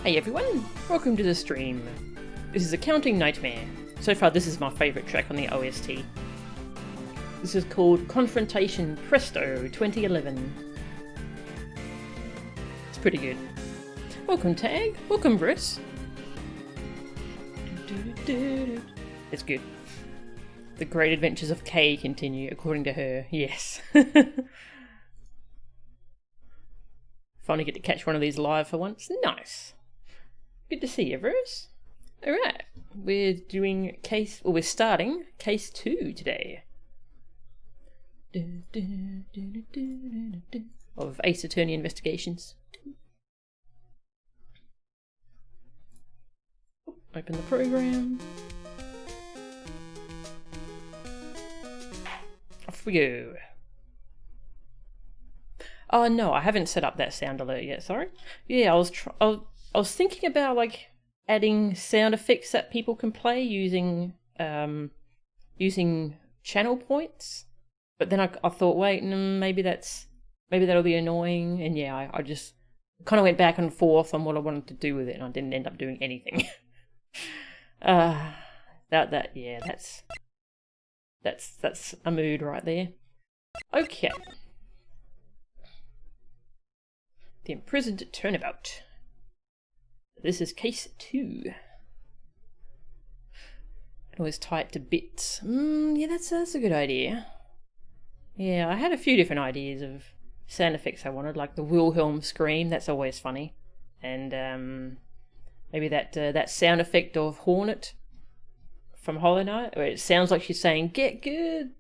Hey everyone, welcome to the stream. This is Accounting Nightmare. So far this is my favourite track on the OST. This is called Confrontation Presto 2011. It's pretty good. Welcome Tag, welcome Bruce. It's good. The great adventures of Kay continue, according to her. Yes. Finally get to catch one of these live for once. Nice. Good to see you, Bruce. Alright, we're starting case 2 today. Of Ace Attorney Investigations. Open the program. Off we go. Oh no, I haven't set up that sound alert yet, sorry. Yeah, I was thinking about like adding sound effects that people can play using channel points, but then I thought, wait, maybe that'll be annoying, and yeah, I just kind of went back and forth on what I wanted to do with it, and I didn't end up doing anything. That's a mood right there. Okay. The Imprisoned Turnabout. This is case 2. I can always tie it to bits. Yeah, that's a good idea. Yeah, I had a few different ideas of sound effects I wanted, like the Wilhelm scream. That's always funny, and maybe that sound effect of Hornet from Hollow Knight, where it sounds like she's saying "Get good."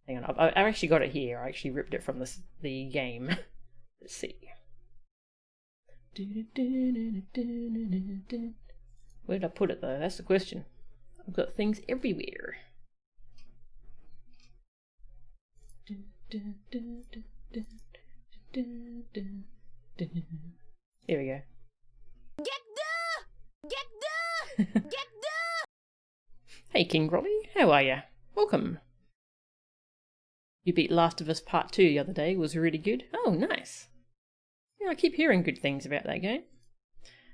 Hang on, I actually got it here. I actually ripped it from the game. Let's see. Where did I put it though? That's the question. I've got things everywhere. Here we go. Get the! Hey King Grolly, how are ya? Welcome. You beat Last of Us Part 2 the other day. It was really good. Oh, nice. Yeah, I keep hearing good things about that game.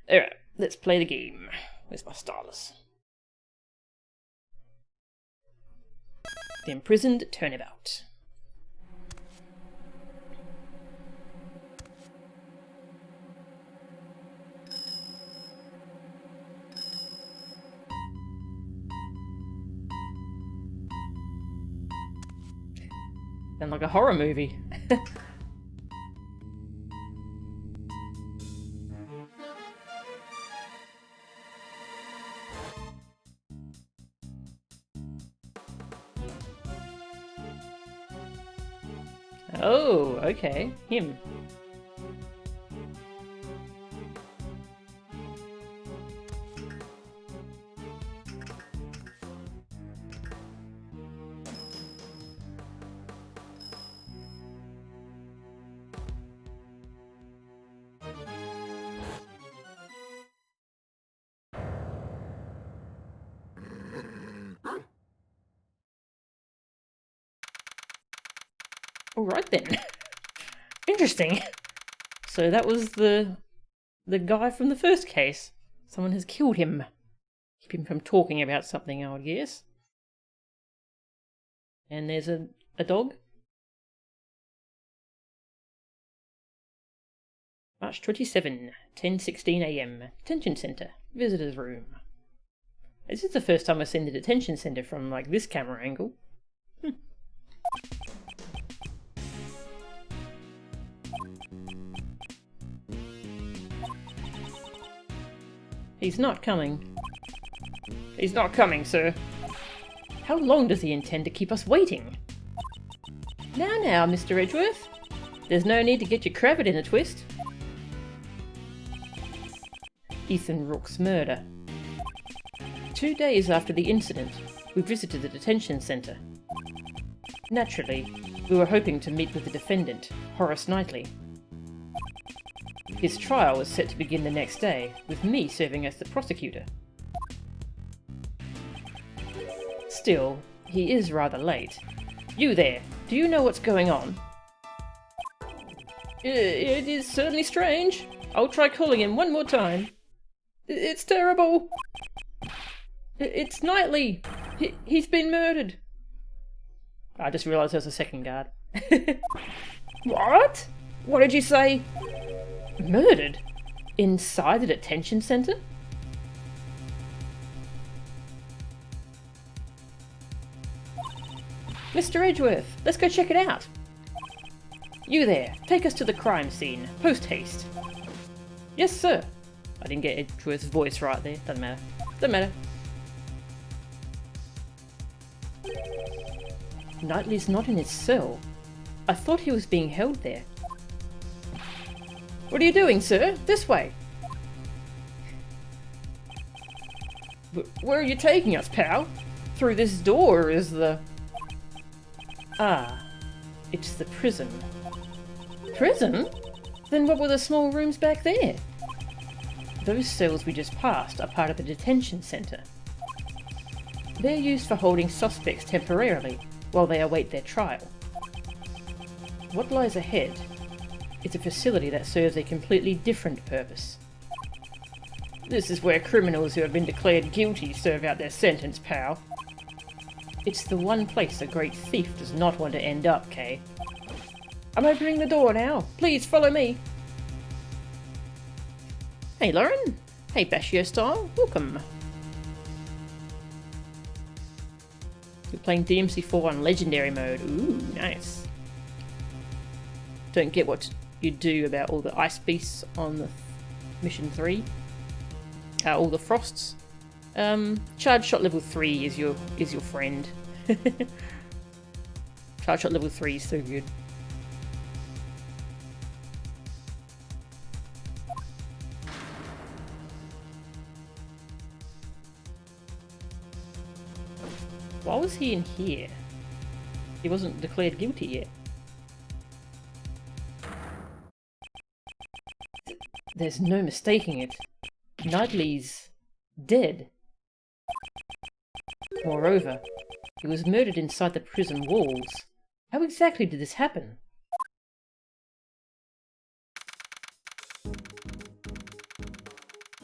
Alright, let's play the game. Where's my stylus? The Imprisoned Turnabout. Sounds like a horror movie. Oh, okay. Him. Alright then. Interesting. So that was the guy from the first case. Someone has killed him. Keep him from talking about something, I would guess. And there's a dog. March 27, 10:16 AM. Detention Centre. Visitors room. This is the first time I've seen the detention centre from like this camera angle. He's not coming. He's not coming, sir. How long does he intend to keep us waiting? Now, Mr. Edgeworth. There's no need to get your cravat in a twist. Ethan Rourke's murder. 2 days after the incident, we visited the detention centre. Naturally, we were hoping to meet with the defendant, Horace Knightley. His trial was set to begin the next day, with me serving as the prosecutor. Still, he is rather late. You there, do you know what's going on? It is certainly strange. I'll try calling him one more time. It's terrible. It's Knightley. He's been murdered. I just realised there's a second guard. What? What did you say? Murdered? Inside the detention centre? Mr. Edgeworth, let's go check it out. You there, take us to the crime scene, post haste. Yes, sir. I didn't get Edgeworth's voice right there. Doesn't matter. Doesn't matter. Knightley's not in his cell. I thought he was being held there. What are you doing, sir? This way. Where are you taking us, pal? Through this door is the... Ah, it's the prison. Prison? Then what were the small rooms back there? Those cells we just passed are part of the detention centre. They're used for holding suspects temporarily while they await their trial. What lies ahead is a facility that serves a completely different purpose. This is where criminals who have been declared guilty serve out their sentence, pal. It's the one place a great thief does not want to end up, Kay. I'm opening the door now. Please follow me. Hey, Lauren. Hey, Bashio Style. Welcome. We're playing DMC4 on Legendary mode. Ooh, nice. Don't get what you do about all the ice beasts on the mission 3. All the frosts. Charge shot level 3 is your friend. Charge shot level 3 is so good. Why was he in here? He wasn't declared guilty yet. There's no mistaking it. Knightley's dead. Moreover, he was murdered inside the prison walls. How exactly did this happen?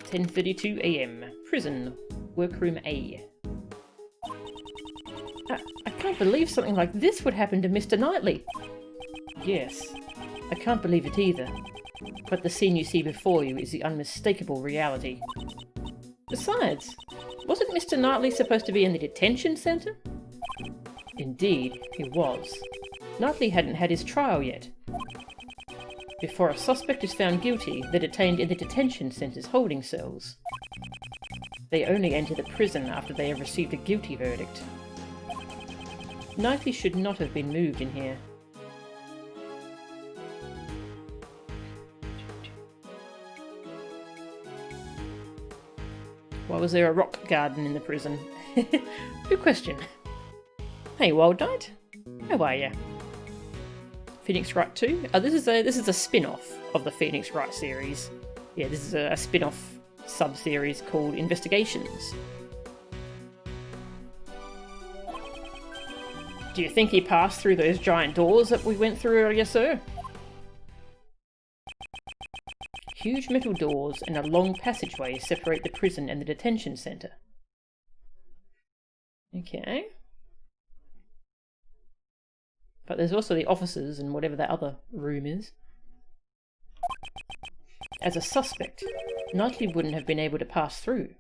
"10:32 AM. Prison. Workroom A." I can't believe something like this would happen to Mr. Knightley. Yes, I can't believe it either. But the scene you see before you is the unmistakable reality. Besides, wasn't Mr. Knightley supposed to be in the detention centre? Indeed, he was. Knightley hadn't had his trial yet. Before a suspect is found guilty, they're detained in the detention centre's holding cells. They only enter the prison after they have received a guilty verdict. Knightley should not have been moved in here. Why was there a rock garden in the prison? Good question. Hey, Wild Knight. How are ya? Phoenix Wright 2? Oh, this is a spin-off of the Phoenix Wright series. Yeah, this is a spin-off sub-series called Investigations. Do you think he passed through those giant doors that we went through earlier, sir? Huge metal doors and a long passageway separate the prison and the detention centre. Okay. But there's also the offices and whatever that other room is. As a suspect, Knightley wouldn't have been able to pass through.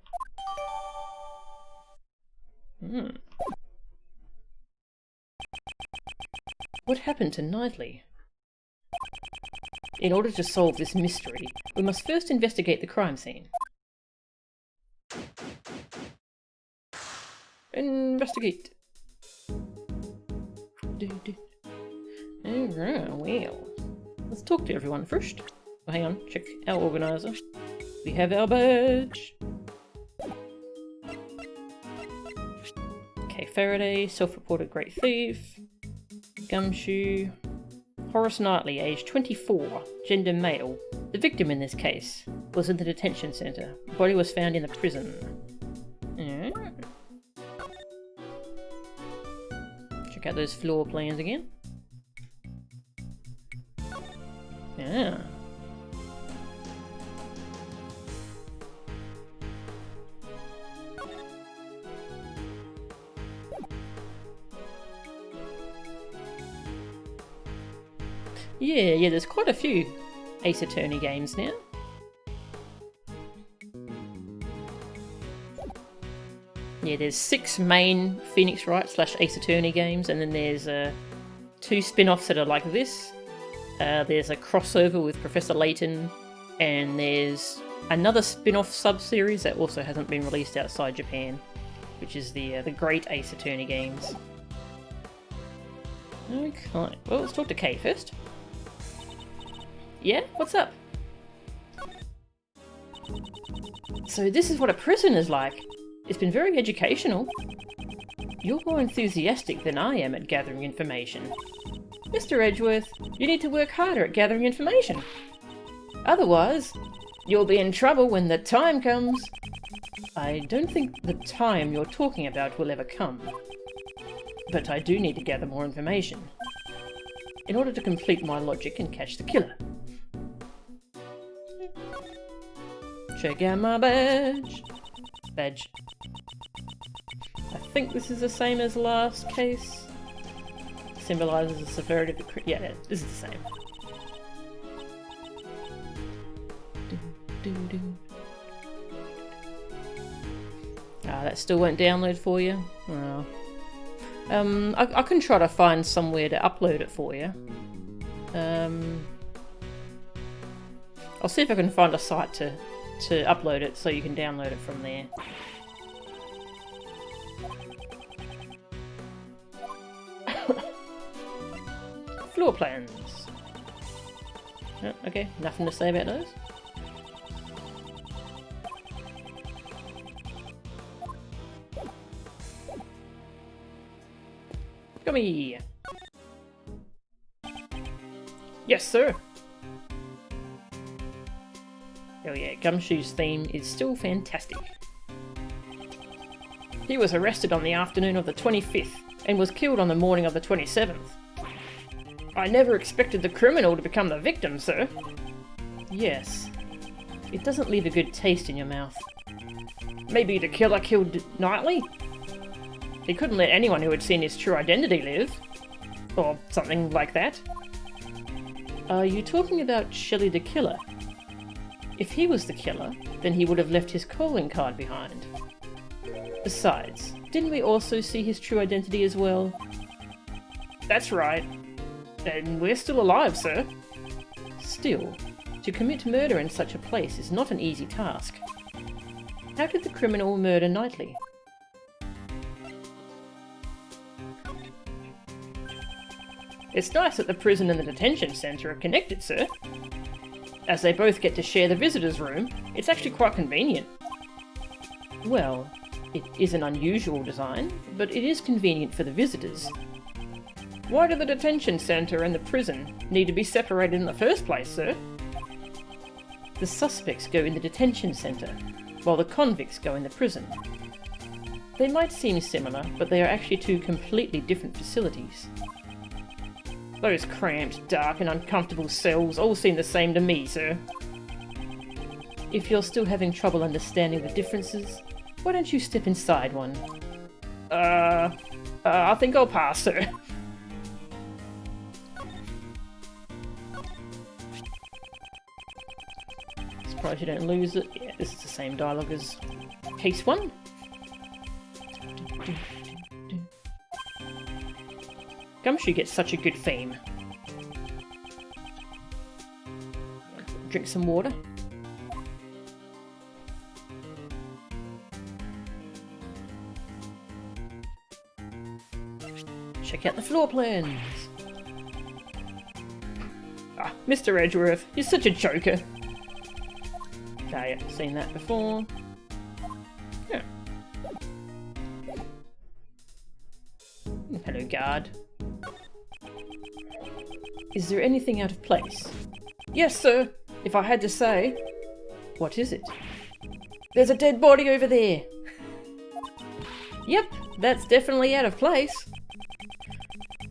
What happened to Knightley? In order to solve this mystery, we must first investigate the crime scene. Investigate. Alright, well. Let's talk to everyone first. Oh, hang on, check our organizer. We have our badge. Okay, Faraday, self-reported great thief. Gumshoe. Horace Knightley, age 24, gender male. The victim in this case was in the detention centre. Body was found in the prison. Check out those floor plans again. Yeah, there's quite a few Ace Attorney games now. Yeah, there's 6 main Phoenix Wright / Ace Attorney games, and then there's 2 spin-offs that are like this. There's a crossover with Professor Layton, and there's another spin-off sub-series that also hasn't been released outside Japan, which is the Great Ace Attorney games. Okay, well, let's talk to Kate first. Yeah, what's up? So this is what a prison is like. It's been very educational. You're more enthusiastic than I am at gathering information. Mr. Edgeworth, you need to work harder at gathering information. Otherwise, you'll be in trouble when the time comes. I don't think the time you're talking about will ever come. But I do need to gather more information in order to complete my logic and catch the killer. Check out my badge. Badge. I think this is the same as last case. Symbolises the severity of the yeah, this is the same. Ah, that still won't download for you. Oh. I can try to find somewhere to upload it for you. I'll see if I can find a site to upload it so you can download it from there. Floor plans. Oh, okay, nothing to say about those. Come here. Yes, sir. Oh yeah, Gumshoe's theme is still fantastic. He was arrested on the afternoon of the 25th and was killed on the morning of the 27th. I never expected the criminal to become the victim, sir. Yes. It doesn't leave a good taste in your mouth. Maybe the killer killed Knightley? He couldn't let anyone who had seen his true identity live. Or something like that. Are you talking about Shelley the killer? If he was the killer, then he would have left his calling card behind. Besides, didn't we also see his true identity as well? That's right. And we're still alive, sir. Still, to commit murder in such a place is not an easy task. How did the criminal murder Knightley? It's nice that the prison and the detention centre are connected, sir. As they both get to share the visitors' room, it's actually quite convenient. Well, it is an unusual design, but it is convenient for the visitors. Why do the detention centre and the prison need to be separated in the first place, sir? The suspects go in the detention centre, while the convicts go in the prison. They might seem similar, but they are actually 2 completely different facilities. Those cramped, dark and uncomfortable cells all seem the same to me, sir. If you're still having trouble understanding the differences, why don't you step inside one? I think I'll pass, sir. Surprised you don't lose it. Yeah, this is the same dialogue as case 1. Gumshoe gets such a good theme. Drink some water. Check out the floor plans. Ah, Mr. Edgeworth, you're such a joker. Okay, I've seen that before. Yeah. Hello, guard. Is there anything out of place? Yes, sir, if I had to say. What is it? There's a dead body over there. Yep, that's definitely out of place.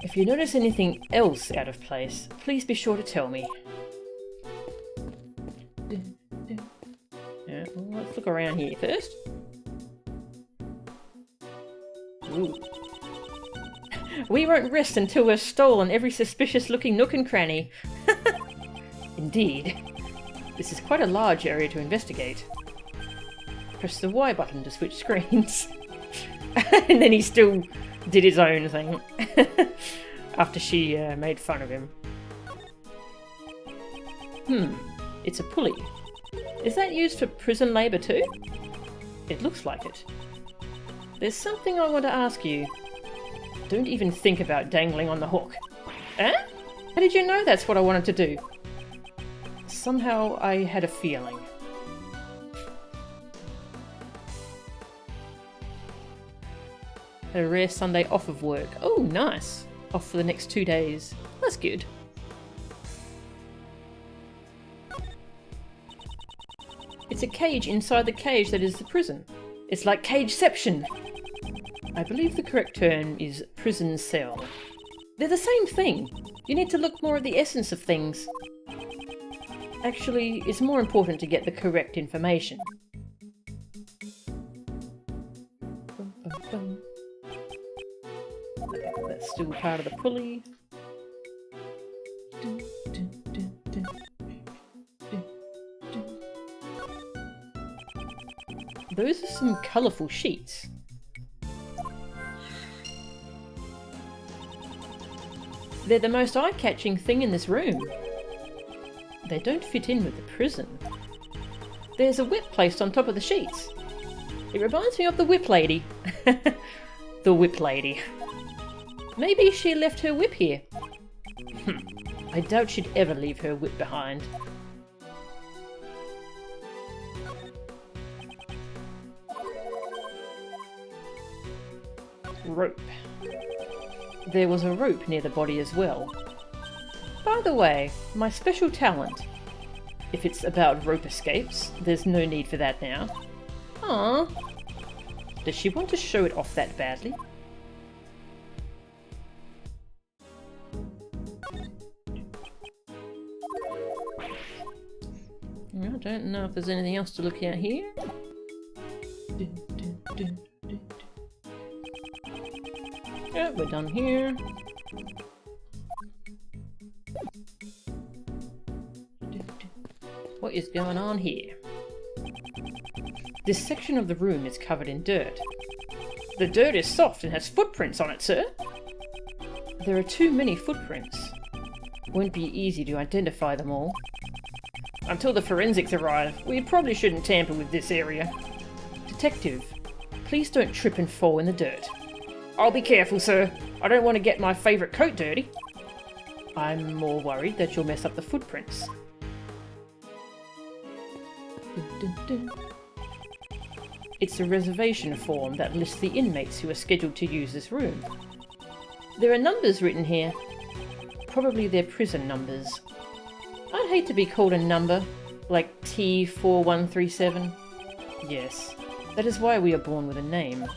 If you notice anything else out of place, please be sure to tell me. Yeah, well, let's look around here first. Ooh. We won't rest until we've stolen every suspicious-looking nook and cranny. Indeed. This is quite a large area to investigate. Press the Y button to switch screens. And then he still did his own thing. After she made fun of him. It's a pulley. Is that used for prison labour too? It looks like it. There's something I want to ask you. Don't even think about dangling on the hook. Eh? How did you know that's what I wanted to do? Somehow I had a feeling. Had a rare Sunday off of work. Oh, nice. Off for the next 2 days. That's good. It's a cage inside the cage that is the prison. It's like Cageception. I believe the correct term is prison cell. They're the same thing. You need to look more at the essence of things. Actually, it's more important to get the correct information. Okay, that's still part of the pulley. Those are some colourful sheets. They're the most eye-catching thing in this room. They don't fit in with the prison. There's a whip placed on top of the sheets. It reminds me of the Whip Lady. The Whip Lady. Maybe she left her whip here. I doubt she'd ever leave her whip behind. Rope. There was a rope near the body as well. By the way, my special talent. If it's about rope escapes, there's no need for that now. Aww. Does she want to show it off that badly? I don't know if there's anything else to look at here. Yeah, we're done here. What is going on here? This section of the room is covered in dirt. The dirt is soft and has footprints on it, sir. There are too many footprints. Won't be easy to identify them all. Until the forensics arrive, we probably shouldn't tamper with this area. Detective, please don't trip and fall in the dirt. I'll be careful, sir. I don't want to get my favourite coat dirty. I'm more worried that you'll mess up the footprints. It's a reservation form that lists the inmates who are scheduled to use this room. There are numbers written here. Probably their prison numbers. I'd hate to be called a number, like T4137. Yes, that is why we are born with a name.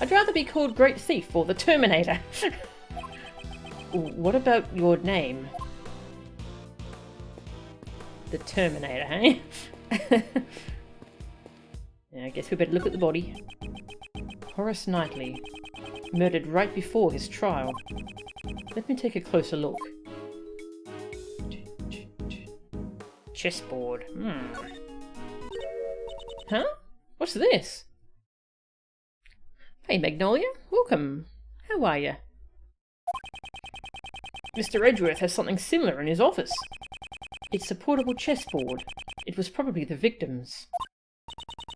I'd rather be called Great Thief or the Terminator. What about your name? The Terminator, eh? Yeah, I guess we better look at the body. Horace Knightley. Murdered right before his trial. Let me take a closer look. Chessboard. Huh? What's this? Hey Magnolia, welcome. How are you? Mr. Edgeworth has something similar in his office. It's a portable chessboard. It was probably the victim's.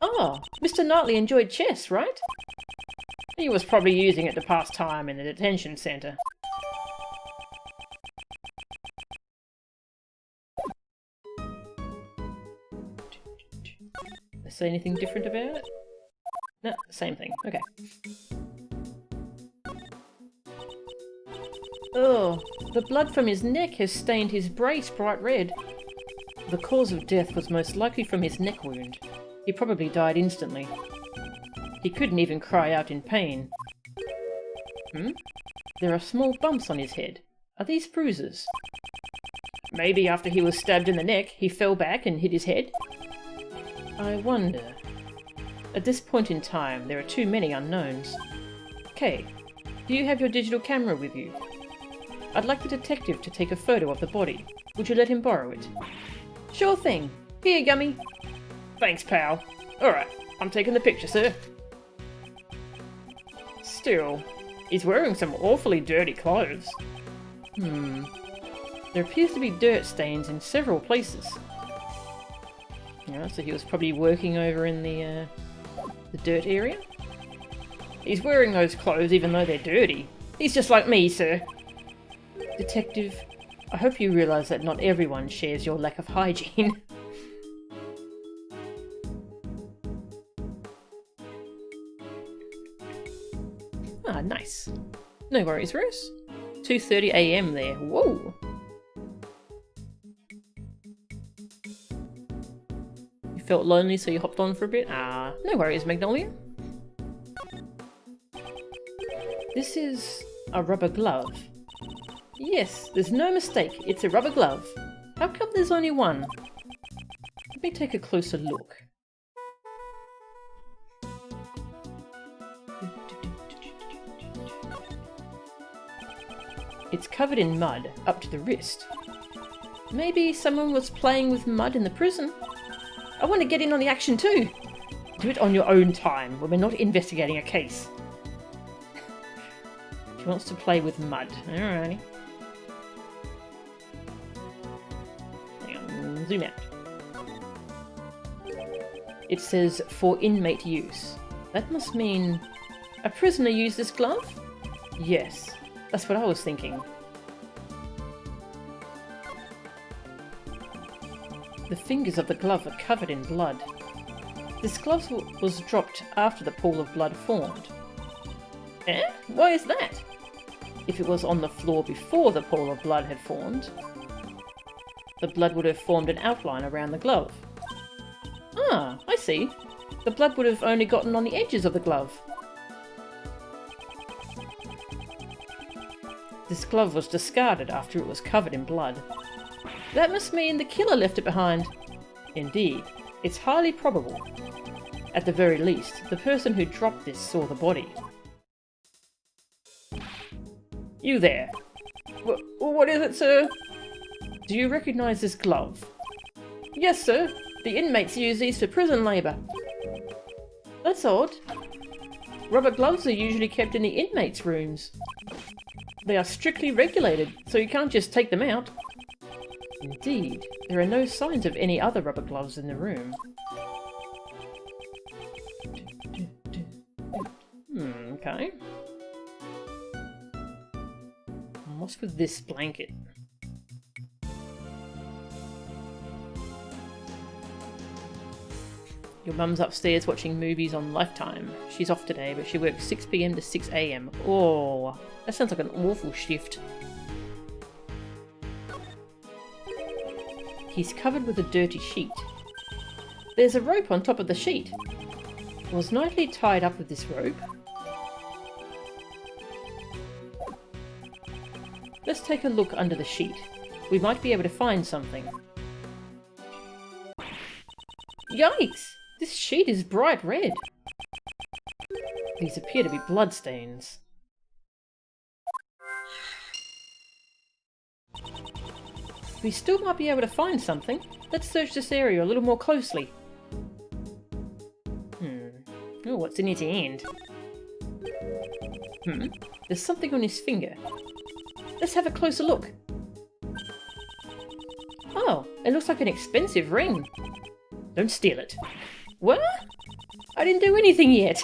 Oh, Mr. Knightley enjoyed chess, right? He was probably using it to pass time in the detention centre. Say anything different about it? No, same thing. Okay. Oh, the blood from his neck has stained his brace bright red. The cause of death was most likely from his neck wound. He probably died instantly. He couldn't even cry out in pain. There are small bumps on his head. Are these bruises? Maybe after he was stabbed in the neck, he fell back and hit his head? I wonder. At this point in time, there are too many unknowns. Okay, Do you have your digital camera with you? I'd like the detective to take a photo of the body. Would you let him borrow it? Sure thing. Here, Gummy. Thanks, pal. Alright, I'm taking the picture, sir. Still, he's wearing some awfully dirty clothes. There appears to be dirt stains in several places. Yeah, so he was probably working over in the dirt area. He's wearing those clothes even though they're dirty. He's just like me, sir. Detective, I hope you realise that not everyone shares your lack of hygiene. Ah, nice. No worries, Rose. 2:30 AM there. Whoa! You felt lonely, so you hopped on for a bit? Ah, no worries, Magnolia. This is a rubber glove. Yes, there's no mistake. It's a rubber glove. How come there's only one? Let me take a closer look. It's covered in mud, up to the wrist. Maybe someone was playing with mud in the prison. I want to get in on the action too. Do it on your own time, when we're not investigating a case. She wants to play with mud. Alrighty. Hang on, zoom out. It says, for inmate use. That must mean a prisoner used this glove? Yes. That's what I was thinking. The fingers of the glove are covered in blood. This glove was dropped after the pool of blood formed. Eh? Why is that? If it was on the floor before the pool of blood had formed, the blood would have formed an outline around the glove. Ah, I see. The blood would have only gotten on the edges of the glove. This glove was discarded after it was covered in blood. That must mean the killer left it behind. Indeed, it's highly probable. At the very least, the person who dropped this saw the body. You there. What is it, sir? Do you recognise this glove? Yes, sir. The inmates use these for prison labour. That's odd. Rubber gloves are usually kept in the inmates' rooms. They are strictly regulated, so you can't just take them out. Indeed, there are no signs of any other rubber gloves in the room. Okay. What's with this blanket? Your mum's upstairs watching movies on Lifetime. She's off today, but she works 6 PM to 6 AM. Oh, that sounds like an awful shift. He's covered with a dirty sheet. There's a rope on top of the sheet. Was Knightley tied up with this rope? Let's take a look under the sheet. We might be able to find something. Yikes! This sheet is bright red. These appear to be bloodstains. We still might be able to find something. Let's search this area a little more closely. Oh, what's in his hand? There's something on his finger. Let's have a closer look. Oh, it looks like an expensive ring. Don't steal it. What? I didn't do anything yet.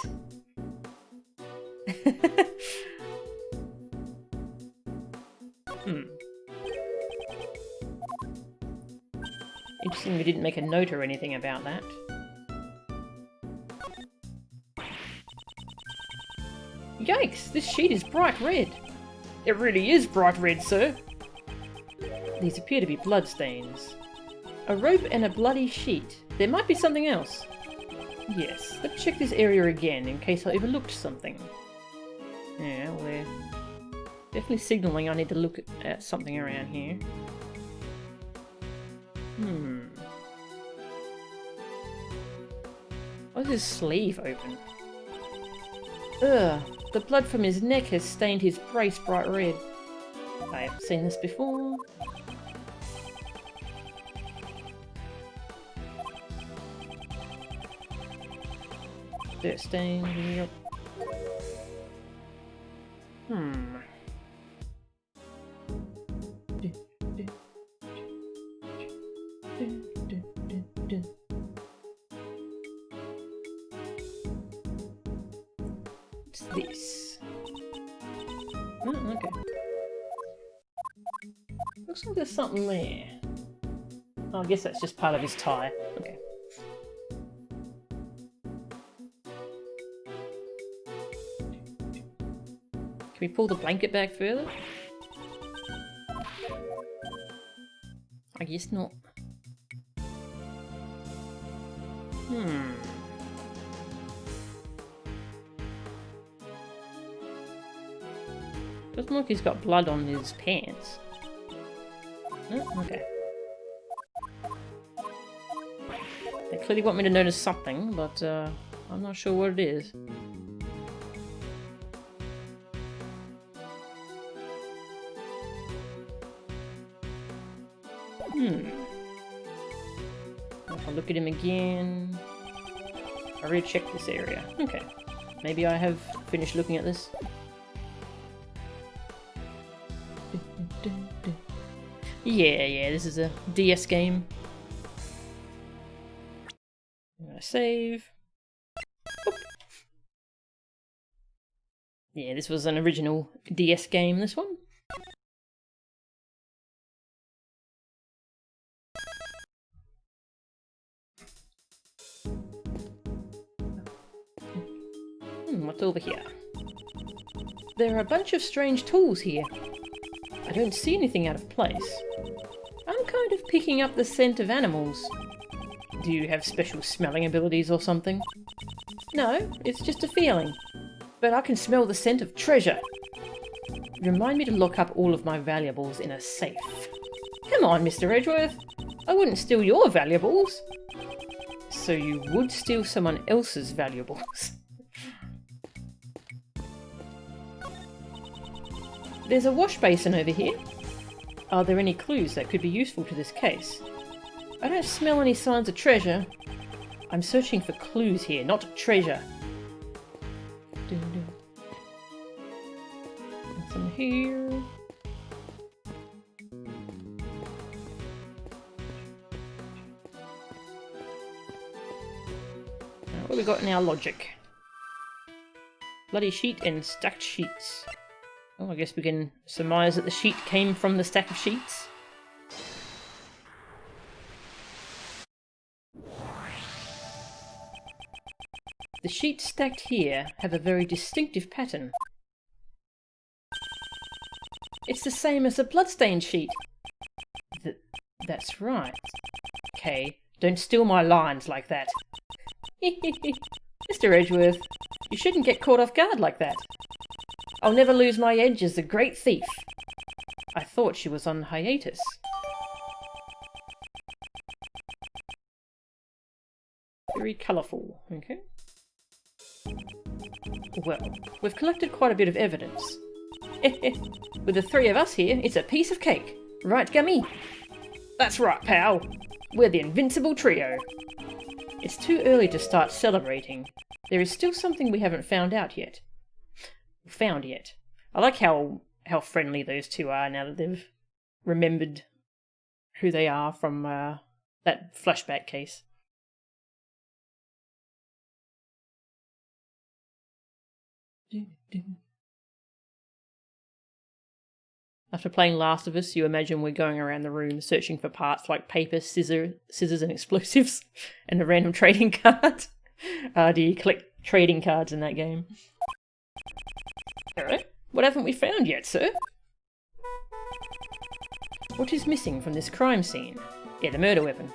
Interesting we didn't make a note or anything about that. Yikes, this sheet is bright red. It really is bright red, sir. These appear to be bloodstains. A rope and a bloody sheet. There might be something else. Yes, let's check this area again in case I overlooked something. Yeah, well, they're definitely signalling I need to look at something around here. Why is his sleeve open? Ugh, The blood from his neck has stained his brace bright red. I have seen this before. Dirt stain, yep. What's this? Oh, okay. Looks like there's something there. Oh, I guess that's just part of his tie. Okay. Can we pull the blanket back further? I guess not. Doesn't look like he's got blood on his pants. Oh, okay. They clearly want me to notice something, but I'm not sure what it is. If I look at him again... I already checked this area. Okay. Maybe I have finished looking at this. Yeah, this is a DS game. I'm gonna save. Oop. Yeah, this was an original DS game, this one. What's over here? There are a bunch of strange tools here. I don't see anything out of place. I'm kind of picking up the scent of animals. Do you have special smelling abilities or something? No, it's just a feeling. But I can smell the scent of treasure. Remind me to lock up all of my valuables in a safe. Come on, Mr. Edgeworth. I wouldn't steal your valuables. So you would steal someone else's valuables. There's a wash basin over here. Are there any clues that could be useful to this case? I don't smell any signs of treasure. I'm searching for clues here, not treasure. Nothing here. Now, what have we got in our logic? Bloody sheet and stacked sheets. Oh, I guess we can surmise that the sheet came from the stack of sheets. The sheets stacked here have a very distinctive pattern. It's the same as the bloodstained sheet. That's right. Okay, don't steal my lines like that. Mr. Edgeworth, you shouldn't get caught off guard like that. I'll never lose my edge as a great thief. I thought she was on hiatus. Very colourful, okay. Well, we've collected quite a bit of evidence. With the three of us here, it's a piece of cake. Right, Gummy? That's right, pal. We're the invincible trio. It's too early to start celebrating. There is still something we haven't found yet. I like how friendly those two are now that they've remembered who they are from that flashback case. After playing Last of Us, you imagine we're going around the room searching for parts like paper, scissors and explosives, and a random trading card. Do you collect trading cards in that game? Alright, what haven't we found yet, sir? What is missing from this crime scene? Yeah, the murder weapon.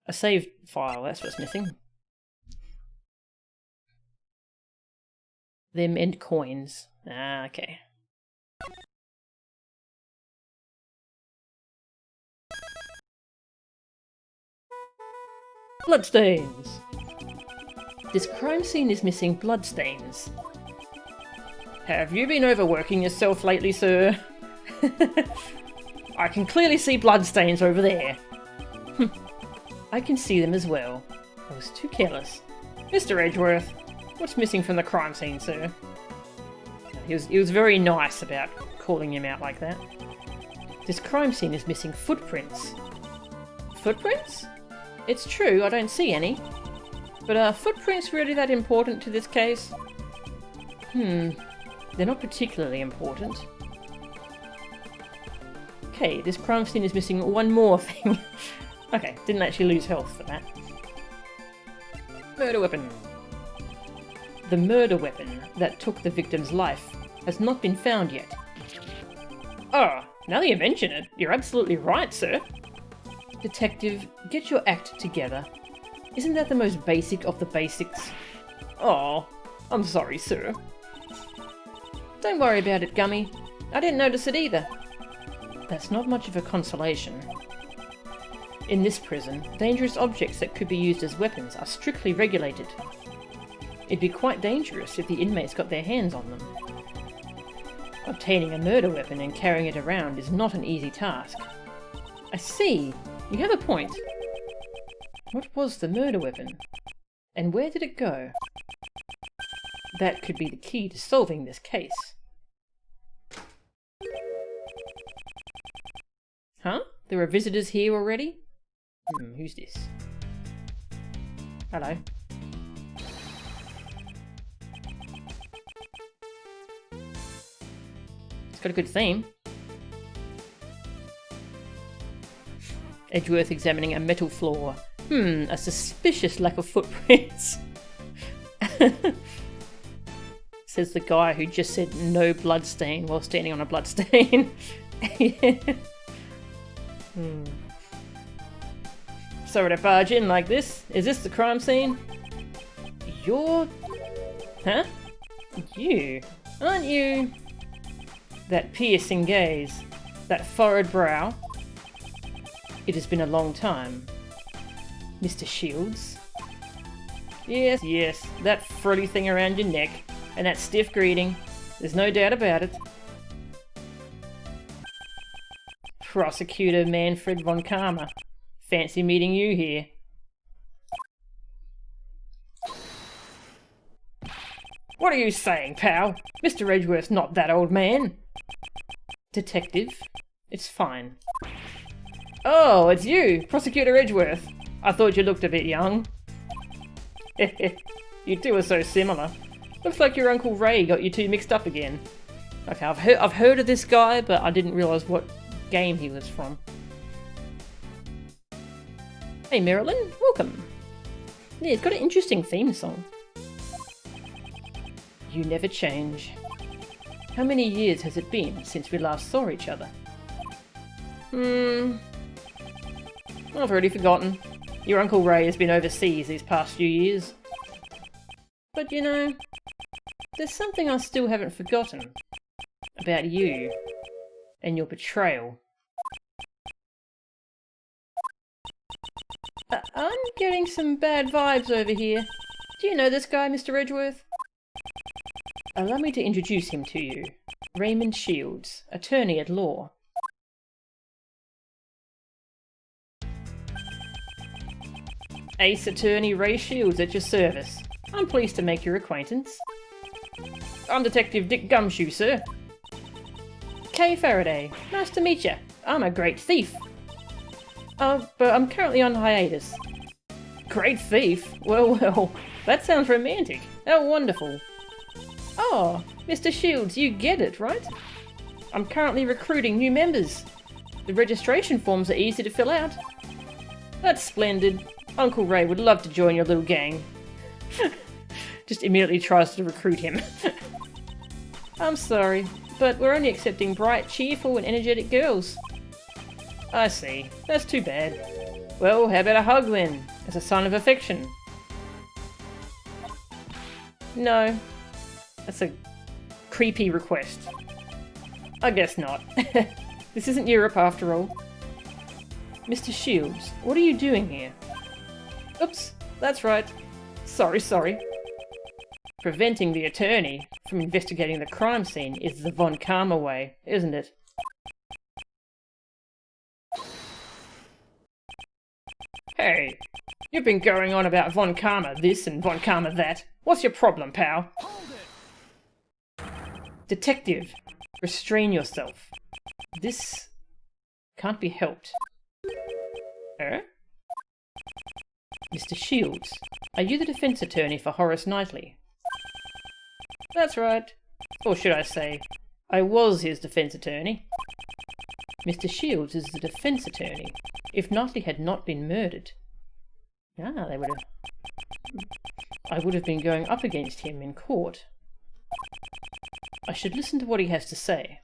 A save file, that's what's missing. Them and coins. Ah, okay. Bloodstains! This crime scene is missing bloodstains. Have you been overworking yourself lately, sir? I can clearly see bloodstains over there. I can see them as well. I was too careless. Mr. Edgeworth, what's missing from the crime scene, sir? He was very nice about calling him out like that. This crime scene is missing footprints. Footprints? It's true, I don't see any. But are footprints really that important to this case? They're not particularly important. Okay, this crime scene is missing one more thing. Okay, didn't actually lose health for that. Murder weapon. The murder weapon that took the victim's life has not been found yet. Oh, now that you mention it, you're absolutely right, sir. Detective, get your act together. Isn't that the most basic of the basics? Oh, I'm sorry, sir. Don't worry about it, Gummy. I didn't notice it either. That's not much of a consolation. In this prison, dangerous objects that could be used as weapons are strictly regulated. It'd be quite dangerous if the inmates got their hands on them. Obtaining a murder weapon and carrying it around is not an easy task. I see. You have a point. What was the murder weapon? And where did it go? That could be the key to solving this case. Huh? There are visitors here already? Who's this? Hello. It's got a good theme. Edgeworth examining a metal floor. A suspicious lack of footprints. Says the guy who just said no bloodstain while standing on a bloodstain. Yeah. Sorry to barge in like this. Is this the crime scene? You're... Huh? You? Aren't you... That piercing gaze. That furrowed brow. It has been a long time. Mr. Shields? Yes, yes, that frilly thing around your neck, and that stiff greeting. There's no doubt about it. Prosecutor Manfred von Karma. Fancy meeting you here. What are you saying, pal? Mr. Edgeworth's not that old man. Detective, it's fine. Oh, it's you, Prosecutor Edgeworth. I thought you looked a bit young. You two are so similar. Looks like your Uncle Ray got you two mixed up again. Okay, I've heard of this guy, but I didn't realise what game he was from. Hey Marilyn, welcome. Yeah, it's got an interesting theme song. You never change. How many years has it been since we last saw each other? I've already forgotten. Your Uncle Ray has been overseas these past few years. But you know, there's something I still haven't forgotten. About you. And your betrayal. I'm getting some bad vibes over here. Do you know this guy, Mr. Edgeworth? Allow me to introduce him to you. Raymond Shields, attorney at law. Ace Attorney Ray Shields at your service. I'm pleased to make your acquaintance. I'm Detective Dick Gumshoe, sir. Kay Faraday, nice to meet you. I'm a great thief. But I'm currently on hiatus. Great thief? Well, that sounds romantic. How wonderful. Oh, Mr. Shields, you get it, right? I'm currently recruiting new members. The registration forms are easy to fill out. That's splendid. Uncle Ray would love to join your little gang. Just immediately tries to recruit him. I'm sorry, but we're only accepting bright, cheerful and energetic girls. I see. That's too bad. Well, how about a hug then, as a sign of affection? No. That's a creepy request. I guess not. This isn't Europe after all. Mr. Shields, what are you doing here? Oops, that's right. Sorry. Preventing the attorney from investigating the crime scene is the Von Karma way, isn't it? Hey, you've been going on about Von Karma this and Von Karma that. What's your problem, pal? Detective, restrain yourself. This can't be helped. Mr. Shields, are you the defense attorney for Horace Knightley? That's right. Or should I say, I was his defense attorney. Mr. Shields is the defense attorney. If Knightley had not been murdered, I would have been going up against him in court. I should listen to what he has to say.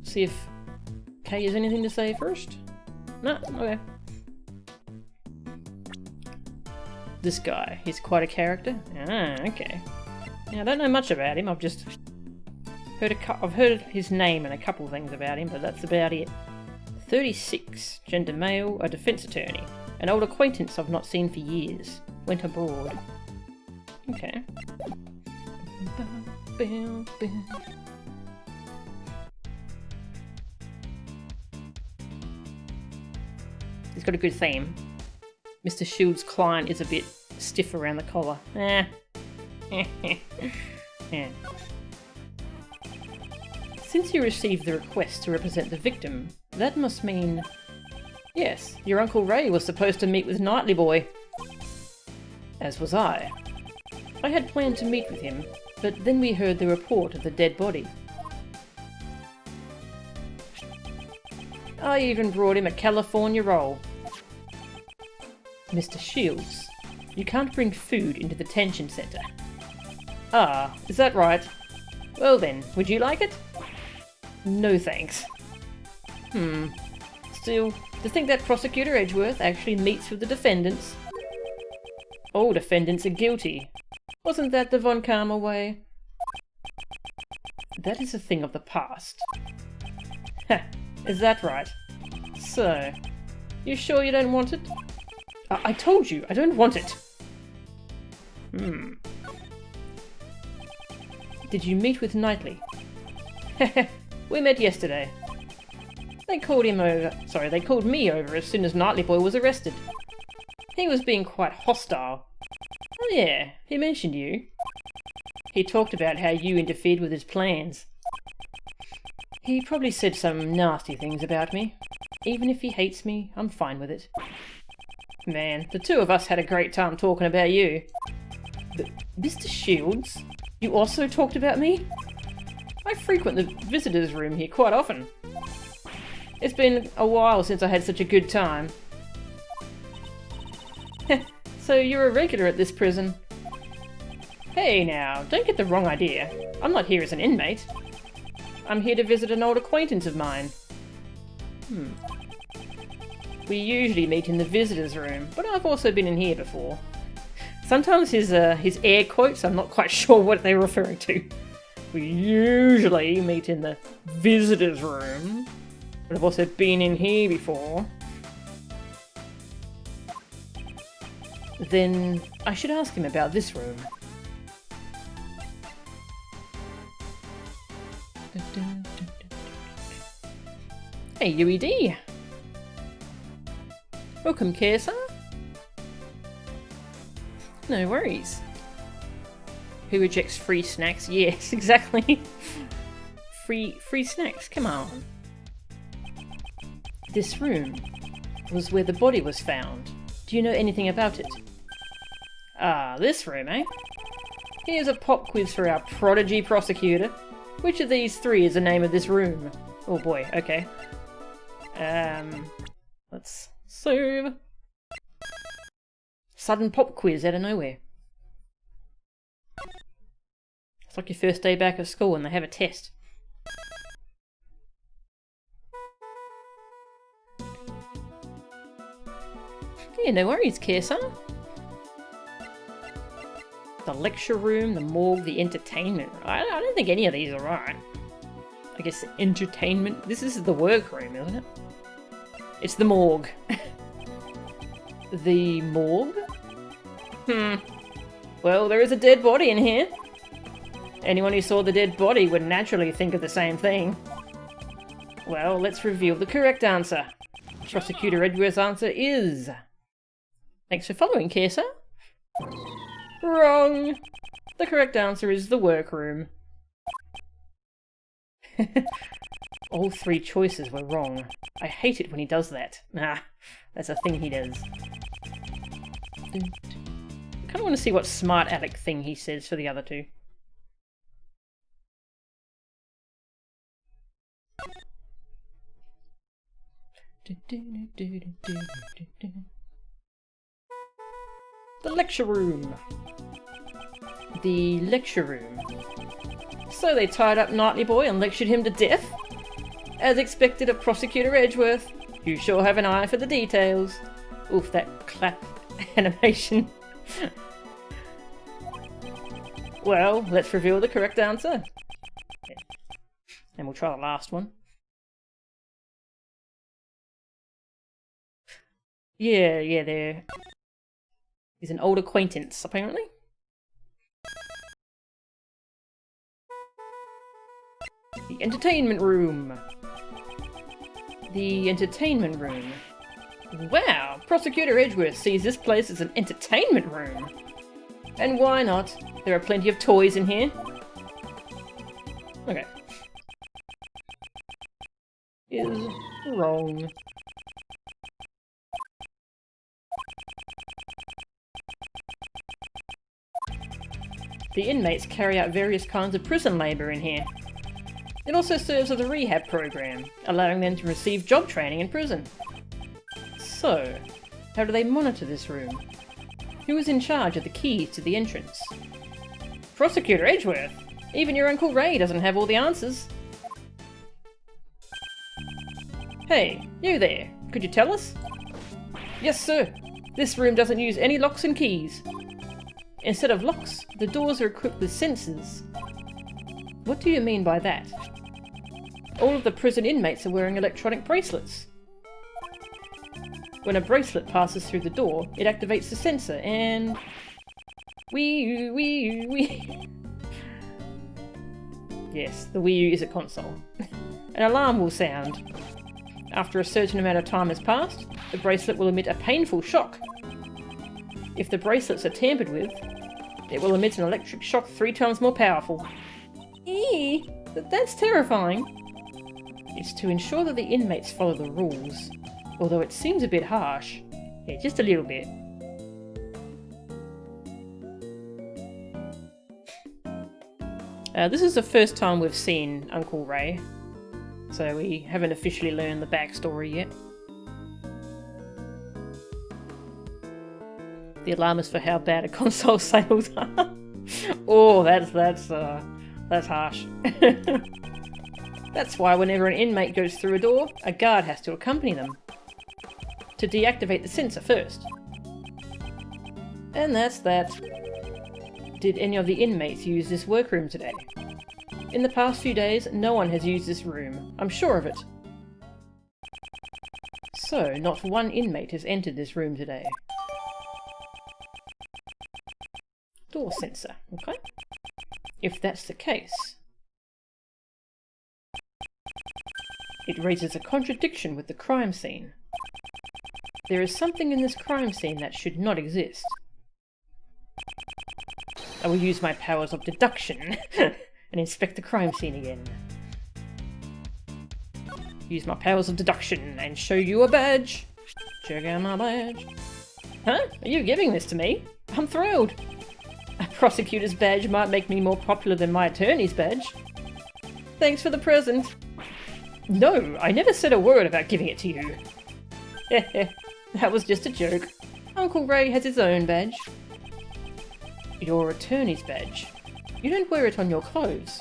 See if Kay has anything to say first. No? Okay. This guy, he's quite a character. Okay. Yeah, I don't know much about him. I've just heard his name and a couple of things about him, but that's about it. 36, gender male, a defense attorney. An old acquaintance I've not seen for years. Went abroad. Okay. He's got a good theme. Mr. Shields' client is a bit stiff around the collar. Yeah. Since you received the request to represent the victim, that must mean... Yes, your Uncle Ray was supposed to meet with Knightley Boy. As was I. I had planned to meet with him, but then we heard the report of the dead body. I even brought him a California roll. Mr. Shields, you can't bring food into the detention centre. Ah, is that right? Well then, would you like it? No thanks. Still, to think that Prosecutor Edgeworth actually meets with the defendants. All defendants are guilty. Wasn't that the Von Karma way? That is a thing of the past. Heh, is that right? So, you sure you don't want it? I told you, I don't want it. Did you meet with Knightley? We met yesterday. They called me over as soon as Knightley Boy was arrested. He was being quite hostile. Oh yeah, he mentioned you. He talked about how you interfered with his plans. He probably said some nasty things about me. Even if he hates me, I'm fine with it. Man, the two of us had a great time talking about you. But Mr. Shields, you also talked about me? I frequent the visitors' room here quite often. It's been a while since I had such a good time. So you're a regular at this prison? Hey now, don't get the wrong idea. I'm not here as an inmate. I'm here to visit an old acquaintance of mine. We usually meet in the visitors' room, but I've also been in here before. Sometimes his air quotes, I'm not quite sure what they're referring to. We usually meet in the visitors' room, but I've also been in here before. Then I should ask him about this room. Hey, UED! Welcome, Kaisa. No worries. Who rejects free snacks? Yes, exactly. Free snacks, come on. This room was where the body was found. Do you know anything about it? Ah, this room, eh? Here's a pop quiz for our prodigy prosecutor. Which of these three is the name of this room? Oh boy, okay. Let's serve. Sudden pop quiz out of nowhere. It's like your first day back at school and they have a test. Yeah, no worries, Kaisa. The lecture room, the morgue, the entertainment. I don't think any of these are right. I guess entertainment. This is the workroom, isn't it? It's the morgue. The morgue? Well, there is a dead body in here. Anyone who saw the dead body would naturally think of the same thing. Well, let's reveal the correct answer. Prosecutor Edgeworth's answer is... Thanks for following, Kesa. Wrong! The correct answer is the workroom. All 3 choices were wrong. I hate it when he does that. Nah, that's a thing he does. I kind of want to see what smart aleck thing he says for the other 2. The lecture room. The lecture room. So they tied up Knightley Boy and lectured him to death? As expected of Prosecutor Edgeworth, you sure have an eye for the details. Oof, that clap animation. Well, let's reveal the correct answer. And we'll try the last one. Yeah, there. He's an old acquaintance, apparently. The entertainment room. The entertainment room. Wow, Prosecutor Edgeworth sees this place as an entertainment room. And why not? There are plenty of toys in here. Okay. Is wrong. The inmates carry out various kinds of prison labour in here. It also serves as a rehab program, allowing them to receive job training in prison. So, how do they monitor this room? Who is in charge of the keys to the entrance? Prosecutor Edgeworth! Even your Uncle Ray doesn't have all the answers. Hey, you there, could you tell us? Yes, sir. This room doesn't use any locks and keys. Instead of locks, the doors are equipped with sensors. What do you mean by that? All of the prison inmates are wearing electronic bracelets. When a bracelet passes through the door, it activates the sensor and... Wii U. Yes, the Wii U is a console. An alarm will sound. After a certain amount of time has passed, the bracelet will emit a painful shock. If the bracelets are tampered with, it will emit an electric shock 3 times more powerful. Eee, that's terrifying. It's to ensure that the inmates follow the rules, although it seems a bit harsh. Yeah, just a little bit. This is the first time we've seen Uncle Ray, so we haven't officially learned the backstory yet. The alarm is for how bad a console sales are. Oh, that's harsh. That's why whenever an inmate goes through a door, a guard has to accompany them to deactivate the sensor first. And that's that. Did any of the inmates use this workroom today? In the past few days, no one has used this room. I'm sure of it. So, not one inmate has entered this room today. Door sensor, okay? If that's the case, it raises a contradiction with the crime scene. There is something in this crime scene that should not exist. I will use my powers of deduction and inspect the crime scene again. Use my powers of deduction and show you a badge. Check out my badge. Huh? Are you giving this to me? I'm thrilled. A prosecutor's badge might make me more popular than my attorney's badge. Thanks for the present. No, I never said a word about giving it to you. That was just a joke. Uncle Ray has his own badge. Your attorney's badge. You don't wear it on your clothes.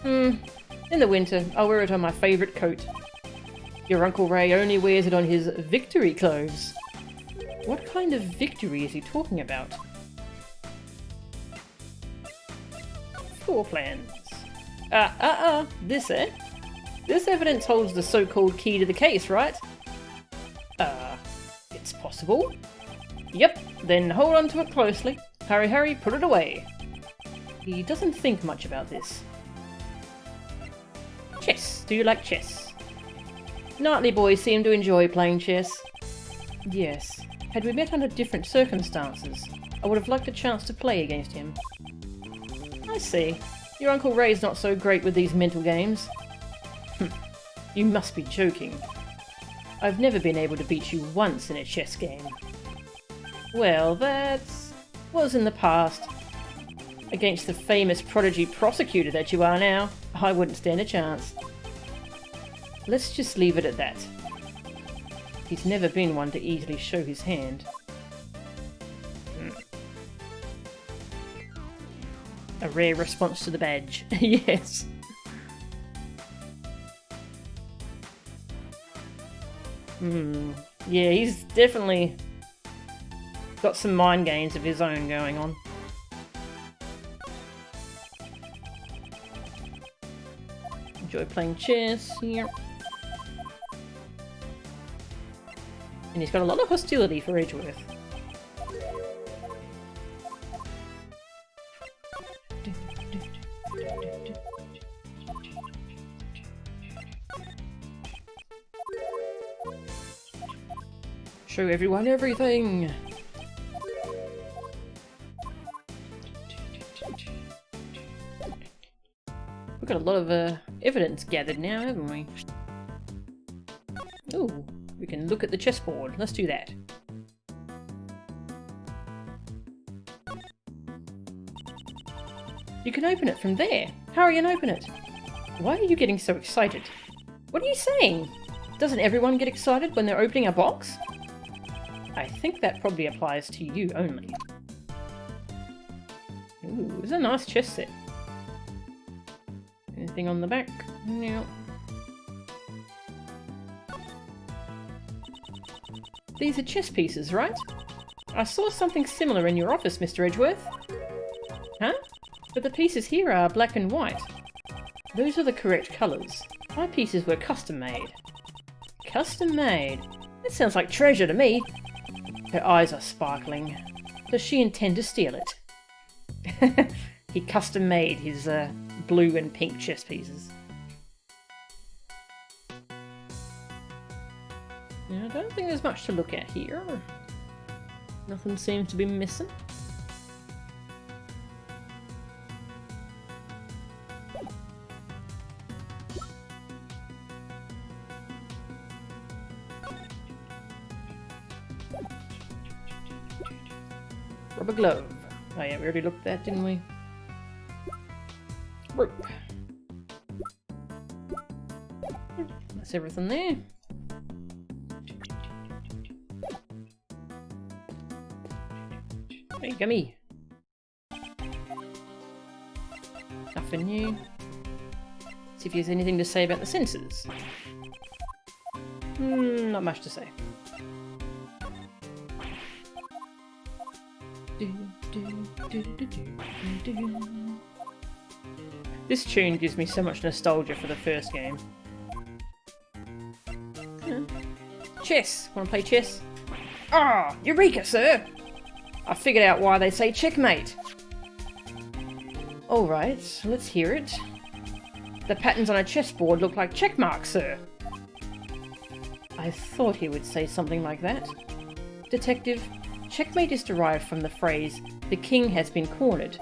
In the winter, I'll wear it on my favourite coat. Your Uncle Ray only wears it on his victory clothes. What kind of victory is he talking about? Floor plans. This, eh? This evidence holds the so-called key to the case, right? possible. Yep, then hold on to it closely. Hurry, hurry, put it away. He doesn't think much about this. Chess. Do you like chess? Knightley boys seem to enjoy playing chess. Yes. Had we met under different circumstances, I would have liked a chance to play against him. I see. Your Uncle Ray's not so great with these mental games. You must be joking. I've never been able to beat you once in a chess game. Well, that was in the past. Against the famous prodigy prosecutor that you are now, I wouldn't stand a chance. Let's just leave it at that. He's never been one to easily show his hand. A rare response to the badge. Yes. Yeah, he's definitely got some mind games of his own going on. Enjoy playing chess here. And he's got a lot of hostility for Edgeworth. Show everyone everything! We've got a lot of evidence gathered now, haven't we? Ooh, we can look at the chessboard. Let's do that. You can open it from there. Hurry and open it. Why are you getting so excited? What are you saying? Doesn't everyone get excited when they're opening a box? I think that probably applies to you only. Ooh, it's a nice chess set. Anything on the back? No. These are chess pieces, right? I saw something similar in your office, Mr. Edgeworth. Huh? But the pieces here are black and white. Those are the correct colours. My pieces were custom made. Custom made? That sounds like treasure to me. Her eyes are sparkling. Does she intend to steal it? He custom made his blue and pink chess pieces. Now, I don't think there's much to look at here. Nothing seems to be missing. Rubber glove. Oh yeah, we already looked at that, didn't we? Rope. That's everything there. Hey, gummy. Nothing new. See if he has anything to say about the sensors. Not much to say. This tune gives me so much nostalgia for the first game. Chess! Wanna play chess? Ah! Eureka, sir! I figured out why they say checkmate! Alright, let's hear it. The patterns on a chessboard look like check marks, sir. I thought he would say something like that. Detective, checkmate is derived from the phrase, the king has been cornered.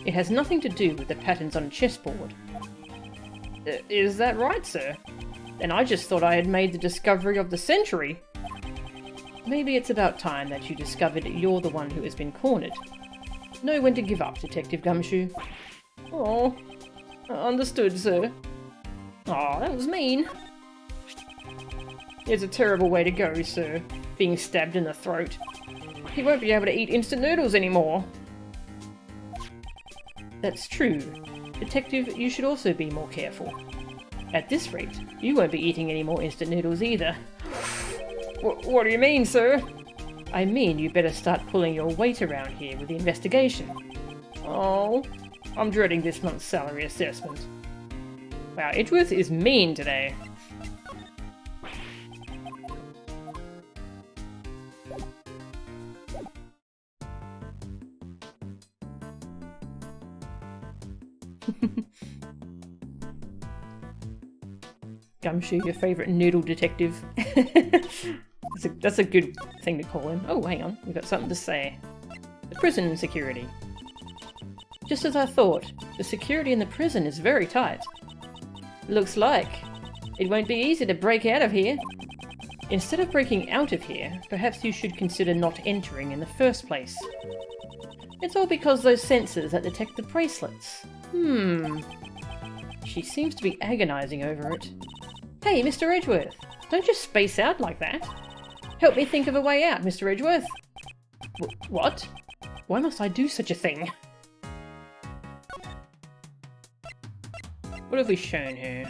It has nothing to do with the patterns on a chessboard. Is that right, sir? Then I just thought I had made the discovery of the century. Maybe it's about time that you discovered you're the one who has been cornered. Know when to give up, Detective Gumshoe. Oh, understood, sir. Oh, that was mean. It's a terrible way to go, sir. Being stabbed in the throat. He won't be able to eat instant noodles anymore. That's true. Detective, you should also be more careful. At this rate, you won't be eating any more instant noodles either. What do you mean, sir? I mean you better start pulling your weight around here with the investigation. Oh, I'm dreading this month's salary assessment. Wow, Edgeworth is mean today. Gumshoe, your favourite noodle detective. That's a good thing to call him. Oh, hang on, we've got something to say. The prison security. Just as I thought, the security in the prison is very tight. Looks like it won't be easy to break out of here. Instead of breaking out of here, perhaps you should consider not entering in the first place. It's all because those sensors that detect the bracelets. She seems to be agonizing over it. Hey, Mr. Edgeworth, don't just space out like that. Help me think of a way out, Mr. Edgeworth. What? Why must I do such a thing? What have we shown her?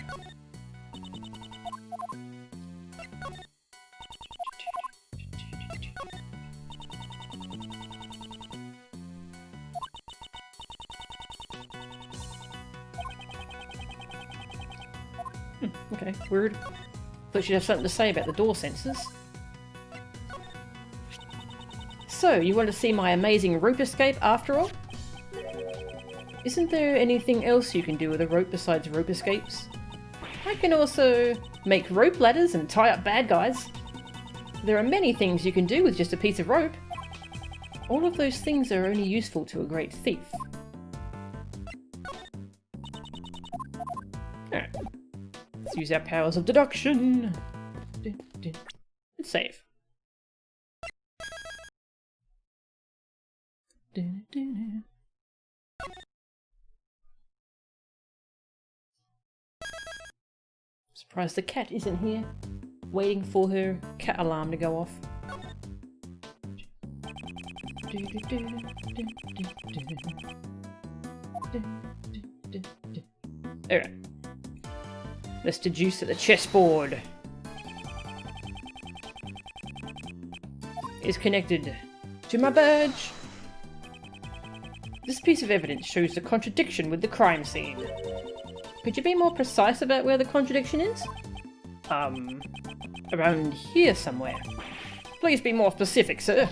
Okay, weird. Thought she'd have something to say about the door sensors. So, you want to see my amazing rope escape after all? Isn't there anything else you can do with a rope besides rope escapes? I can also make rope ladders and tie up bad guys. There are many things you can do with just a piece of rope. All of those things are only useful to a great thief. Alright. Let's use our powers of deduction. Let's save. Surprised the cat isn't here, waiting for her cat alarm to go off. Alright. Let's deduce at the chessboard. Is connected to my badge. This piece of evidence shows the contradiction with the crime scene. Could you be more precise about where the contradiction is? Around here somewhere. Please be more specific, sir.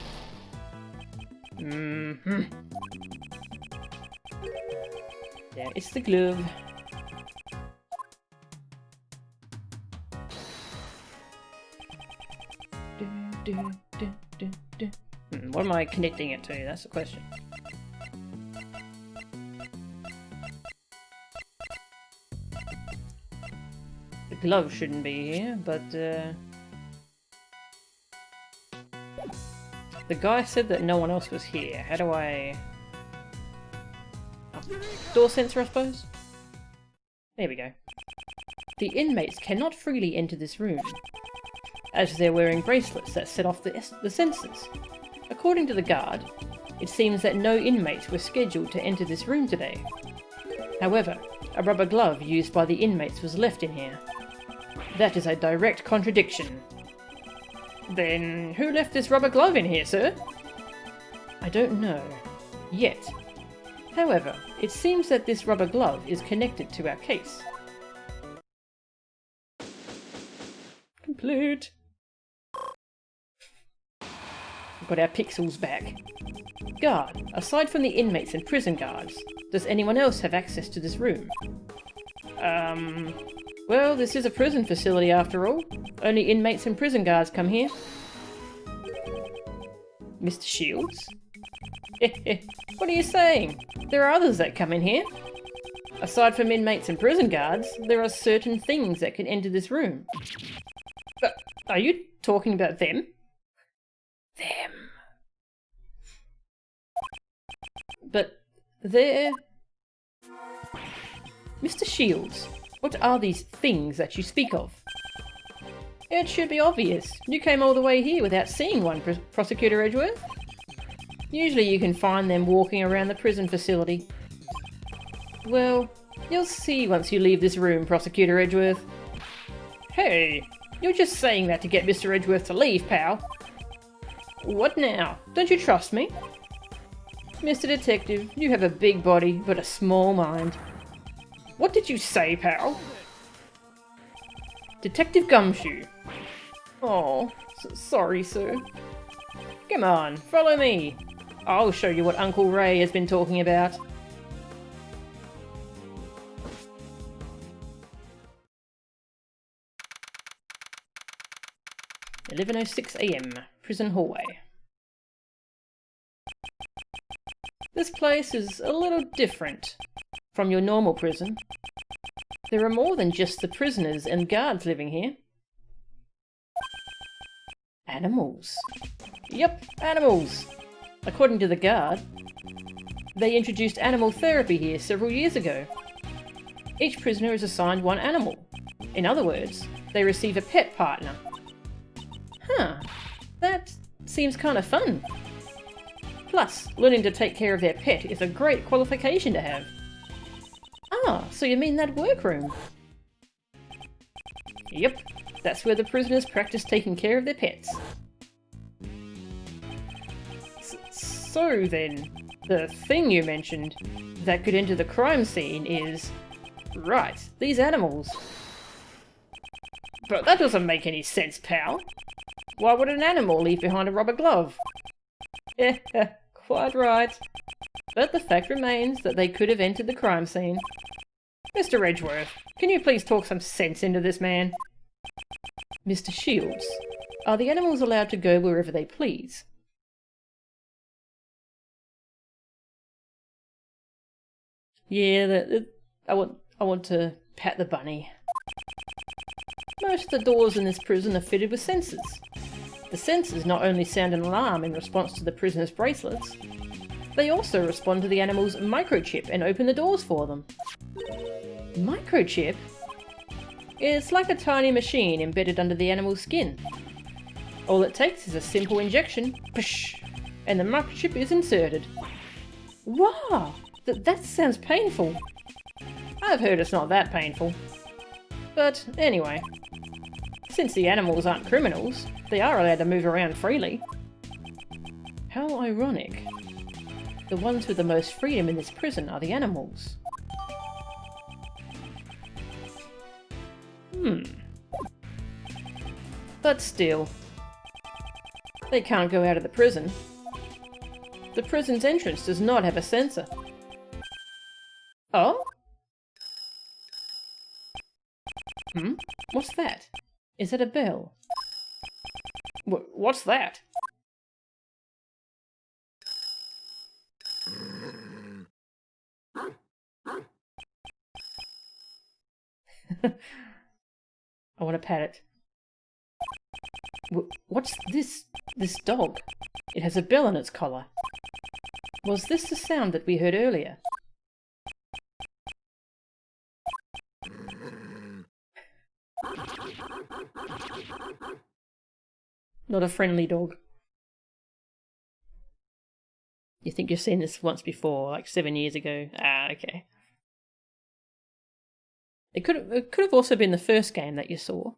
There is the glove. What am I connecting it to? That's the question. The glove shouldn't be here, but the guy said that no one else was here. How do I... Oh, door sensor, I suppose? There we go. The inmates cannot freely enter this room, as they're wearing bracelets that set off the sensors. According to the guard, it seems that no inmates were scheduled to enter this room today. However, a rubber glove used by the inmates was left in here. That is a direct contradiction. Then who left this rubber glove in here, sir? I don't know. Yet. However, it seems that this rubber glove is connected to our case. Complete. We've got our pixels back. Guard, aside from the inmates and prison guards, does anyone else have access to this room? Well, this is a prison facility after all. Only inmates and prison guards come here. Mr. Shields? What are you saying? There are others that come in here. Aside from inmates and prison guards, there are certain things that can enter this room. Are you talking about them? Them. But they're... Mr. Shields, what are these things that you speak of? It should be obvious. You came all the way here without seeing one, Prosecutor Edgeworth. Usually you can find them walking around the prison facility. Well, you'll see once you leave this room, Prosecutor Edgeworth. Hey, you're just saying that to get Mr. Edgeworth to leave, pal. What now? Don't you trust me? Mr. Detective, you have a big body, but a small mind. What did you say, pal? Detective Gumshoe. Oh, sorry, sir. Come on, follow me. I'll show you what Uncle Ray has been talking about. 11:06 AM, prison hallway. This place is a little different from your normal prison. There are more than just the prisoners and guards living here. Animals. Yep, animals. According to the guard, they introduced animal therapy here several years ago. Each prisoner is assigned one animal. In other words, they receive a pet partner. Huh, that seems kind of fun. Plus, learning to take care of their pet is a great qualification to have. Ah, so you mean that workroom? Yep, that's where the prisoners practice taking care of their pets. So then, the thing you mentioned that could enter the crime scene is... Right, these animals. But that doesn't make any sense, pal. Why would an animal leave behind a rubber glove? Yeah, quite right. But the fact remains that they could have entered the crime scene. Mr. Edgeworth, can you please talk some sense into this man? Mr. Shields, are the animals allowed to go wherever they please? Yeah, I want to pat the bunny. Most of the doors in this prison are fitted with sensors. The sensors not only sound an alarm in response to the prisoner's bracelets, they also respond to the animal's microchip and open the doors for them. Microchip? It's like a tiny machine embedded under the animal's skin. All it takes is a simple injection, push, and the microchip is inserted. Wow, that sounds painful. I've heard it's not that painful. But anyway, since the animals aren't criminals, they are allowed to move around freely. How ironic. The ones with the most freedom in this prison are the animals. But still, they can't go out of the prison. The prison's entrance does not have a sensor. Oh? What's that? Is that a bell? What's that? I want to pat it. What's this dog? It has a bell on its collar. Was this the sound that we heard earlier? Not a friendly dog. You think you've seen this once before, like 7 years ago? Ah, okay. It could have also been the first game that you saw.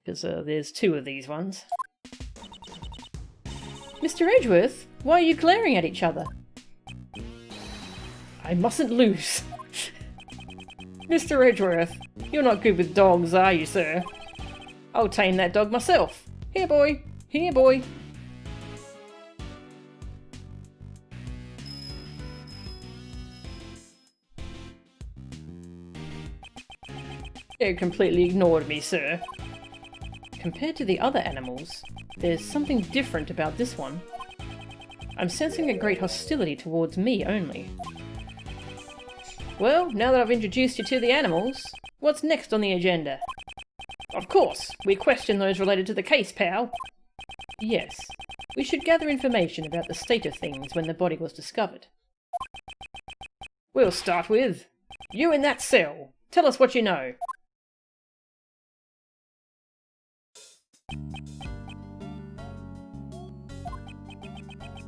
Because there's 2 of these ones. Mr. Edgeworth, why are you glaring at each other? I mustn't lose. Mr. Edgeworth, you're not good with dogs, are you, sir? I'll tame that dog myself. Here, boy. Here, boy. You completely ignored me, sir. Compared to the other animals, there's something different about this one. I'm sensing a great hostility towards me only. Well, now that I've introduced you to the animals, what's next on the agenda? Of course, we question those related to the case, pal. Yes, we should gather information about the state of things when the body was discovered. We'll start with you in that cell. Tell us what you know.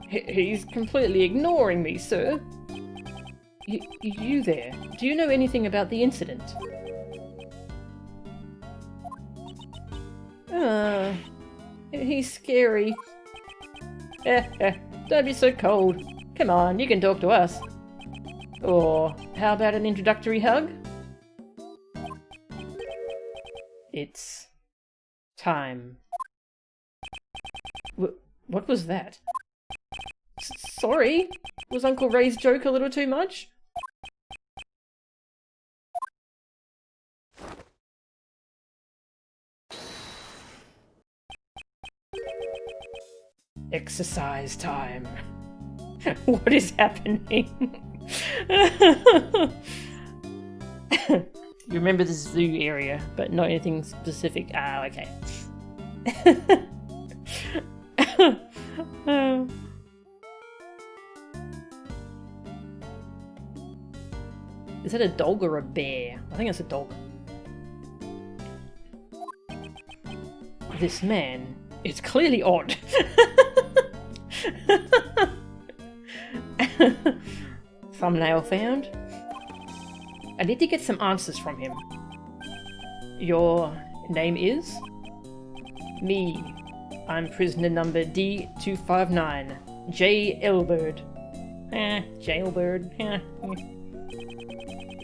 He's completely ignoring me, sir. You there, do you know anything about the incident? He's scary. Don't be so cold. Come on, you can talk to us. Or how about an introductory hug? It's time. What was that? Sorry? Was Uncle Ray's joke a little too much? Exercise time. What is happening? You remember the zoo area, but not anything specific. Ah, okay. Is that a dog or a bear? I think it's a dog. This man is clearly odd. Thumbnail found. I need to get some answers from him. Your name is? Me. I'm prisoner number D259. Jailbird. Jailbird.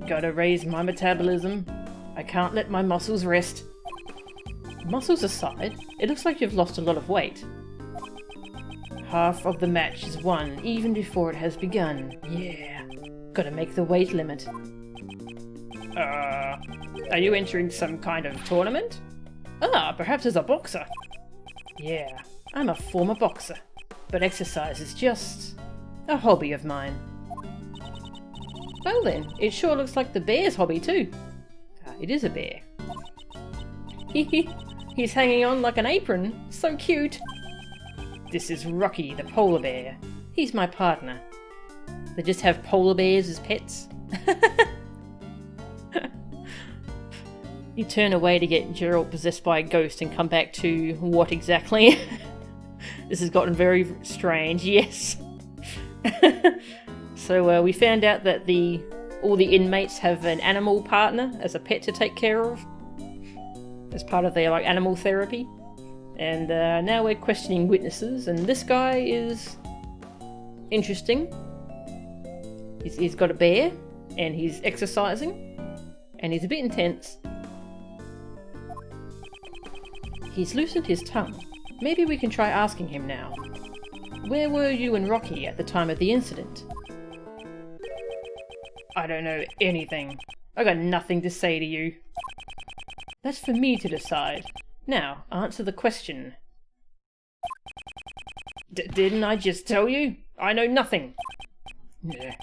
Gotta raise my metabolism. I can't let my muscles rest. Muscles aside, it looks like you've lost a lot of weight. Half of the match is won even before it has begun. Yeah. Gotta make the weight limit. Are you entering some kind of tournament? Ah, perhaps as a boxer. Yeah, I'm a former boxer, but exercise is just a hobby of mine. Well then, it sure looks like the bear's hobby too. It is a bear. He's hanging on like an apron. So cute. This is Rocky, the polar bear. He's my partner. They just have polar bears as pets. You turn away to get Gerald possessed by a ghost and come back to what exactly? This has gotten very strange, yes. So we found out that all the inmates have an animal partner as a pet to take care of, as part of their animal therapy. And now we're questioning witnesses, and this guy is interesting. He's got a bear, and he's exercising, and he's a bit intense. He's loosened his tongue. Maybe we can try asking him now. Where were you and Rocky at the time of the incident? I don't know anything. I got nothing to say to you. That's for me to decide. Now, answer the question. Didn't I just tell you? I know nothing. Yeah.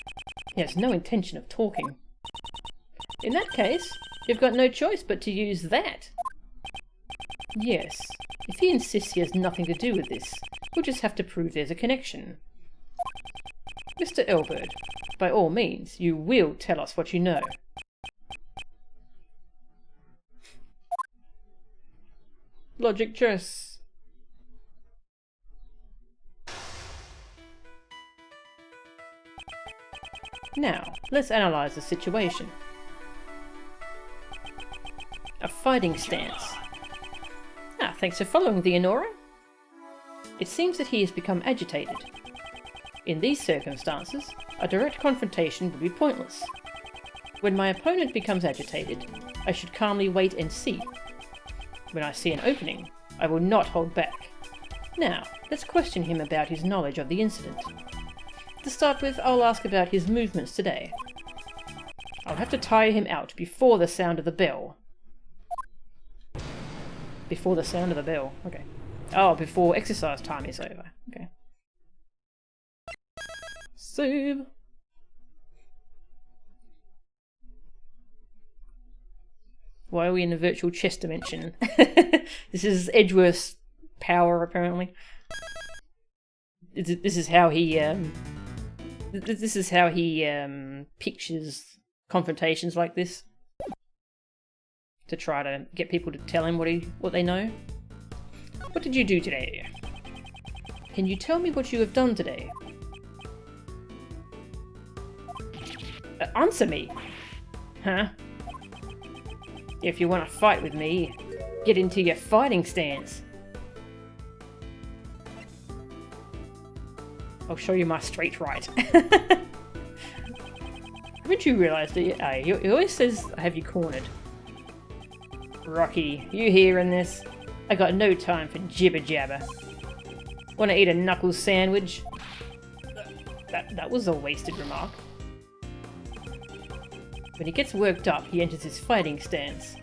He has no intention of talking. In that case, you've got no choice but to use that. Yes. If he insists he has nothing to do with this, we'll just have to prove there's a connection. Mr. Elbert, by all means, you will tell us what you know. Logic chess. Now, let's analyze the situation. A fighting stance. Thanks for following the Enora. It seems that he has become agitated. In these circumstances, a direct confrontation would be pointless. When my opponent becomes agitated, I should calmly wait and see. When I see an opening, I will not hold back. Now, let's question him about his knowledge of the incident. To start with, I'll ask about his movements today. I'll have to tire him out before the sound of the bell. Before the sound of the bell, okay. Oh, before exercise time is over, okay. Save. Why are we in the virtual chess dimension? This is Edgeworth's power, apparently. This is how he pictures confrontations like this, to try to get people to tell him what they know. What did you do today? Can you tell me what you have done today? Answer me! Huh? If you want to fight with me, get into your fighting stance. I'll show you my straight right. Haven't you realised that he always says, I have you cornered. Rocky, you hearing this? I got no time for jibber jabber. Wanna eat a knuckles sandwich? That was a wasted remark. When he gets worked up, he enters his fighting stance.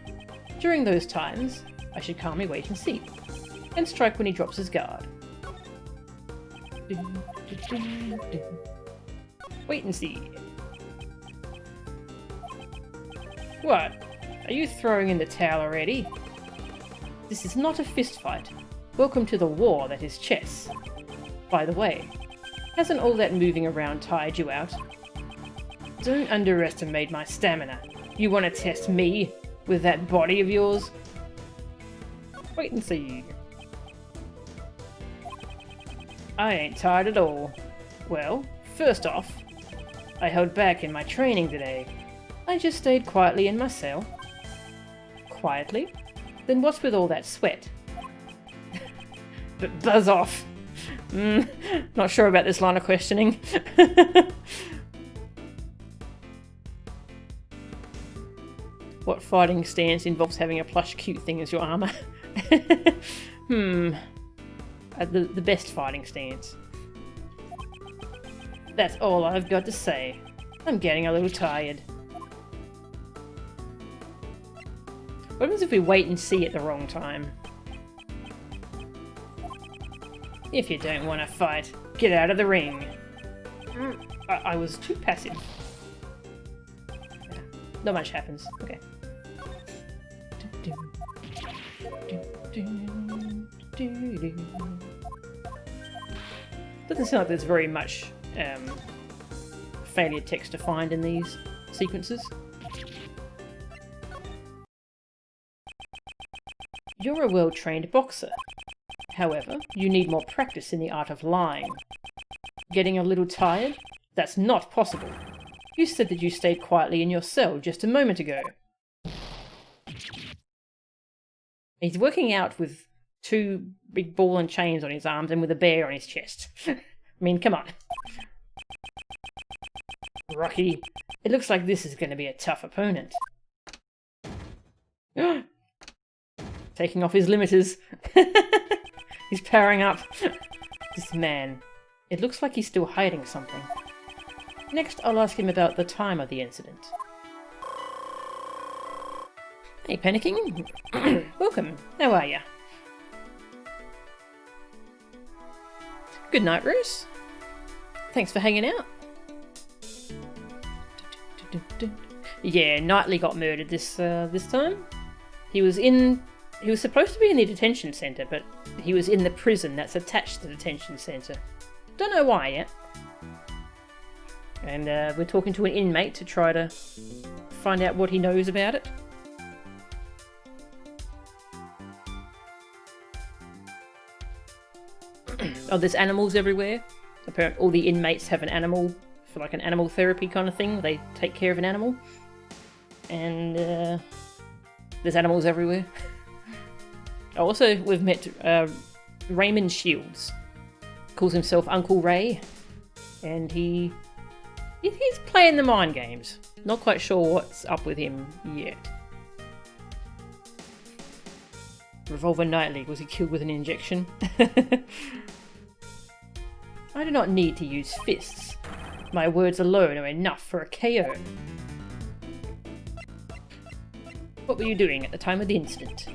During those times, I should calmly wait and see, and strike when he drops his guard. Wait and see. What? Are you throwing in the towel already? This is not a fist fight. Welcome to the war that is chess. By the way, hasn't all that moving around tired you out? Don't underestimate my stamina. You want to test me with that body of yours? Wait and see. I ain't tired at all. Well, first off, I held back in my training today. I just stayed quietly in my cell. Quietly? Then what's with all that sweat? But buzz off. Not sure about this line of questioning. What fighting stance involves having a plush cute thing as your armour? The best fighting stance. That's all I've got to say. I'm getting a little tired. What happens if we wait and see at the wrong time? If you don't want to fight, get out of the ring. I was too passive. Not much happens. Okay. Doesn't sound like there's very much failure text to find in these sequences. You're a well-trained boxer. However, you need more practice in the art of lying. Getting a little tired? That's not possible. You said that you stayed quietly in your cell just a moment ago. He's working out with 2 big ball and chains on his arms and with a bear on his chest. I mean, come on. Rocky, it looks like this is going to be a tough opponent. Taking off his limiters. He's powering up. This man. It looks like he's still hiding something. Next, I'll ask him about the time of the incident. Hey, panicking. Welcome. How are ya? Good night, Roos. Thanks for hanging out. Yeah, Knightley got murdered this time. He was supposed to be in the detention centre, but he was in the prison that's attached to the detention centre. Don't know why yet. And we're talking to an inmate to try to find out what he knows about it. Oh, there's animals everywhere. Apparently all the inmates have an animal for like an animal therapy kind of thing. They take care of an animal. And there's animals everywhere. Also, we've met Raymond Shields. Calls himself Uncle Ray. And he's playing the mind games. Not quite sure what's up with him yet. Revolver Knightley, was he killed with an injection? I do not need to use fists. My words alone are enough for a KO. What were you doing at the time of the incident?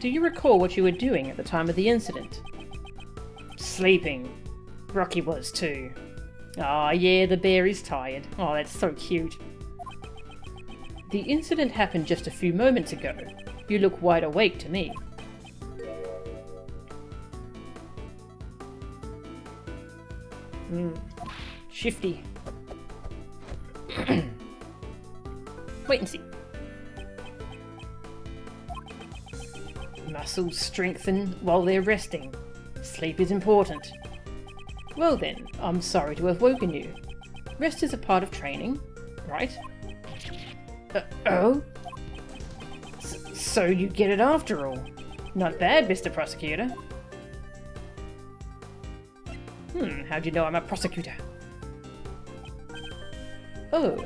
Do you recall what you were doing at the time of the incident? Sleeping. Rocky was too. Ah, yeah, the bear is tired. Oh, that's so cute. The incident happened just a few moments ago. You look wide awake to me. Shifty. Wait and see. Muscles strengthen while they're resting. Sleep is important. Well then, I'm sorry to have woken you. Rest is a part of training, right? Oh? So you get it after all. Not bad, Mr. Prosecutor. How'd you know I'm a prosecutor? Oh,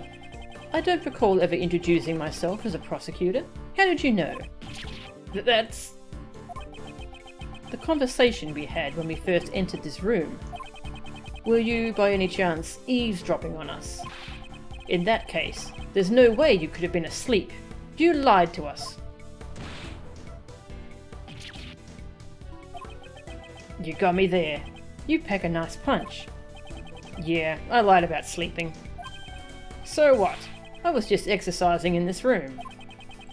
I don't recall ever introducing myself as a prosecutor. How did you know? That's the conversation we had when we first entered this room. Were you, by any chance, eavesdropping on us? In that case, there's no way you could have been asleep. You lied to us. You got me there. You pack a nice punch. Yeah, I lied about sleeping. So what? I was just exercising in this room.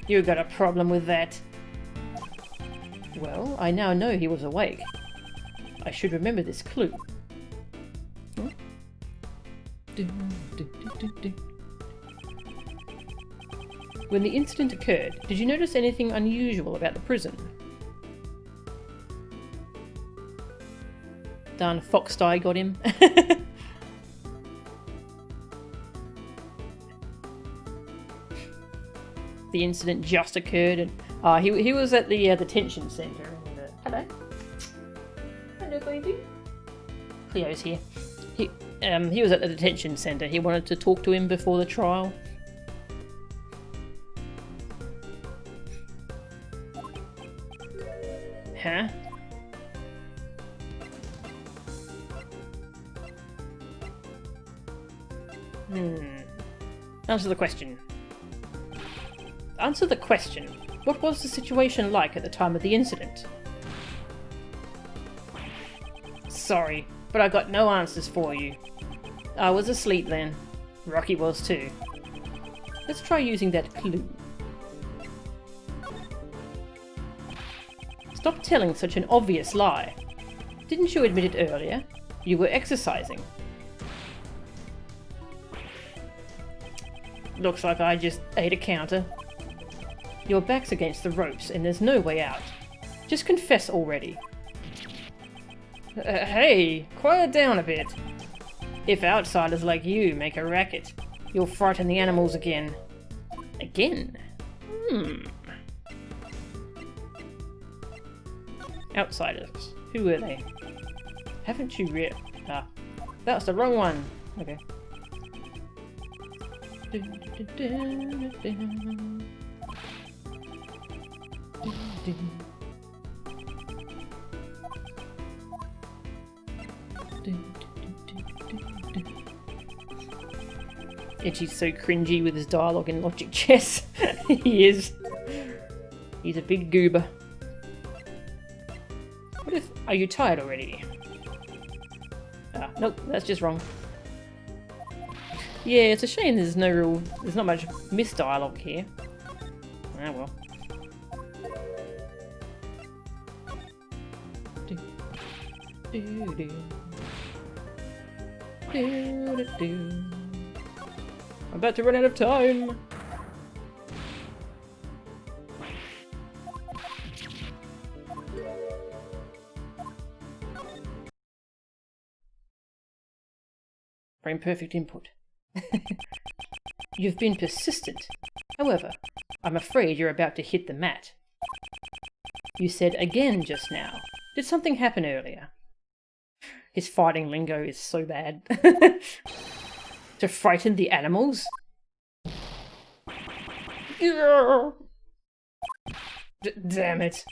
You got a problem with that? Well, I now know he was awake. I should remember this clue. Hmm? When the incident occurred, did you notice anything unusual about the prison? Darn fox dye got him. The incident just occurred, and he was at the detention centre. And, hello, baby. Cleo's here. He was at the detention centre. He wanted to talk to him before the trial. Huh? Answer the question. Answer the question. What was the situation like at the time of the incident? Sorry, but I got no answers for you. I was asleep then. Rocky was too. Let's try using that clue. Stop telling such an obvious lie. Didn't you admit it earlier? You were exercising. Looks like I just ate a counter. Your back's against the ropes and there's no way out. Just confess already. Hey, quiet down a bit. If outsiders like you make a racket, you'll frighten the animals again. Again? Outsiders. Who were they? Haven't you read? Ah, that's the wrong one. Okay. Itchy's so cringy with his dialogue in Logic Chess. He is. He's a big goober. What if... Are you tired already? Ah, nope, that's just wrong. Yeah, it's a shame there's not much misdialogue here. Ah well. I'm about to run out of time. Frame perfect input. You've been persistent. However, I'm afraid you're about to hit the mat. You said again just now. Did something happen earlier? His fighting lingo is so bad. To frighten the animals? Damn it.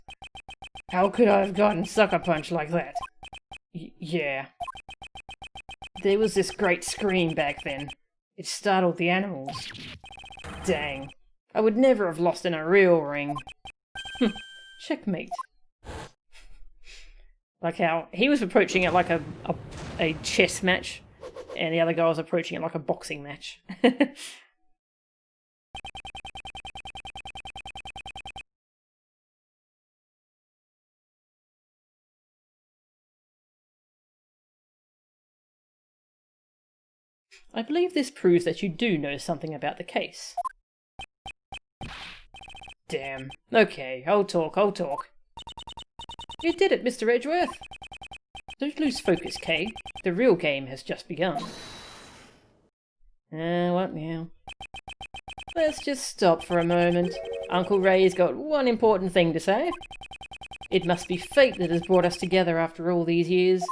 How could I have gotten sucker punch like that? Yeah. There was this great scream back then. It startled the animals. Dang. I would never have lost in a real ring. Checkmate. Like how he was approaching it like a chess match, and the other guy was approaching it like a boxing match. I believe this proves that you do know something about the case. Damn. Okay, I'll talk. You did it, Mr. Edgeworth. Don't lose focus, Kay. The real game has just begun. What now? Let's just stop for a moment. Uncle Ray's got one important thing to say. It must be fate that has brought us together after all these years.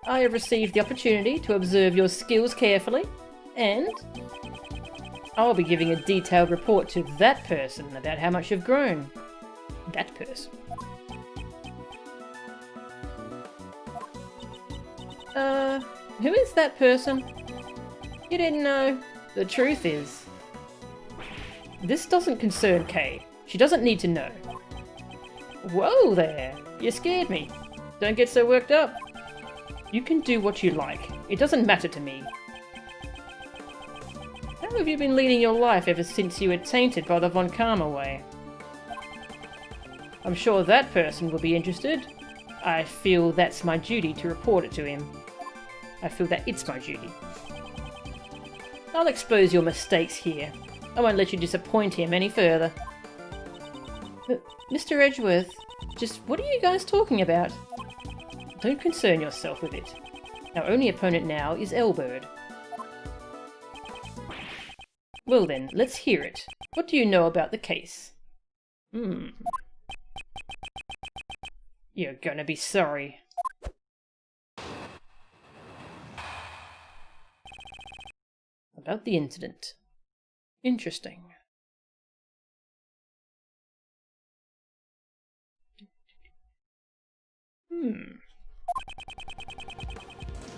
I have received the opportunity to observe your skills carefully, and I'll be giving a detailed report to that person about how much you've grown. That person. Who is that person? You didn't know. The truth is, this doesn't concern Kay. She doesn't need to know. Whoa there! You scared me. Don't get so worked up. You can do what you like. It doesn't matter to me. How have you been leading your life ever since you were tainted by the Von Karma way? I'm sure that person will be interested. I feel that's my duty to report it to him. I feel that it's my duty. I'll expose your mistakes here. I won't let you disappoint him any further. Mr. Edgeworth, just what are you guys talking about? Don't concern yourself with it. Our only opponent now is Elbird. Well then, let's hear it. What do you know about the case? You're gonna be sorry. About the incident. Interesting.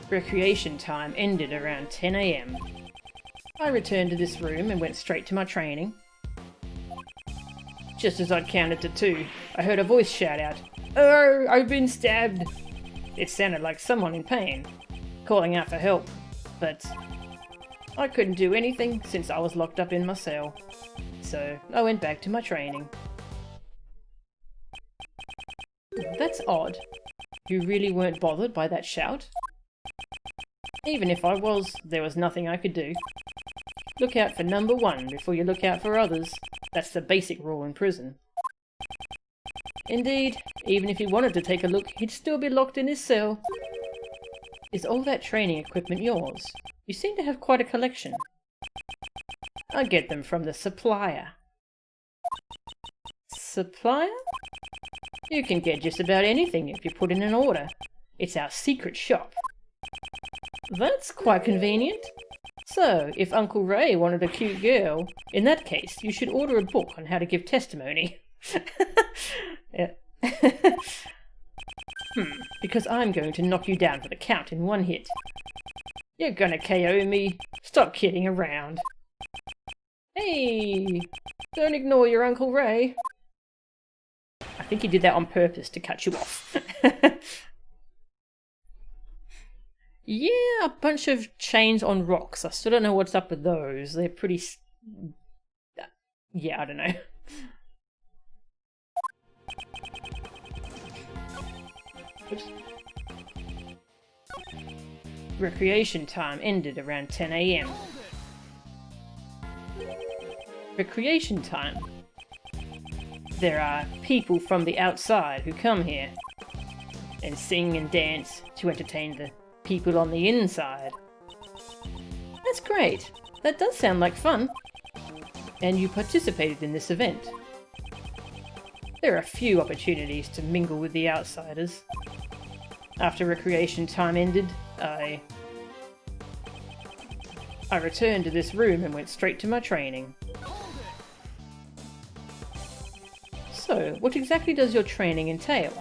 Recreation time ended around 10 AM. I returned to this room and went straight to my training. Just as I'd counted to 2, I heard a voice shout out, "Oh, I've been stabbed!" It sounded like someone in pain, calling out for help, but I couldn't do anything since I was locked up in my cell. So I went back to my training. That's odd. You really weren't bothered by that shout? Even if I was, there was nothing I could do. Look out for number 1 before you look out for others. That's the basic rule in prison. Indeed, even if he wanted to take a look, he'd still be locked in his cell. Is all that training equipment yours? You seem to have quite a collection. I get them from the supplier. Supplier? You can get just about anything if you put in an order. It's our secret shop. That's quite convenient. So, if Uncle Ray wanted a cute girl, in that case, you should order a book on how to give testimony. Yeah. Because I'm going to knock you down for the count in one hit. You're gonna KO me. Stop kidding around. Hey, don't ignore your Uncle Ray. I think he did that on purpose to cut you off. Yeah, a bunch of chains on rocks. I still don't know what's up with those. They're pretty... Yeah, I don't know. Oops. Recreation time ended around 10 AM. Recreation time. There are people from the outside who come here and sing and dance to entertain the people on the inside. That's great. That does sound like fun. And you participated in this event. There are a few opportunities to mingle with the outsiders. After recreation time ended, I returned to this room and went straight to my training. So, what exactly does your training entail?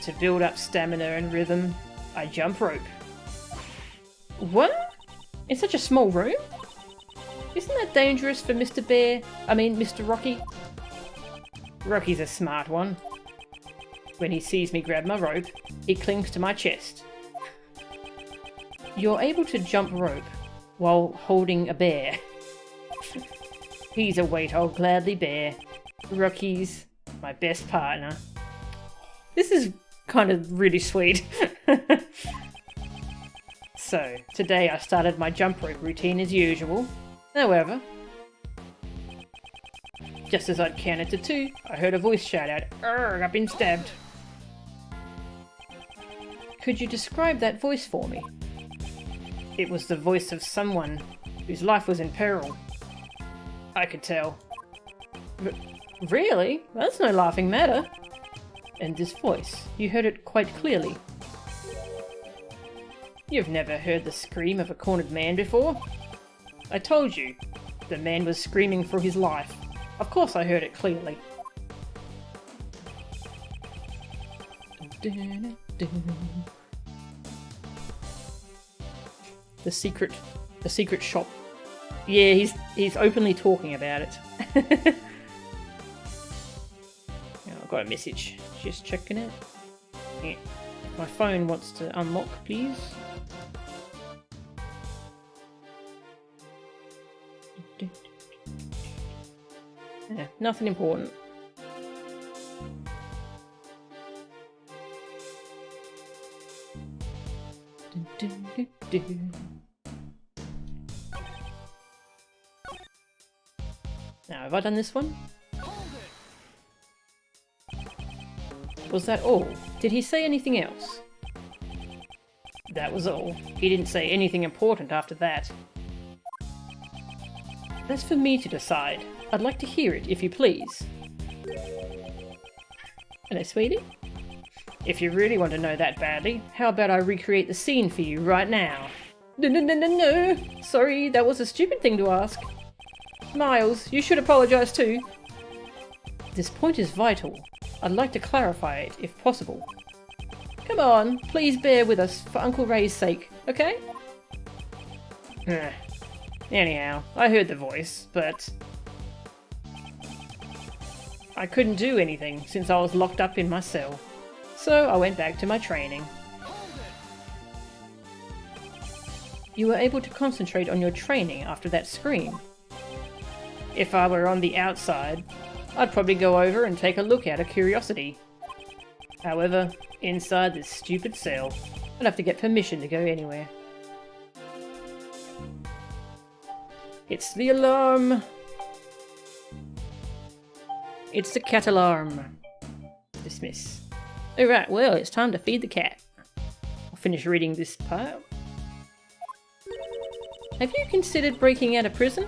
To build up stamina and rhythm, I jump rope. What? In such a small room? Isn't that dangerous for Mr. Rocky? Rocky's a smart one. When he sees me grab my rope, he clings to my chest. You're able to jump rope while holding a bear. He's a weight I'll gladly bear. Rocky's my best partner. This is kind of really sweet. So, today I started my jump rope routine as usual. However, just as I'd counted to 2, I heard a voice shout out, "Arrgh, I've been stabbed." Could you describe that voice for me? It was the voice of someone whose life was in peril. I could tell. Really? That's no laughing matter. And this voice, you heard it quite clearly. You've never heard the scream of a cornered man before? I told you, the man was screaming for his life. Of course I heard it clearly. The secret shop. Yeah, he's openly talking about it. Oh, I've got a message. Just checking it. Yeah. My phone wants to unlock, please. Yeah, nothing important. Now, have I done this one? Was that all? Did he say anything else? That was all. He didn't say anything important after that. That's for me to decide. I'd like to hear it, if you please. Hello, sweetie? If you really want to know that badly, how about I recreate the scene for you right now? No. Sorry, that was a stupid thing to ask. Miles, you should apologize too. This point is vital. I'd like to clarify it, if possible. Come on, please bear with us for Uncle Ray's sake, okay? Anyhow, I heard the voice, but I couldn't do anything since I was locked up in my cell. So I went back to my training. You were able to concentrate on your training after that scream. If I were on the outside, I'd probably go over and take a look out of curiosity. However, inside this stupid cell, I'd have to get permission to go anywhere. It's the alarm! It's the cat alarm. Dismiss. Alright, well, it's time to feed the cat. I'll finish reading this part. Have you considered breaking out of prison?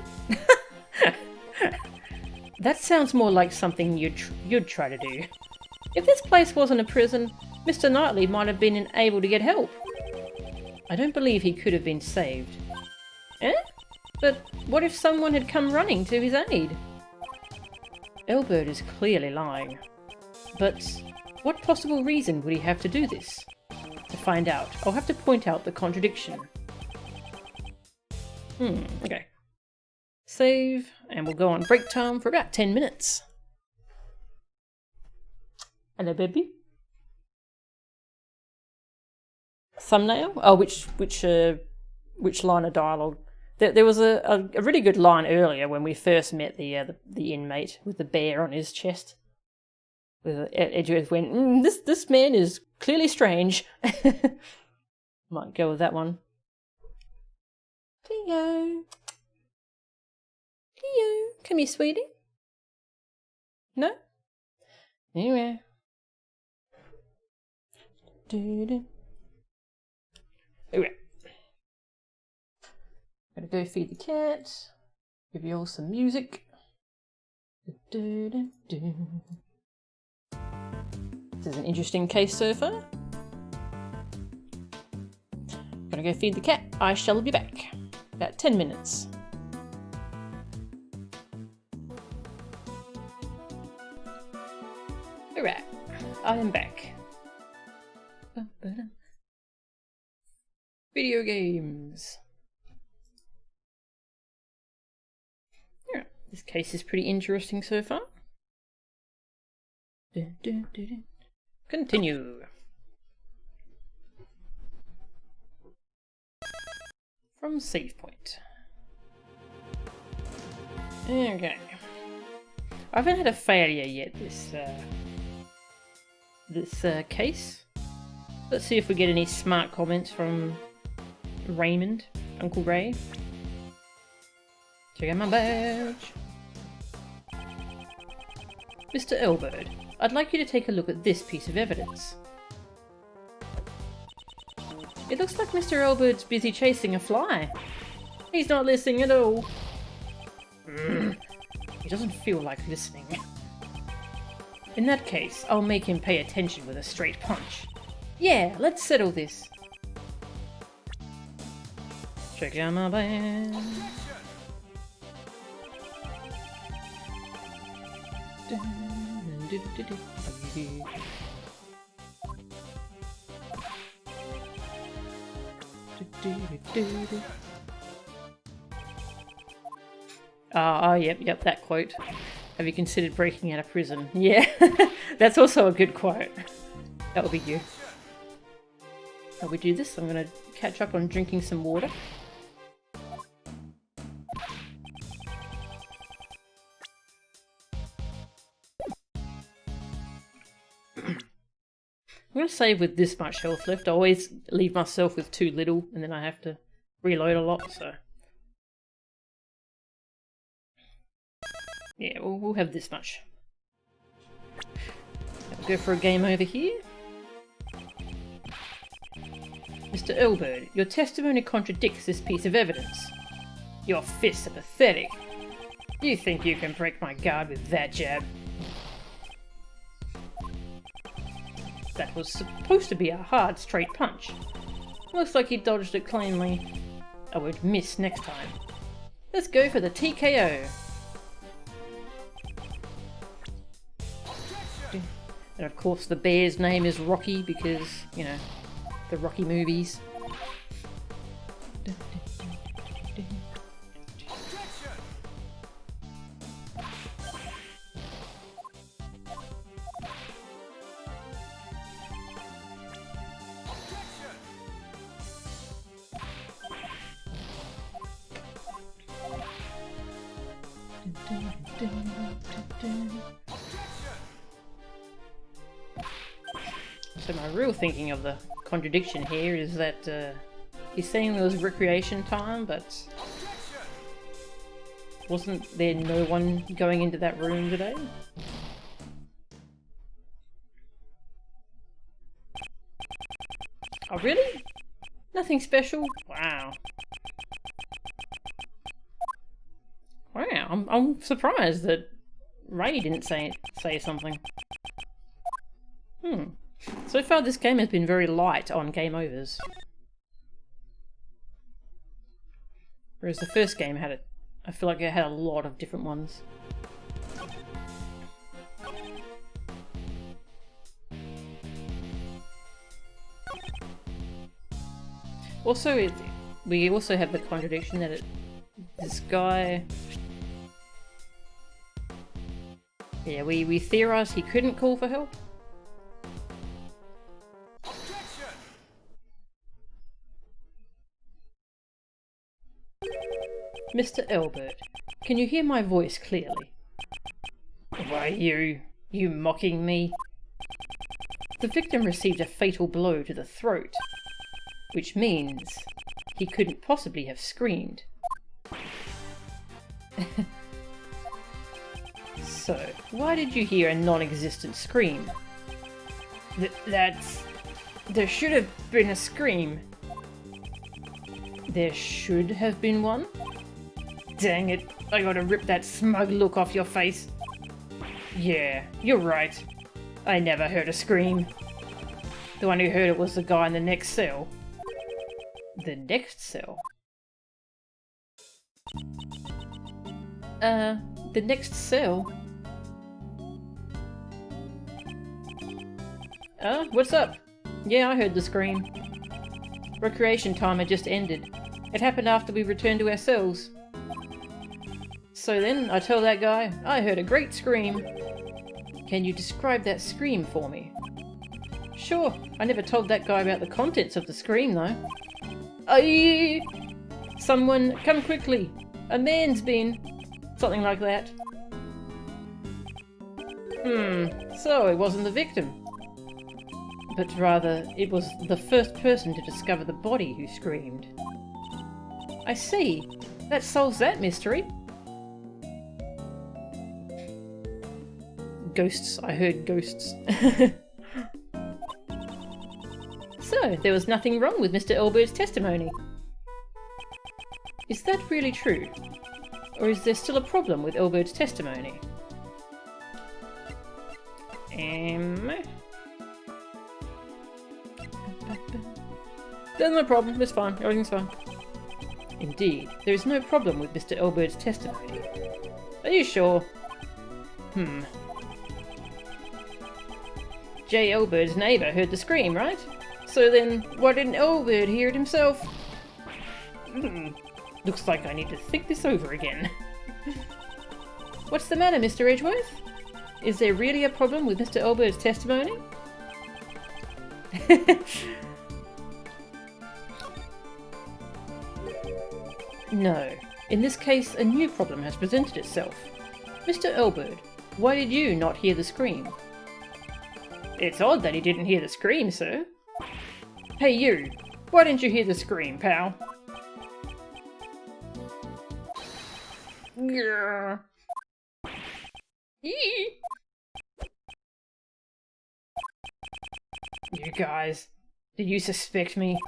That sounds more like something you'd try to do. If this place wasn't a prison, Mr. Knightley might have been able to get help. I don't believe he could have been saved. Eh? But what if someone had come running to his aid? Elbert is clearly lying. But what possible reason would he have to do this? To find out, I'll have to point out the contradiction. Okay. Save, and we'll go on break time for about 10 minutes. Hello, baby. Thumbnail? Oh, which line of dialogue? There was a really good line earlier when we first met the inmate with the bear on his chest. Edgeworth went, this man is clearly strange. Might go with that one. Cleo, come here, sweetie. No? Anyway. Okay. Gotta go feed the cat. Give you all some music. This is an interesting case so far. Gotta go feed the cat. I shall be back. About 10 minutes. Alright, I am back. Video games. Yeah, this case is pretty interesting so far. Continue. From save point. Okay. I haven't had a failure yet this case. Let's see if we get any smart comments from Raymond, Uncle Ray. Check out my badge. Mr. Elbert, I'd like you to take a look at this piece of evidence. It looks like Mr. Elbert's busy chasing a fly. He's not listening at all. He doesn't feel like listening. In that case, I'll make him pay attention with a straight punch. Yeah, let's settle this. Check out my band. Yep, that quote. Have you considered breaking out of prison? Yeah, that's also a good quote. That would be you. While we do this, I'm going to catch up on drinking some water. I'm going to save with this much health left. I always leave myself with too little and then I have to reload a lot, so... yeah, we'll have this much. I'll go for a game over here. Mr. Elbird, your testimony contradicts this piece of evidence. Your fists are pathetic. You think you can break my guard with that jab? That was supposed to be a hard, straight punch. Looks like he dodged it cleanly. I won't miss next time. Let's go for the TKO. And of course the bear's name is Rocky because, you know, the Rocky movies. So my real thinking of the contradiction here is that he's saying there was recreation time, but wasn't there no one going into that room today? Oh really? Nothing special? Wow. Wow, I'm surprised that Ray didn't say something. So far this game has been very light on game overs. Whereas the first game had it, I feel like it had a lot of different ones. Also, we also have the contradiction that this guy... yeah, we theorised he couldn't call for help. Mr. Elbert, can you hear my voice clearly? Why, you mocking me? The victim received a fatal blow to the throat, which means he couldn't possibly have screamed. So, why did you hear a non-existent scream? There should have been a scream. There should have been one? Dang it, I gotta rip that smug look off your face. Yeah, you're right. I never heard a scream. The one who heard it was the guy in the next cell. The next cell? The next cell? What's up? Yeah, I heard the scream. Recreation time had just ended. It happened after we returned to our cells. So then, I told that guy, I heard a great scream. Can you describe that scream for me? Sure, I never told that guy about the contents of the scream though. Aye! Someone, come quickly! A man's been... something like that. So it wasn't the victim. But rather, it was the first person to discover the body who screamed. I see. That solves that mystery. Ghosts. I heard ghosts. So, there was nothing wrong with Mr. Elbert's testimony. Is that really true? Or is there still a problem with Elbert's testimony? There's no problem, it's fine, everything's fine. Indeed, there is no problem with Mr. Elbert's testimony. Are you sure? J. Elbert's neighbour heard the scream, right? So then, why didn't Elbert hear it himself? Looks like I need to think this over again. What's the matter, Mr. Edgeworth? Is there really a problem with Mr. Elbert's testimony? No. In this case, a new problem has presented itself. Mr. Elbird, why did you not hear the scream? It's odd that he didn't hear the scream, sir. Hey you, why didn't you hear the scream, pal? Grr. Yee. You guys, did you suspect me?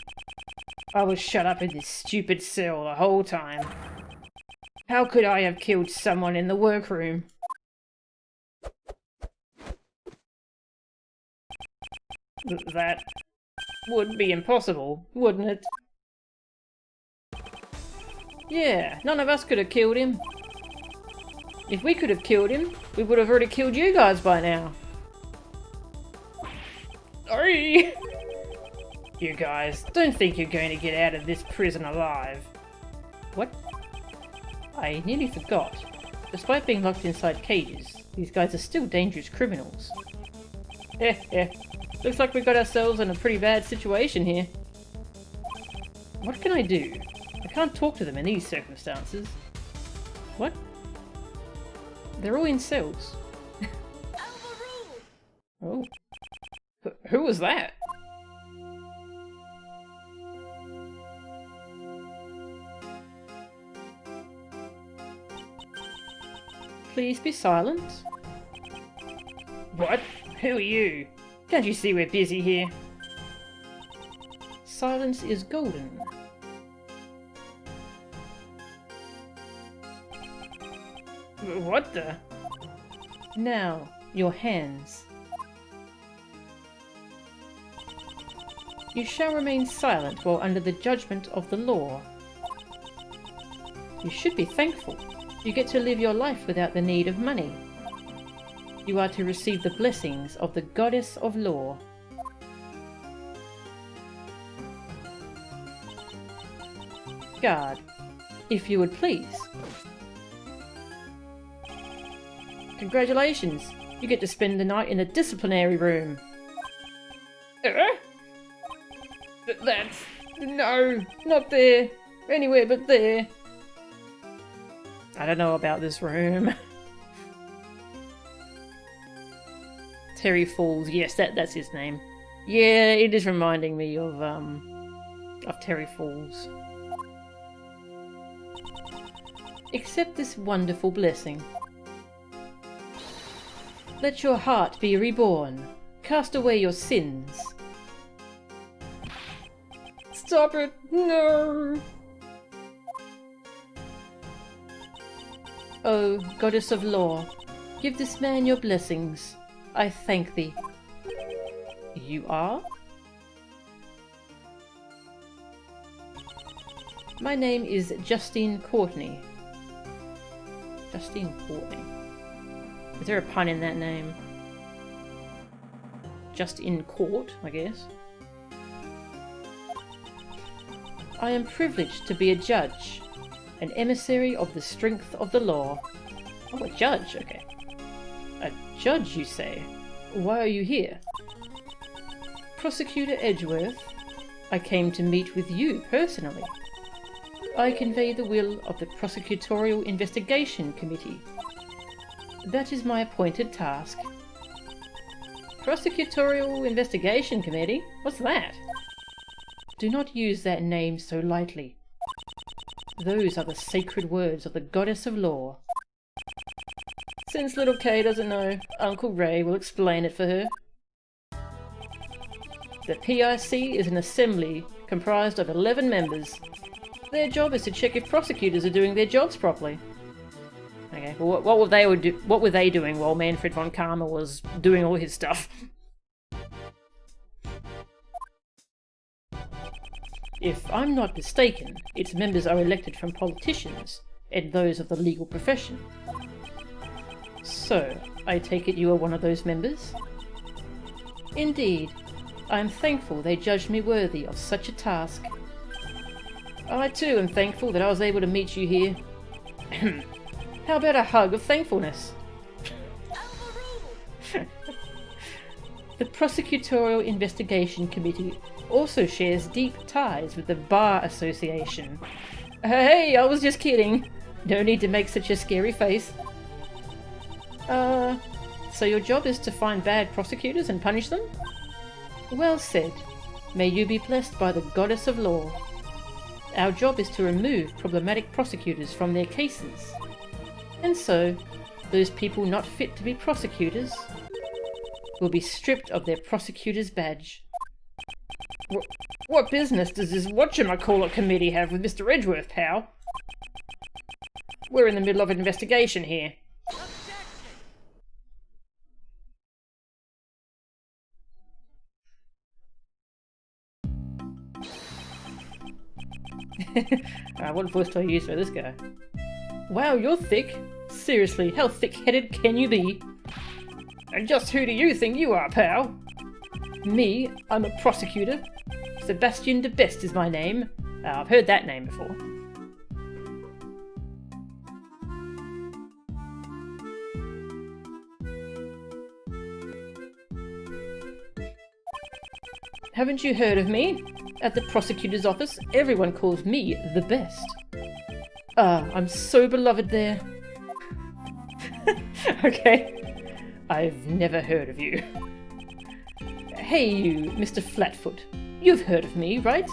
I was shut up in this stupid cell the whole time. How could I have killed someone in the workroom? That would be impossible, wouldn't it? Yeah, none of us could have killed him. If we could have killed him, we would have already killed you guys by now. Sorry! You guys, don't think you're going to get out of this prison alive. What? I nearly forgot. Despite being locked inside cages, these guys are still dangerous criminals. Looks like we got ourselves in a pretty bad situation here. What can I do? I can't talk to them in these circumstances. What? They're all in cells. Oh. Who was that? Please be silent. What? Who are you? Can't you see we're busy here? Silence is golden. What the? Now, your hands. You shall remain silent while under the judgment of the law. You should be thankful. You get to live your life without the need of money. You are to receive the blessings of the Goddess of Law. Guard, if you would please. Congratulations! You get to spend the night in the disciplinary room. That's... no, not there. Anywhere but there. I don't know about this room. Terry Falls, yes, that's his name. Yeah, it is reminding me of Terry Falls. Accept this wonderful blessing. Let your heart be reborn. Cast away your sins. Stop it! No! Oh, Goddess of Law, give this man your blessings. I thank thee. You are? My name is Justine Courtney. Justine Courtney. Is there a pun in that name? Just in court, I guess. I am privileged to be a judge, an emissary of the strength of the law. Oh, a judge, okay. A judge, you say? Why are you here? Prosecutor Edgeworth, I came to meet with you personally. I convey the will of the Prosecutorial Investigation Committee. That is my appointed task. Prosecutorial Investigation Committee? What's that? Do not use that name so lightly. Those are the sacred words of the Goddess of Law. Since little Kay doesn't know, Uncle Ray will explain it for her. The PIC is an assembly comprised of 11 members. Their job is to check if prosecutors are doing their jobs properly. Okay, well, what were they doing while Manfred von Karma was doing all his stuff? If I'm not mistaken, its members are elected from politicians and those of the legal profession. So, I take it you are one of those members? Indeed. I am thankful they judged me worthy of such a task. I too am thankful that I was able to meet you here. How about a hug of thankfulness? The Prosecutorial Investigation Committee also shares deep ties with the Bar Association. Hey, I was just kidding. No need to make such a scary face. So your job is to find bad prosecutors and punish them? Well said. May you be blessed by the goddess of law. Our job is to remove problematic prosecutors from their cases. And so, those people not fit to be prosecutors will be stripped of their prosecutor's badge. What business does this whatchamacallit committee have with Mr. Edgeworth, pal? We're in the middle of an investigation here. What voice do I use for this guy? Wow, you're thick. Seriously, how thick-headed can you be? And just who do you think you are, pal? Me, I'm a prosecutor. Sebastian de Best is my name. I've heard that name before. Haven't you heard of me? At the prosecutor's office, everyone calls me the best. I'm so beloved there. Okay. I've never heard of you. Hey you, Mr. Flatfoot. You've heard of me, right?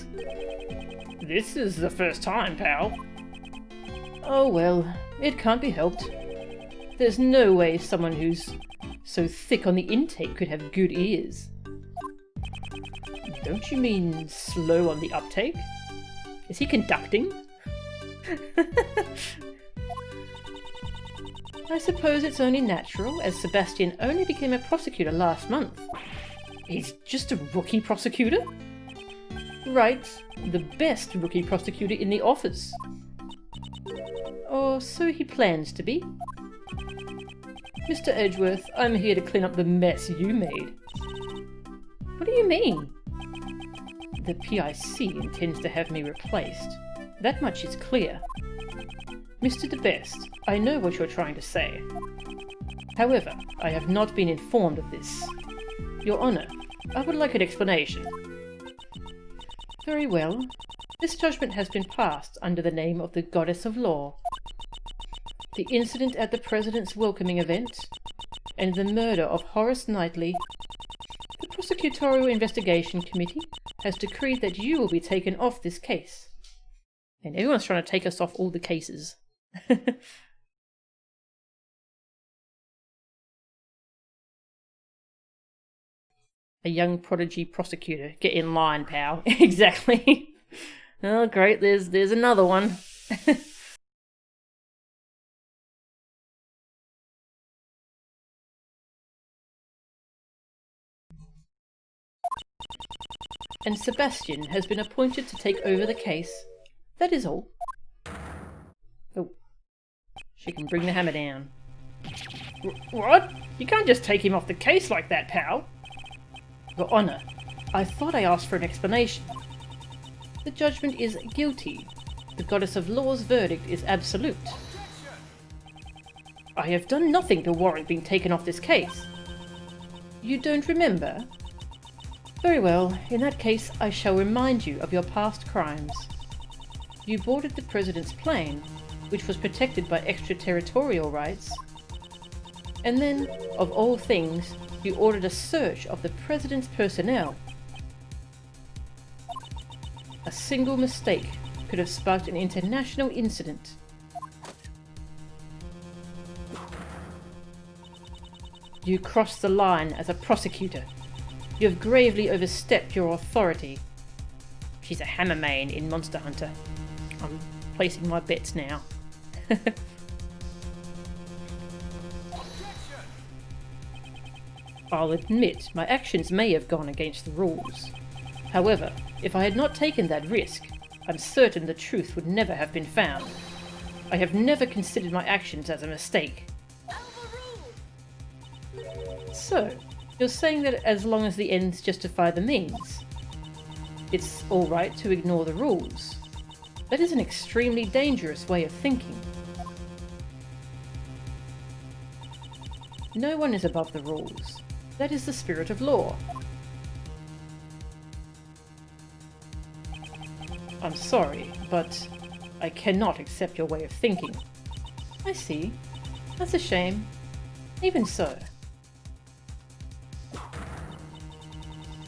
This is the first time, pal. Oh well, it can't be helped. There's no way someone who's so thick on the intake could have good ears. Don't you mean slow on the uptake? Is he conducting? I suppose it's only natural, as Sebastian only became a prosecutor last month. He's just a rookie prosecutor? Right, the best rookie prosecutor in the office. Or so he plans to be. Mr. Edgeworth, I'm here to clean up the mess you made. What do you mean? The PIC intends to have me replaced. That much is clear. Mr. de Best, I know what you're trying to say. However, I have not been informed of this. Your Honour, I would like an explanation. Very well. This judgment has been passed under the name of the Goddess of Law. The incident at the President's welcoming event, and the murder of Horace Knightley. The Prosecutorial Investigation Committee has decreed that you will be taken off this case. And everyone's trying to take us off all the cases. A young prodigy prosecutor. Get in line, pal. Exactly. Oh, great. There's another one. And Sebastian has been appointed to take over the case. That is all. Oh. She can bring the hammer down. What? You can't just take him off the case like that, pal. Your Honour, I thought I asked for an explanation. The judgment is guilty. The Goddess of Law's verdict is absolute. I have done nothing to warrant being taken off this case. You don't remember? Very well, in that case I shall remind you of your past crimes. You boarded the President's plane, which was protected by extraterritorial rights. And then, of all things, you ordered a search of the President's personnel. A single mistake could have sparked an international incident. You crossed the line as a prosecutor. You have gravely overstepped your authority. She's a hammermaid in Monster Hunter. I'm placing my bets now. I'll admit my actions may have gone against the rules. However, if I had not taken that risk, I'm certain the truth would never have been found. I have never considered my actions as a mistake. So, you're saying that as long as the ends justify the means, it's alright to ignore the rules. That is an extremely dangerous way of thinking. No one is above the rules. That is the spirit of law. I'm sorry, but I cannot accept your way of thinking. I see. That's a shame. Even so.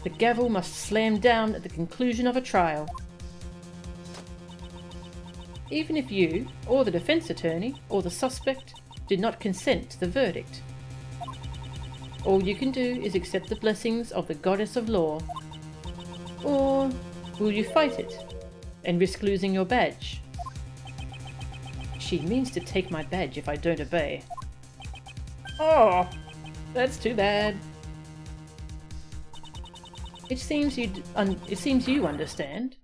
The gavel must slam down at the conclusion of a trial. Even if you, or the defense attorney, or the suspect, did not consent to the verdict. All you can do is accept the blessings of the goddess of law. Or will you fight it, and risk losing your badge? She means to take my badge if I don't obey. Oh, that's too bad. It seems you understand.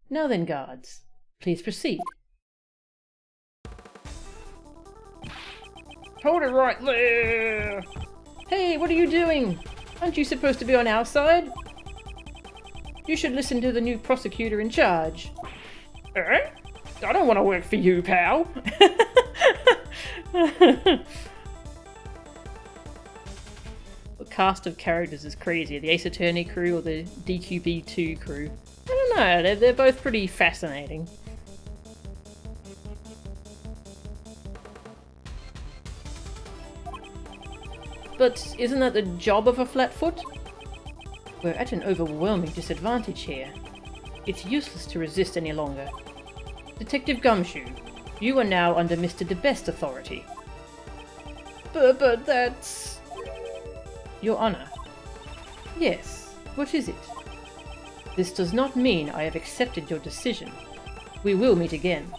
Now then, guards, please proceed. Hold it right there! Hey, what are you doing? Aren't you supposed to be on our side? You should listen to the new prosecutor in charge. Eh? I don't want to work for you, pal. The cast of characters is crazy. The Ace Attorney crew or the DQB2 crew. I don't know, they're both pretty fascinating. But isn't that the job of a flatfoot? We're at an overwhelming disadvantage here. It's useless to resist any longer. Detective Gumshoe, you are now under Mr. DeBest authority. But that's... Your Honor. Yes, what is it? This does not mean I have accepted your decision. We will meet again.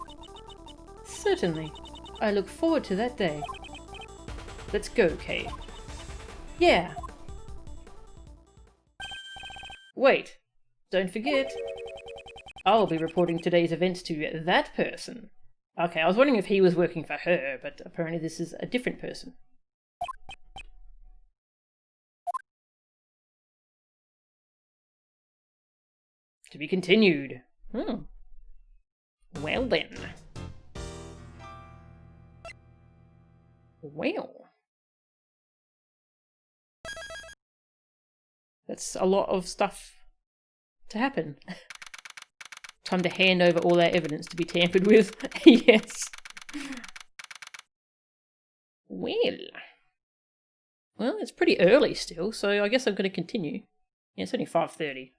Certainly. I look forward to that day. Let's go, Kay. Yeah. Wait, don't forget. I'll be reporting today's events to that person. Okay, I was wondering if he was working for her, but apparently this is a different person. To be continued. Well then. Well. That's a lot of stuff to happen. Time to hand over all that evidence to be tampered with. Yes. Well, it's pretty early still, so I guess I'm going to continue. Yeah, it's only 5:30.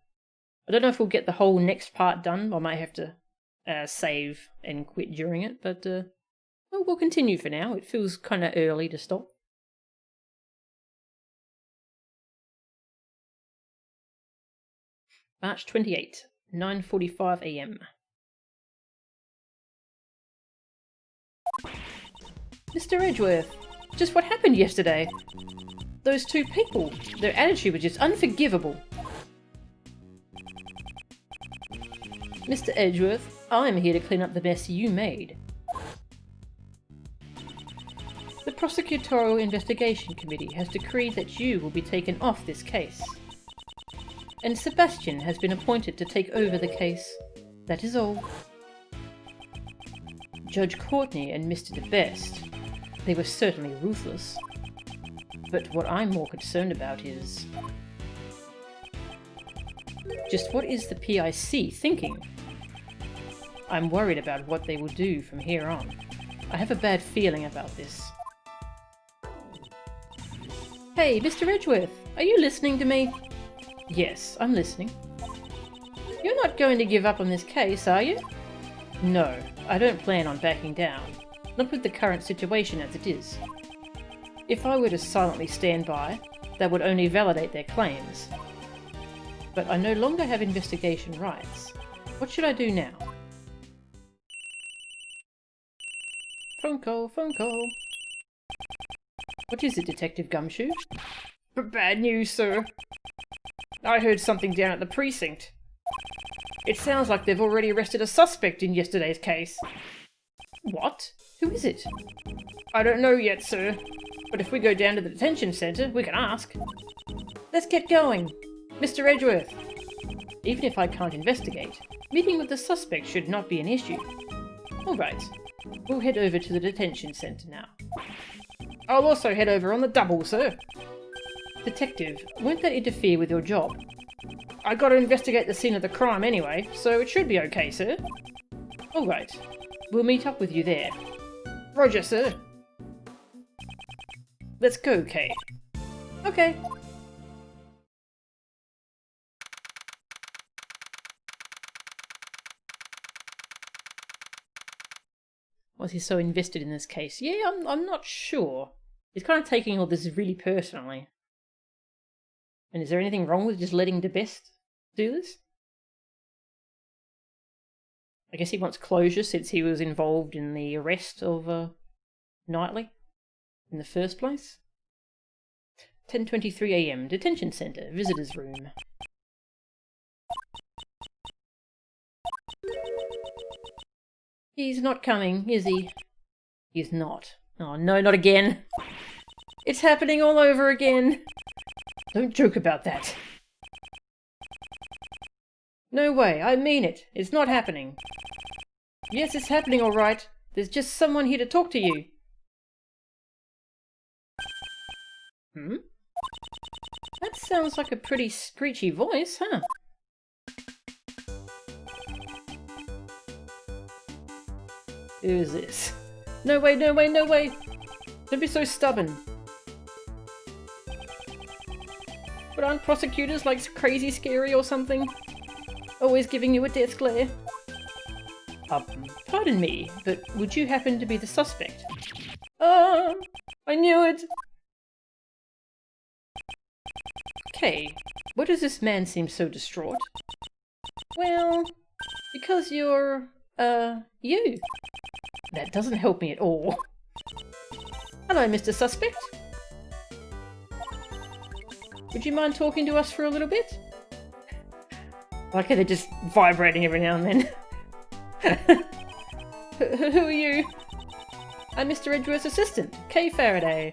I don't know if we'll get the whole next part done. I might have to save and quit during it, but well, we'll continue for now. It feels kind of early to stop. March 28, 9:45 AM. Mr. Edgeworth, just what happened yesterday? Those two people, their attitude was just unforgivable. Mr. Edgeworth, I'm here to clean up the mess you made. The Prosecutorial Investigation Committee has decreed that you will be taken off this case. And Sebastian has been appointed to take over the case. That is all. Judge Courtney and Mr. DeBest, they were certainly ruthless. But what I'm more concerned about is... just what is the PIC thinking? I'm worried about what they will do from here on. I have a bad feeling about this. Hey, Mr. Edgeworth, are you listening to me? Yes, I'm listening. You're not going to give up on this case, are you? No, I don't plan on backing down. Not with the current situation as it is. If I were to silently stand by, that would only validate their claims. But I no longer have investigation rights. What should I do now? Phone call, phone call. What is it, Detective Gumshoe? Bad news, sir. I heard something down at the precinct. It sounds like they've already arrested a suspect in yesterday's case. What? Who is it? I don't know yet, sir. But if we go down to the detention centre, we can ask. Let's get going. Mr. Edgeworth. Even if I can't investigate, meeting with the suspect should not be an issue. Alright. We'll head over to the detention centre now. I'll also head over on the double, sir. Detective, won't that interfere with your job? I gotta investigate the scene of the crime anyway, so it should be okay, sir. Alright. We'll meet up with you there. Roger, sir. Let's go, Kay. Okay. Was he so invested in this case? Yeah, I'm not sure. He's kind of taking all this really personally. And is there anything wrong with just letting DeBest do this? I guess he wants closure since he was involved in the arrest of Knightley in the first place. 10:23 AM, detention centre, visitors room. He's not coming, is he? He's not. Oh no, not again. It's happening all over again. Don't joke about that. No way, I mean it. It's not happening. Yes, it's happening all right. There's just someone here to talk to you. Hmm? That sounds like a pretty screechy voice, huh? Who is this? No way, no way, no way! Don't be so stubborn. But aren't prosecutors like crazy scary or something? Always giving you a death glare? Pardon me, but would you happen to be the suspect? Ah, I knew it! Okay, why does this man seem so distraught? Well, because you're, you. That doesn't help me at all. Hello, Mr. Suspect. Would you mind talking to us for a little bit? I like how they're just vibrating every now and then. Who are you? I'm Mr. Edgeworth's assistant, Kay Faraday.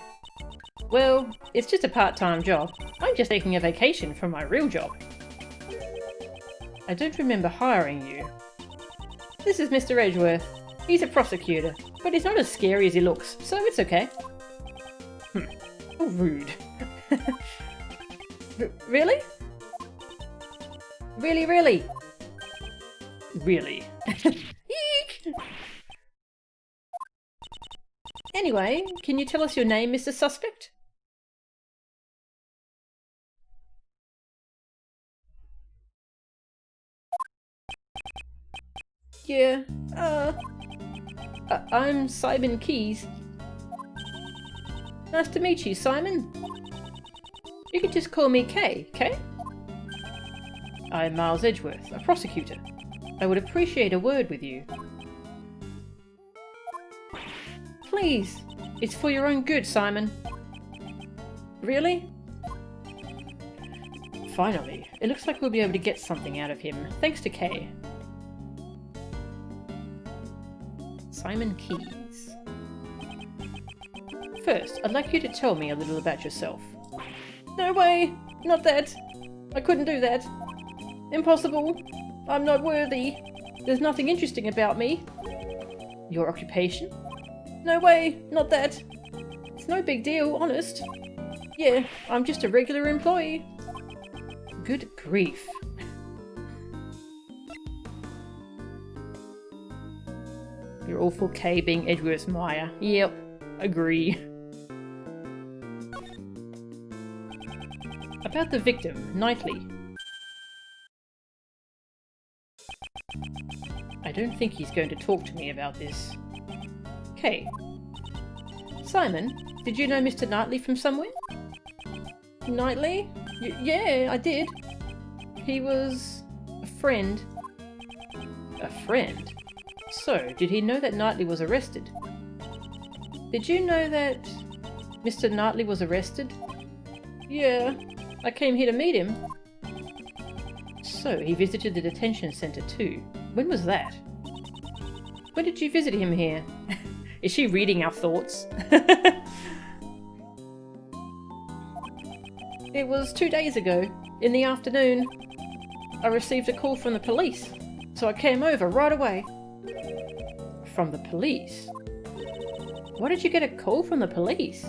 Well, it's just a part-time job. I'm just taking a vacation from my real job. I don't remember hiring you. This is Mr. Edgeworth. He's a prosecutor, but he's not as scary as he looks, so it's okay. Oh, rude. Really? Really, really? Really? Eek! Anyway, can you tell us your name, Mr. Suspect? Yeah, I'm Simon Keyes. Nice to meet you, Simon. You could just call me Kay, Kay? I'm Miles Edgeworth, a prosecutor. I would appreciate a word with you. Please, it's for your own good, Simon. Really? Finally, it looks like we'll be able to get something out of him, thanks to Kay. Simon Keyes. First, I'd like you to tell me a little about yourself. No way! Not that! I couldn't do that. Impossible. I'm not worthy. There's nothing interesting about me. Your occupation? No way! Not that! It's no big deal, honest. Yeah, I'm just a regular employee. Good grief. You're all for Kay being Edgeworth's Maya. Yep, agree. About the victim, Knightley. I don't think he's going to talk to me about this. Kay. Simon, did you know Mr. Knightley from somewhere? Knightley? Yeah, I did. He was a friend. A friend? So, did he know that Knightley was arrested? Did you know that Mr. Knightley was arrested? Yeah, I came here to meet him. So, he visited the detention centre too. When was that? When did you visit him here? Is she reading our thoughts? It was 2 days ago, in the afternoon. I received a call from the police, so I came over right away. From the police? Why did you get a call from the police?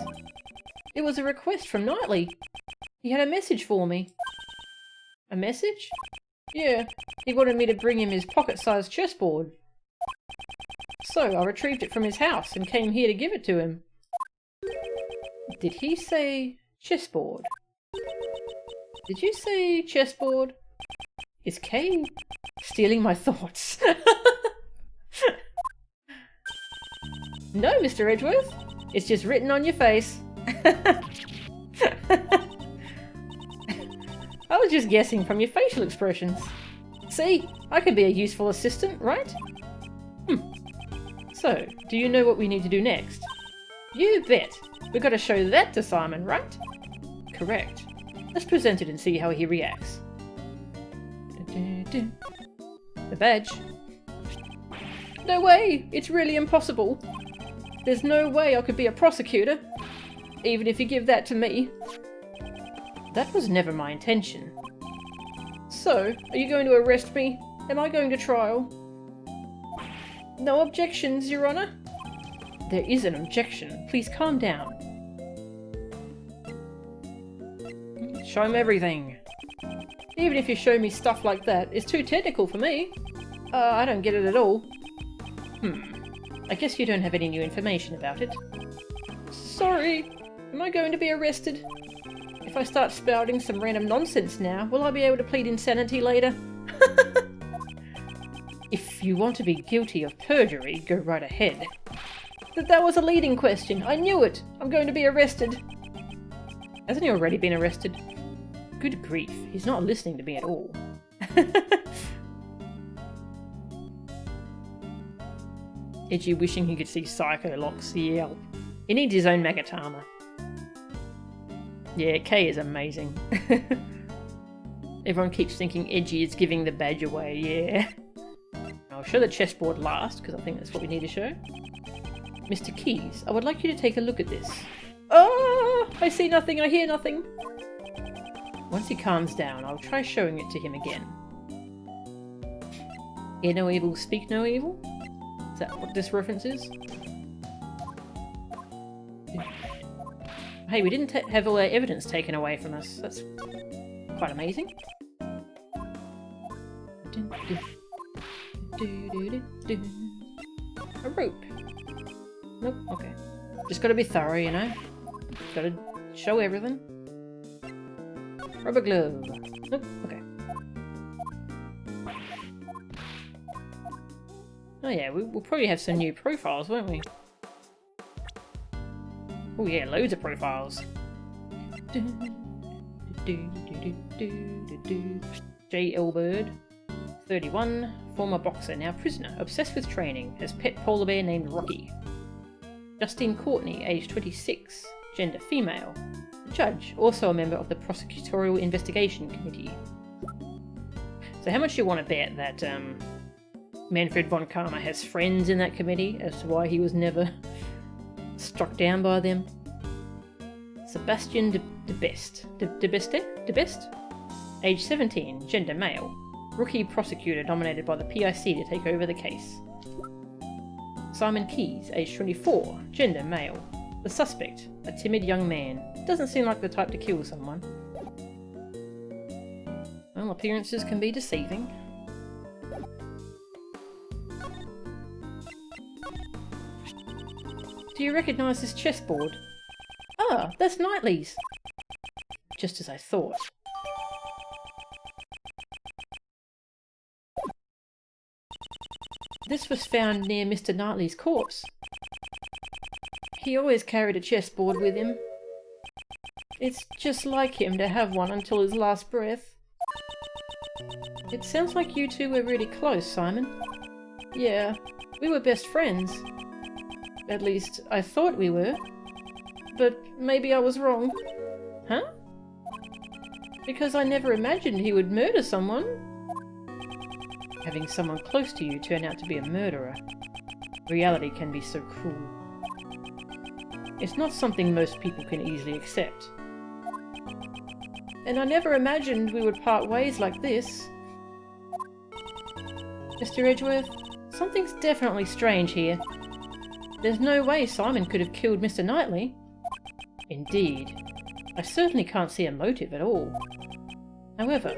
It was a request from Knightley. He had a message for me. A message? Yeah, he wanted me to bring him his pocket-sized chessboard. So I retrieved it from his house and came here to give it to him. Did he say chessboard? Did you say chessboard? Is Kay stealing my thoughts? No, Mr. Edgeworth. It's just written on your face. I was just guessing from your facial expressions. See, I could be a useful assistant, right? So, do you know what we need to do next? You bet. We've got to show that to Simon, right? Correct. Let's present it and see how he reacts. The badge. No way! It's really impossible. There's no way I could be a prosecutor, even if you give that to me. That was never my intention. So, are you going to arrest me? Am I going to trial? No objections, Your Honor. There is an objection. Please calm down. Show him everything. Even if you show me stuff like that, it's too technical for me. I don't get it at all. I guess you don't have any new information about it. Sorry. Am I going to be arrested? If I start spouting some random nonsense now, will I be able to plead insanity later? If you want to be guilty of perjury, go right ahead. That was a leading question. I knew it. I'm going to be arrested. Hasn't he already been arrested? Good grief, he's not listening to me at all. Edgy wishing he could see Psycho Locks yell. He needs his own Magatama. Yeah, Kay is amazing. Everyone keeps thinking Edgy is giving the badge away, yeah. I'll show the chessboard last, because I think that's what we need to show. Mr. Keys, I would like you to take a look at this. Oh, I see nothing, I hear nothing. Once he calms down, I'll try showing it to him again. Hear no evil, speak no evil? Is that what this reference is? Hey, we didn't have all our evidence taken away from us. That's quite amazing. A rope. Nope, okay. Just gotta be thorough, you know? Gotta show everything. Rubber glove. Nope, okay. Oh yeah, we'll probably have some new profiles, won't we? Oh yeah, loads of profiles. J. L. Bird, 31, former boxer, now prisoner, obsessed with training, has pet polar bear named Rocky. Justine Courtney, age 26, gender female. Judge, also a member of the Prosecutorial Investigation Committee. So how much do you want to bet that Manfred von Karma has friends in that committee as to why he was never struck down by them? Sebastian de Best, age 17, gender male. Rookie prosecutor nominated by the PIC to take over the case. Simon Keys, age 24, gender male. The suspect, a timid young man. Doesn't seem like the type to kill someone. Well, appearances can be deceiving. Do you recognise this chessboard? Ah, that's Knightley's. Just as I thought. This was found near Mr. Knightley's corpse. He always carried a chessboard with him. It's just like him to have one until his last breath. It sounds like you two were really close, Simon. Yeah, we were best friends. At least, I thought we were. But maybe I was wrong. Huh? Because I never imagined he would murder someone. Having someone close to you turn out to be a murderer. Reality can be so cruel. It's not something most people can easily accept. And I never imagined we would part ways like this. Mr. Edgeworth, something's definitely strange here. There's no way Simon could have killed Mr. Knightley. Indeed. I certainly can't see a motive at all. However,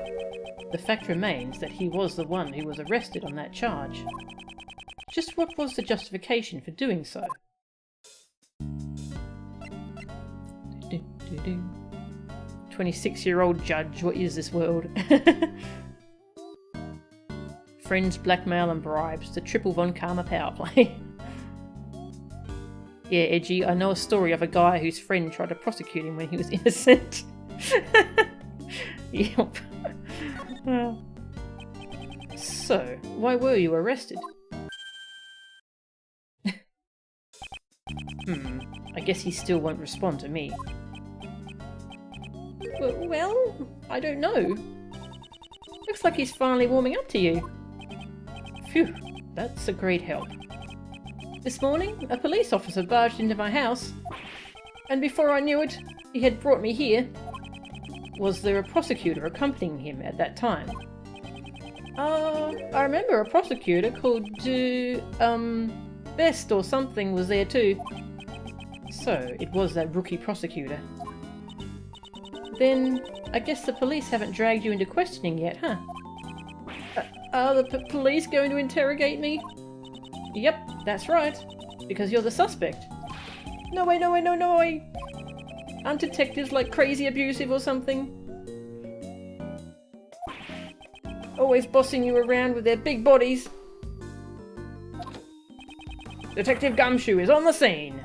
the fact remains that he was the one who was arrested on that charge. Just what was the justification for doing so? 26-year-old judge, what is this world? Friends, blackmail and bribes. The triple Von Karma power play. Yeah, Edgy, I know a story of a guy whose friend tried to prosecute him when he was innocent. Yep. So, why were you arrested? I guess he still won't respond to me. Well, I don't know. Looks like he's finally warming up to you. Phew, that's a great help. This morning, a police officer barged into my house, and before I knew it, he had brought me here. Was there a prosecutor accompanying him at that time? I remember a prosecutor called, Best or something was there too. So, it was that rookie prosecutor. Then, I guess the police haven't dragged you into questioning yet, huh? Are the police going to interrogate me? Yep, that's right. Because you're the suspect. No way, no way, no, no way! Aren't detectives like crazy abusive or something? Always bossing you around with their big bodies. Detective Gumshoe is on the scene!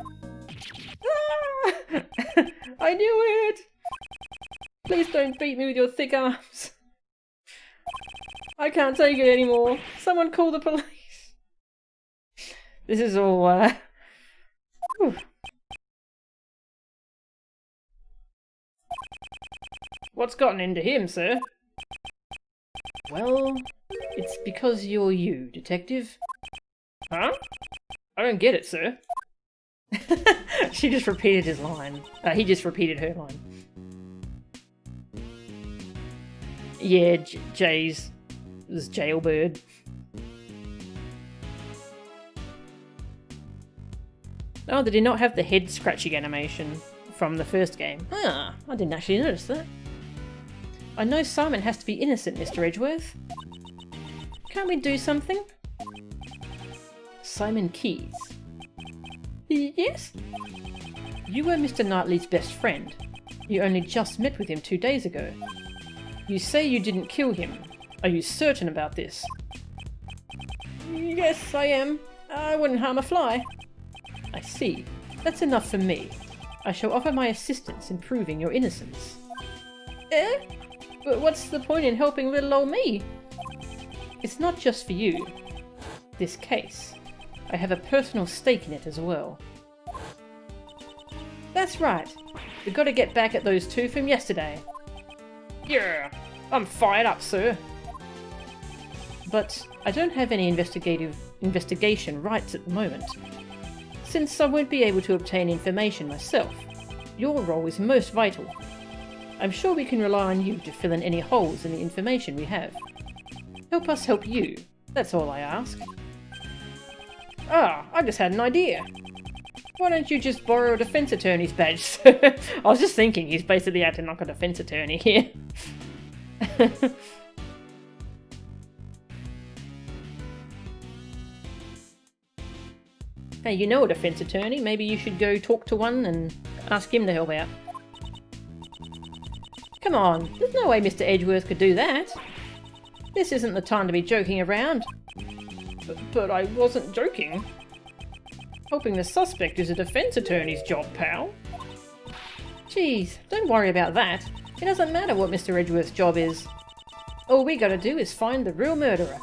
Ah! I knew it! Please don't beat me with your thick arms. I can't take it anymore. Someone call the police. This is all, whew. What's gotten into him, sir? Well, it's because you're you, detective. Huh? I don't get it, sir. She just repeated his line. He just repeated her line. Yeah, Jay's was Jailbird. Oh, did he not have the head scratching animation from the first game? Ah, I didn't actually notice that. I know Simon has to be innocent, Mr. Edgeworth. Can't we do something? Simon Keys. Yes? You were Mr. Knightley's best friend. You only just met with him 2 days ago. You say you didn't kill him. Are you certain about this? Yes, I am. I wouldn't harm a fly. I see. That's enough for me. I shall offer my assistance in proving your innocence. Eh? But what's the point in helping little old me? It's not just for you. This case. I have a personal stake in it as well. That's right. We've got to get back at those two from yesterday. Yeah, I'm fired up, sir. But I don't have any investigation rights at the moment. Since I won't be able to obtain information myself, your role is most vital. I'm sure we can rely on you to fill in any holes in the information we have. Help us help you. That's all I ask. Ah, I just had an idea. Why don't you just borrow a defense attorney's badge, sir? I was just thinking he's basically acting like a defense attorney here. Hey, you know a defense attorney. Maybe you should go talk to one and ask him to help out. Come on, there's no way Mr. Edgeworth could do that. This isn't the time to be joking around. But I wasn't joking. Helping the suspect is a defense attorney's job, pal. Jeez, don't worry about that. It doesn't matter what Mr. Edgeworth's job is. All we gotta do is find the real murderer.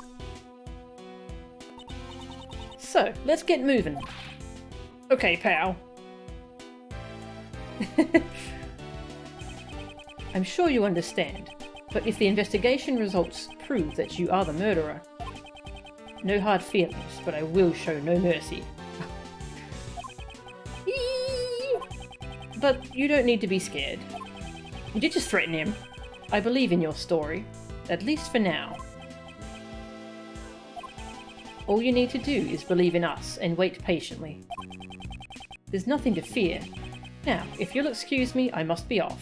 So, let's get moving. Okay, pal. I'm sure you understand, but if the investigation results prove that you are the murderer, no hard feelings, but I will show no mercy. But you don't need to be scared. You did just threaten him. I believe in your story, at least for now. All you need to do is believe in us and wait patiently. There's nothing to fear. Now, if you'll excuse me, I must be off.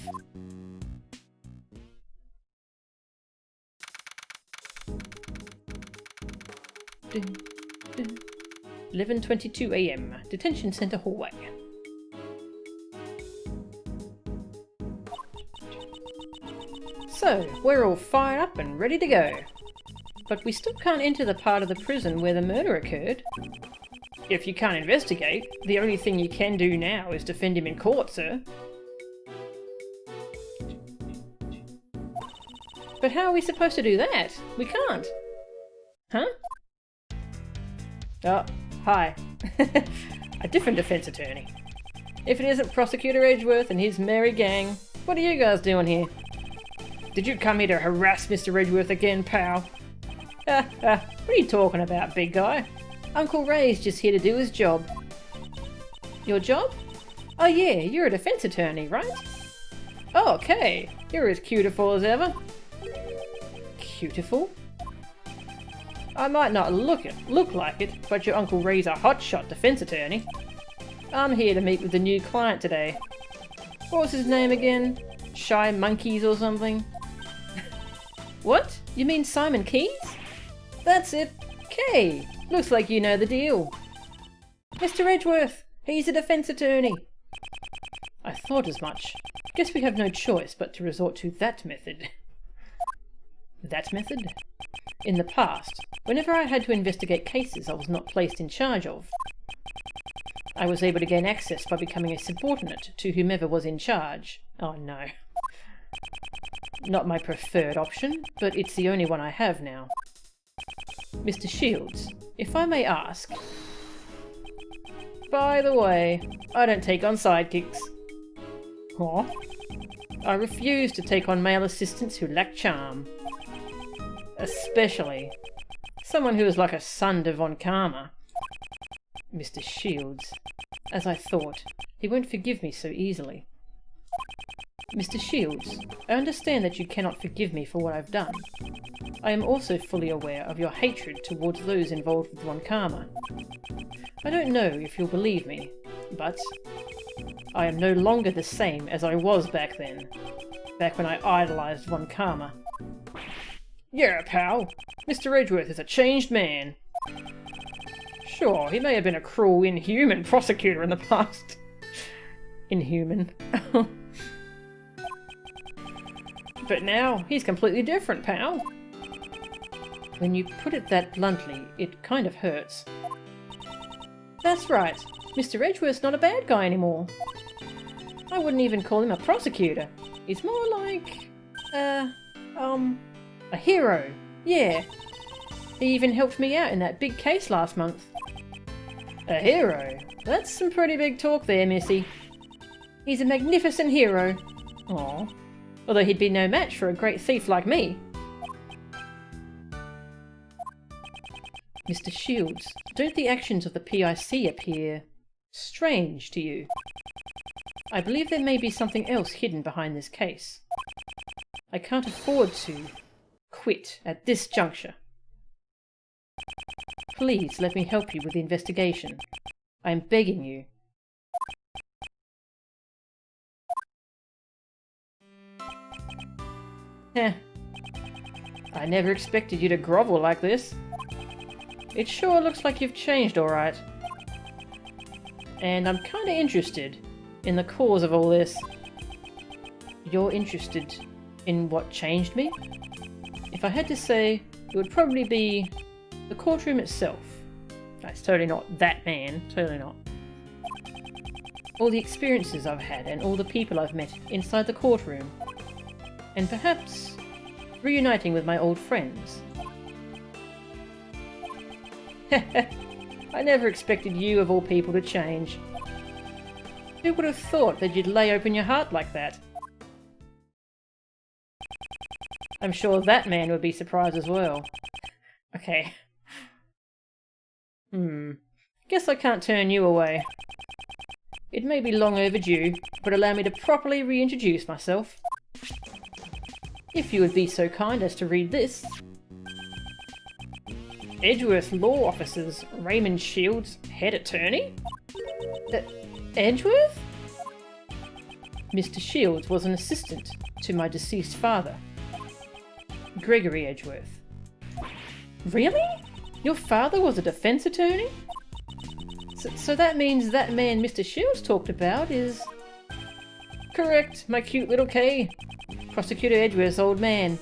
Dun, dun. 11:22 AM, Detention Center hallway. So, we're all fired up and ready to go. But we still can't enter the part of the prison where the murder occurred. If you can't investigate, the only thing you can do now is defend him in court, sir. But how are we supposed to do that? We can't. Huh? Oh, hi. A different defense attorney. If it isn't Prosecutor Edgeworth and his merry gang, what are you guys doing here? Did you come here to harass Mr. Edgeworth again, pal? What are you talking about, big guy? Uncle Ray's just here to do his job. Your job? Oh yeah, you're a defense attorney, right? Oh, okay. You're as cutieful as ever. Cutieful? I might not look like it, but your Uncle Ray's a hotshot defense attorney. I'm here to meet with the new client today. What was his name again? Shy Monkeys or something? What? You mean Simon Keys? That's it. Kay. Looks like you know the deal. Mr. Edgeworth, he's a defense attorney. I thought as much. Guess we have no choice but to resort to that method. That method? In the past, whenever I had to investigate cases I was not placed in charge of, I was able to gain access by becoming a subordinate to whomever was in charge. Oh no. Not my preferred option, but it's the only one I have now. Mr. Shields, if I may ask... By the way, I don't take on sidekicks. Huh? I refuse to take on male assistants who lack charm. Especially someone who is like a son to Von Karma. Mr. Shields, as I thought, he won't forgive me so easily. Mr. Shields, I understand that you cannot forgive me for what I've done. I am also fully aware of your hatred towards those involved with Von Karma. I don't know if you'll believe me, but I am no longer the same as I was back then. Back when I idolized Von Karma. Yeah, pal. Mr. Edgeworth is a changed man. Sure, he may have been a cruel, inhuman prosecutor in the past. Inhuman. But now, he's completely different, pal. When you put it that bluntly, it kind of hurts. That's right. Mr. Edgeworth's not a bad guy anymore. I wouldn't even call him a prosecutor. He's more like... a hero. Yeah. He even helped me out in that big case last month. A hero? That's some pretty big talk there, Missy. He's a magnificent hero. Aw. Although he'd be no match for a great thief like me. Mr. Shields, don't the actions of the PIC appear strange to you? I believe there may be something else hidden behind this case. I can't afford to quit at this juncture. Please let me help you with the investigation. I am begging you. Heh. I never expected you to grovel like this. It sure looks like you've changed alright. And I'm kinda interested in the cause of all this. You're interested in what changed me? If I had to say, it would probably be the courtroom itself. It's totally not that man, totally not. All the experiences I've had and all the people I've met inside the courtroom. And perhaps reuniting with my old friends. I never expected you, of all people, to change. Who would have thought that you'd lay open your heart like that? I'm sure that man would be surprised as well. Okay. Guess I can't turn you away. It may be long overdue, but allow me to properly reintroduce myself. If you would be so kind as to read this. Edgeworth Law Officers, Raymond Shields, Head Attorney? Edgeworth? Mr. Shields was an assistant to my deceased father, Gregory Edgeworth. Really? Your father was a defense attorney? So that means that man Mr. Shields talked about is... Correct, my cute little K. Prosecutor Edgeworth's old man.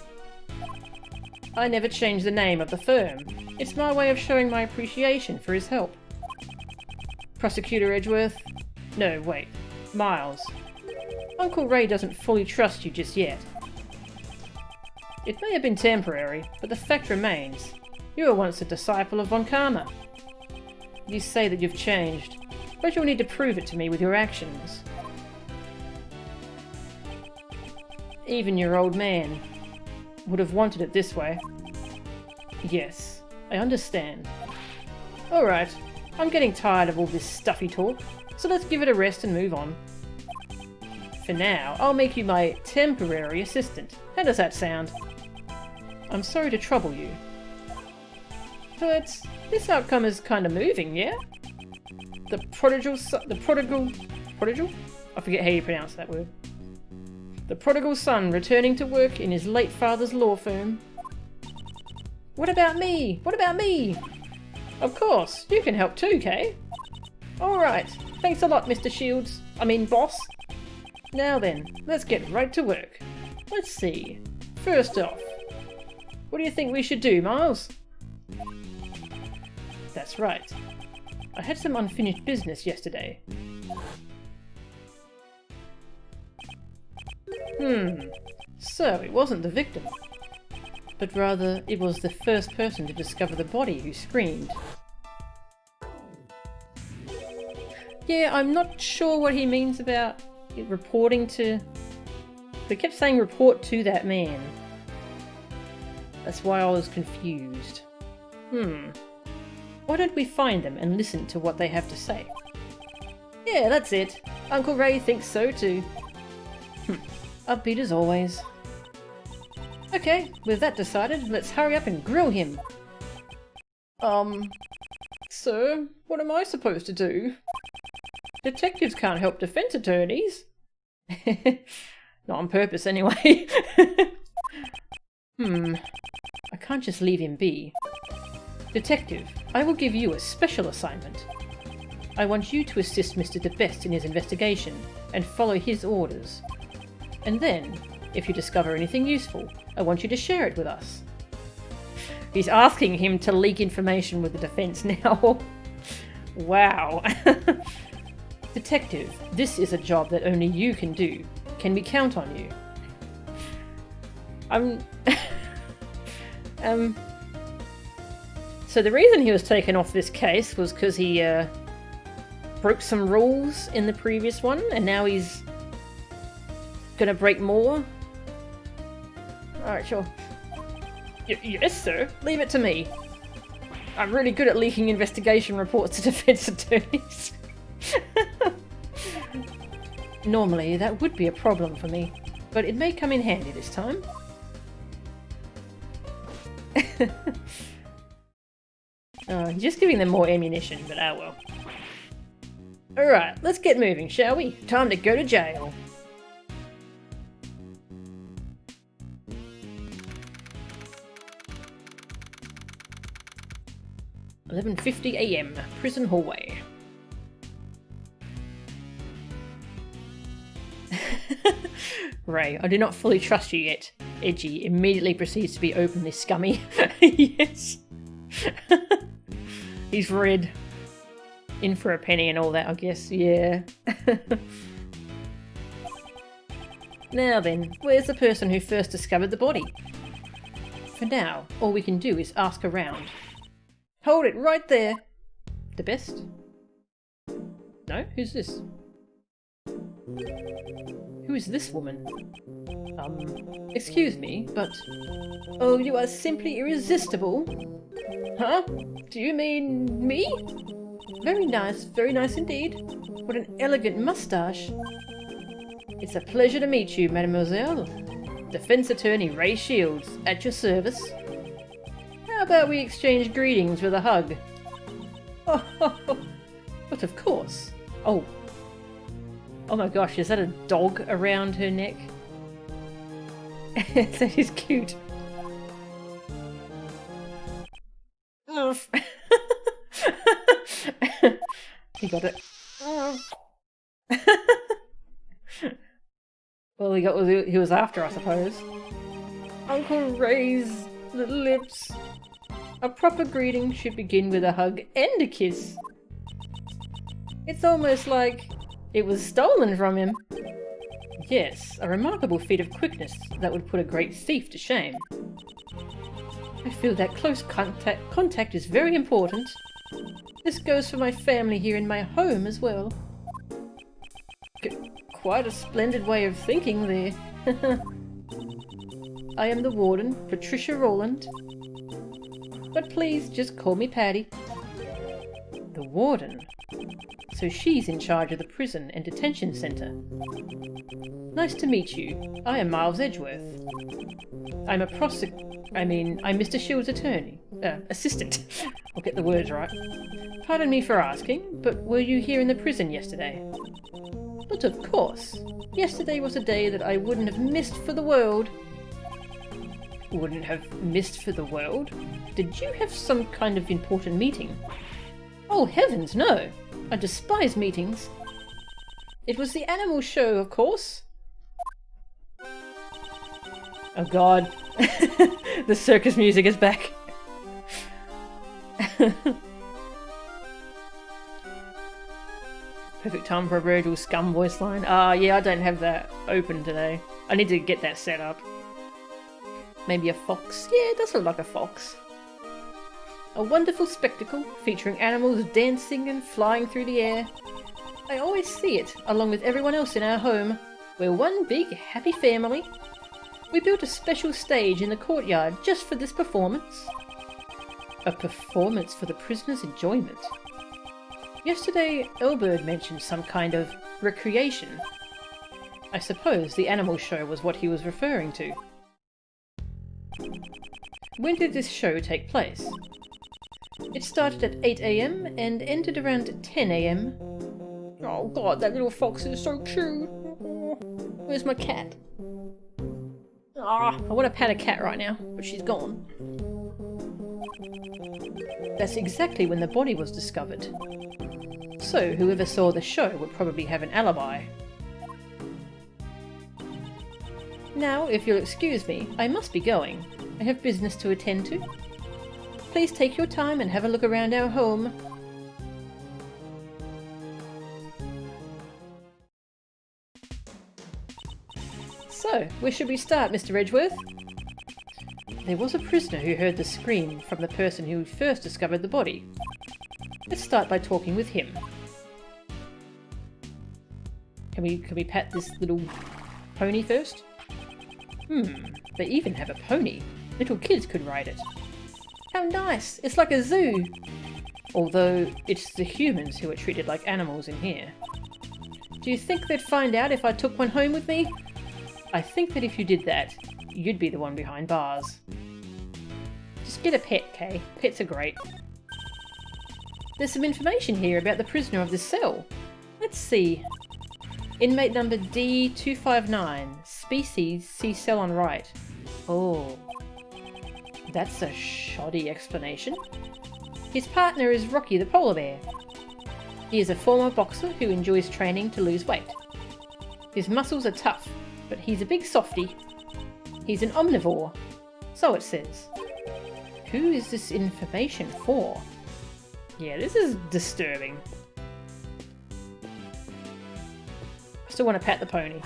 I never changed the name of the firm. It's my way of showing my appreciation for his help. Prosecutor Edgeworth? No, wait. Miles. Uncle Ray doesn't fully trust you just yet. It may have been temporary, but the fact remains. You were once a disciple of Von Karma. You say that you've changed, but you'll need to prove it to me with your actions. Even your old man would have wanted it this way. Yes, I understand. Alright, I'm getting tired of all this stuffy talk, so let's give it a rest and move on. For now, I'll make you my temporary assistant. How does that sound? I'm sorry to trouble you. But this outcome is kind of moving, yeah? The prodigal? I forget how you pronounce that word. The prodigal son returning to work in his late father's law firm. What about me? What about me? Of course, you can help too, Kay. Alright, thanks a lot, Mr. Shields. I mean, boss. Now then, let's get right to work. Let's see. First off, what do you think we should do, Miles? That's right. I had some unfinished business yesterday. So it wasn't the victim, but rather it was the first person to discover the body who screamed. Yeah, I'm not sure what he means about it reporting to... They kept saying report to that man. That's why I was confused. Why don't we find them and listen to what they have to say? Yeah, that's it. Uncle Ray thinks so too. Upbeat as always. Okay, with that decided, let's hurry up and grill him. Sir, what am I supposed to do? Detectives can't help defense attorneys. Not on purpose, anyway. I can't just leave him be. Detective, I will give you a special assignment. I want you to assist Mr. DeBest in his investigation and follow his orders. And then, if you discover anything useful, I want you to share it with us. He's asking him to leak information with the defense now. Wow. Detective, this is a job that only you can do. Can we count on you? So the reason he was taken off this case was because he broke some rules in the previous one, and now he's gonna break more? Alright, sure. Yes, sir. Leave it to me. I'm really good at leaking investigation reports to defense attorneys. Normally, that would be a problem for me, but it may come in handy this time. Just giving them more ammunition, but oh well. Alright, let's get moving, shall we? Time to go to jail. $11:50 AM, prison hallway. Ray, I do not fully trust you yet. Edgy immediately proceeds to be openly scummy. Yes. He's red. In for a penny and all that, I guess, yeah. Now then, where's the person who first discovered the body? For now, all we can do is ask around. Hold it right there! DeBest? No? Who's this? Who is this woman? Excuse me, but... Oh, you are simply irresistible. Huh? Do you mean me? Very nice indeed. What an elegant moustache. It's a pleasure to meet you, mademoiselle. Defense Attorney Ray Shields, at your service. How about we exchange greetings with a hug? Oh, but of course. Oh. Oh my gosh, is that a dog around her neck? That is cute. got it. Well, he got what he was after, I suppose. Uncle Ray's little lips. A proper greeting should begin with a hug and a kiss. It's almost like it was stolen from him. Yes, a remarkable feat of quickness that would put a great thief to shame. I feel that close contact is very important. This goes for my family here in my home as well. Quite a splendid way of thinking there. I am the warden, Patricia Rowland. But please just call me Patty. The warden? So she's in charge of the prison and detention centre. Nice to meet you. I am Miles Edgeworth. I'm Mr. Shields' assistant. I'll get the words right. Pardon me for asking, but were you here in the prison yesterday? But of course. Yesterday was a day that I wouldn't have missed for the world. Wouldn't have missed for the world? Did you have some kind of important meeting? Oh heavens, no! I despise meetings. It was the animal show, of course. Oh god. The circus music is back. Perfect time for a Virgil Scum voice line. Yeah, I don't have that open today. I need to get that set up. Maybe a fox? Yeah, it does look like a fox. A wonderful spectacle featuring animals dancing and flying through the air. I always see it, along with everyone else in our home. We're one big, happy family. We built a special stage in the courtyard just for this performance. A performance for the prisoners' enjoyment. Yesterday, Elbert mentioned some kind of recreation. I suppose the animal show was what he was referring to. When did this show take place? It started at 8 AM and ended around 10 AM. Oh god, that little fox is so cute. Where's my cat? I want to pat a cat right now, but she's gone. That's exactly when the body was discovered. So whoever saw the show would probably have an alibi. Now, if you'll excuse me, I must be going. I have business to attend to. Please take your time and have a look around our home. So, where should we start, Mr. Edgeworth? There was a prisoner who heard the scream from the person who first discovered the body. Let's start by talking with him. Can we pat this little pony first? They even have a pony. Little kids could ride it. How nice! It's like a zoo! Although, it's the humans who are treated like animals in here. Do you think they'd find out if I took one home with me? I think that if you did that, you'd be the one behind bars. Just get a pet, Kay. Pets are great. There's some information here about the prisoner of this cell. Let's see. Inmate number D259. Species, see cell on right. Oh. That's a shoddy explanation. His partner is Rocky the polar bear. He is a former boxer who enjoys training to lose weight. His muscles are tough, but he's a big softie. He's an omnivore. So it says. Who is this information for? Yeah, this is disturbing. I still want to pat the pony.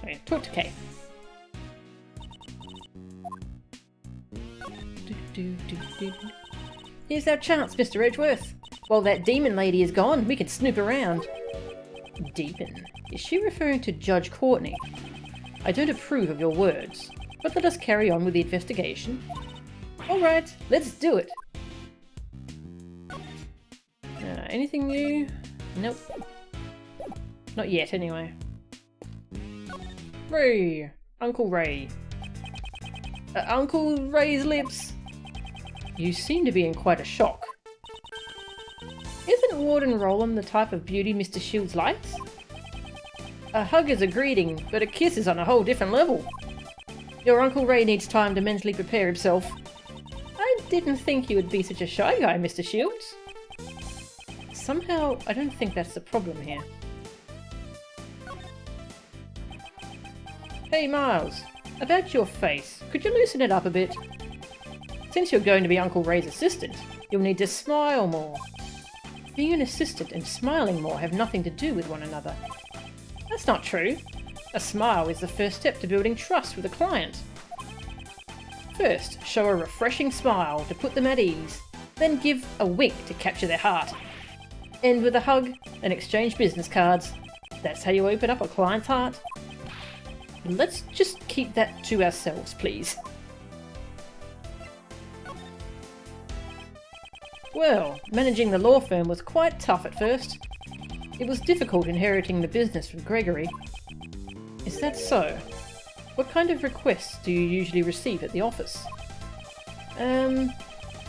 Okay, talk to Kay. Here's our chance, Mr. Edgeworth. While that demon lady is gone, we can snoop around. Demon? Is she referring to Judge Courtney? I don't approve of your words, but let us carry on with the investigation. Alright, let's do it. Anything new? Nope. Not yet, anyway. Ray! Uncle Ray. Uncle Ray's lips! You seem to be in quite a shock. Isn't Warden Roland the type of beauty Mr. Shields likes? A hug is a greeting, but a kiss is on a whole different level. Your Uncle Ray needs time to mentally prepare himself. I didn't think you would be such a shy guy, Mr. Shields. Somehow, I don't think that's the problem here. Hey Miles, about your face, could you loosen it up a bit? Since you're going to be Uncle Ray's assistant, you'll need to smile more. Being an assistant and smiling more have nothing to do with one another. That's not true. A smile is the first step to building trust with a client. First, show a refreshing smile to put them at ease, then give a wink to capture their heart. End with a hug and exchange business cards. That's how you open up a client's heart. Let's just keep that to ourselves, please. Well, managing the law firm was quite tough at first. It was difficult inheriting the business from Gregory. Is that so? What kind of requests do you usually receive at the office?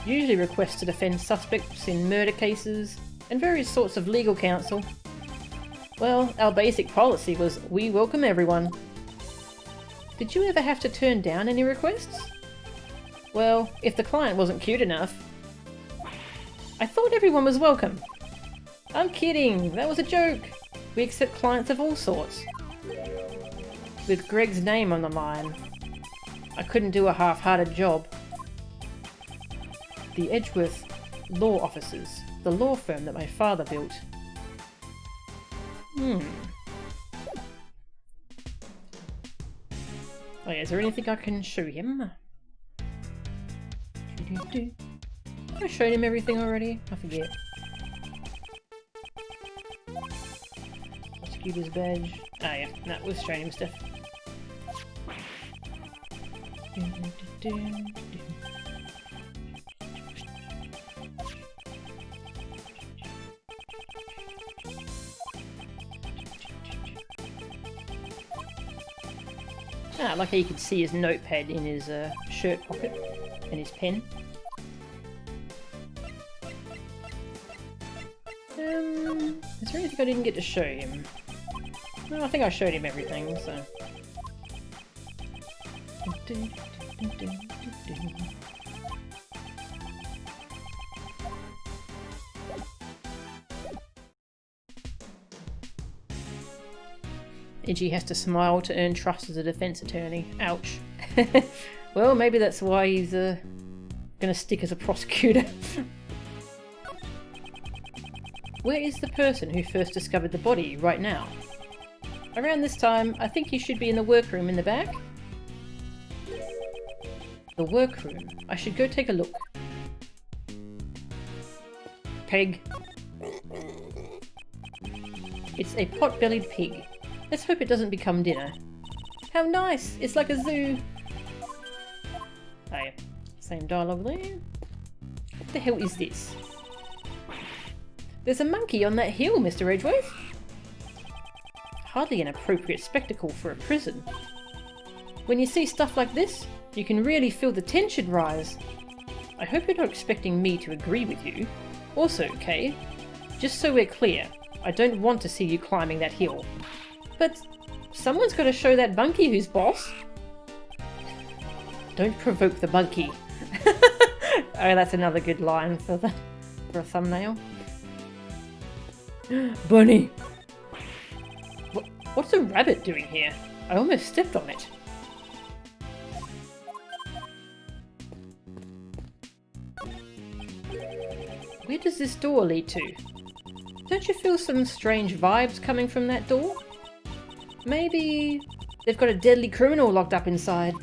Usually requests to defend suspects in murder cases and various sorts of legal counsel. Well, our basic policy was we welcome everyone. Did you ever have to turn down any requests? Well, if the client wasn't cute enough. I thought everyone was welcome. I'm kidding, that was a joke. We accept clients of all sorts. With Greg's name on the line, I couldn't do a half-hearted job. The Edgeworth Law Offices, the law firm that my father built. Oh yeah, is there anything I can show him? Have I shown him everything already? I forget. Prosecutor's badge. Ah yeah, no, we've shown him stuff. Ah, I like how you can see his notepad in his shirt pocket and his pen. Is there anything I didn't get to show him? No, I think I showed him everything, so... Edgy has to smile to earn trust as a defense attorney. Ouch. Well, maybe that's why he's gonna stick as a prosecutor. Where is the person who first discovered the body right now? Around this time, I think he should be in the workroom in the back. The workroom. I should go take a look. Peg. It's a pot-bellied pig. Let's hope it doesn't become dinner. How nice! It's like a zoo! Oh yeah, same dialogue there. What the hell is this? There's a monkey on that hill, Mr. Edgeworth! Hardly an appropriate spectacle for a prison. When you see stuff like this, you can really feel the tension rise. I hope you're not expecting me to agree with you. Also, Kay, just so we're clear, I don't want to see you climbing that hill. But someone's got to show that monkey who's boss. Don't provoke the monkey. Oh, that's another good line for a thumbnail. Bunny! What's a rabbit doing here? I almost stepped on it. Where does this door lead to? Don't you feel some strange vibes coming from that door? Maybe they've got a deadly criminal locked up inside.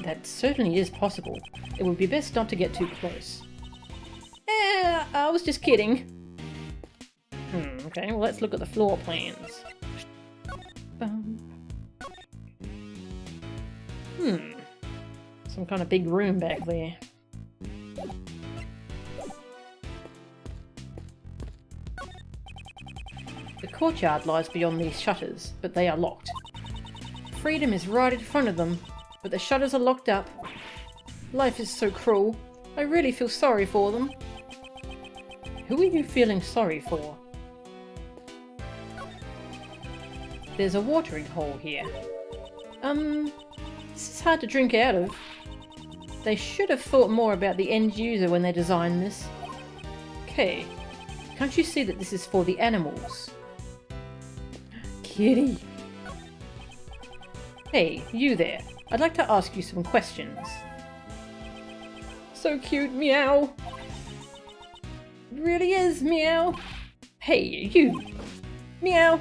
That certainly is possible. It would be best not to get too close. I was just kidding. Okay, well let's look at the floor plans. Some kind of big room back there. The courtyard lies beyond these shutters, but they are locked. Freedom is right in front of them, but the shutters are locked up. Life is so cruel. I really feel sorry for them. Who are you feeling sorry for? There's a watering hole here. This is hard to drink out of. They should have thought more about the end user when they designed this. Okay, can't you see that this is for the animals? Kitty! Hey, you there. I'd like to ask you some questions. So cute, meow! It really is, meow! Hey, you! Meow!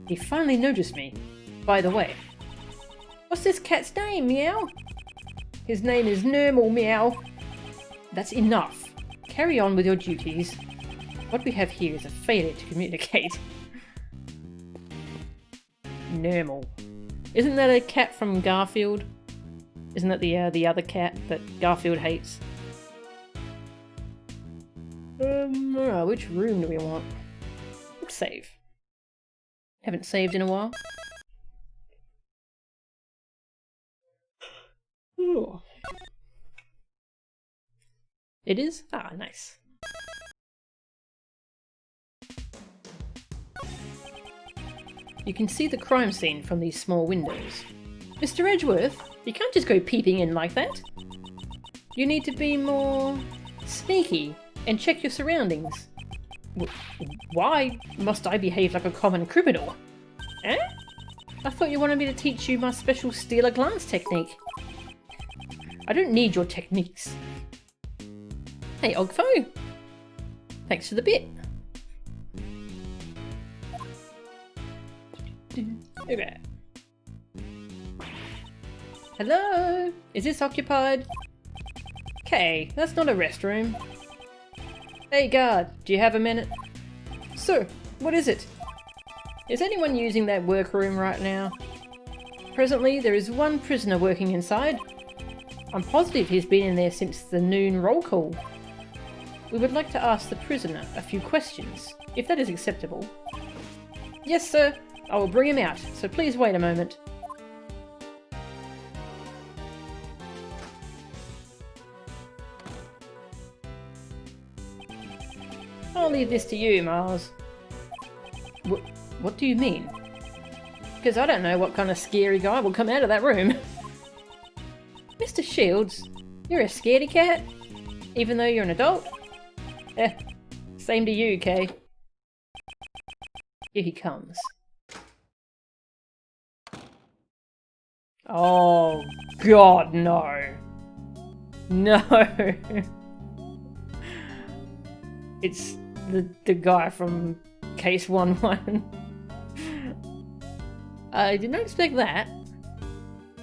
He finally noticed me. By the way, what's this cat's name, meow? His name is Normal, meow. That's enough. Carry on with your duties. What we have here is a failure to communicate. Normal. Isn't that a cat from Garfield? Isn't that the other cat that Garfield hates? Alright, which room do we want? Let's save. Haven't saved in a while. Ooh. It is? Ah, nice. You can see the crime scene from these small windows. Mr. Edgeworth, you can't just go peeping in like that. You need to be more sneaky and check your surroundings. Why must I behave like a common criminal? Eh? I thought you wanted me to teach you my special steal a glance technique. I don't need your techniques. Hey, Ogfo! Thanks for the bit. Okay. Hello? Is this occupied? Okay, that's not a restroom. Hey guard, do you have a minute? Sir, what is it? Is anyone using that workroom right now? Presently, there is one prisoner working inside. I'm positive he's been in there since the noon roll call. We would like to ask the prisoner a few questions, if that is acceptable. Yes, sir. I will bring him out, so please wait a moment. I'll leave this to you, Miles. What do you mean? Because I don't know what kind of scary guy will come out of that room. Mr. Shields, you're a scaredy cat? Even though you're an adult? Same to you, Kay. Here he comes. Oh, God, no. No. It's the guy from Case 1-1. I did not expect that.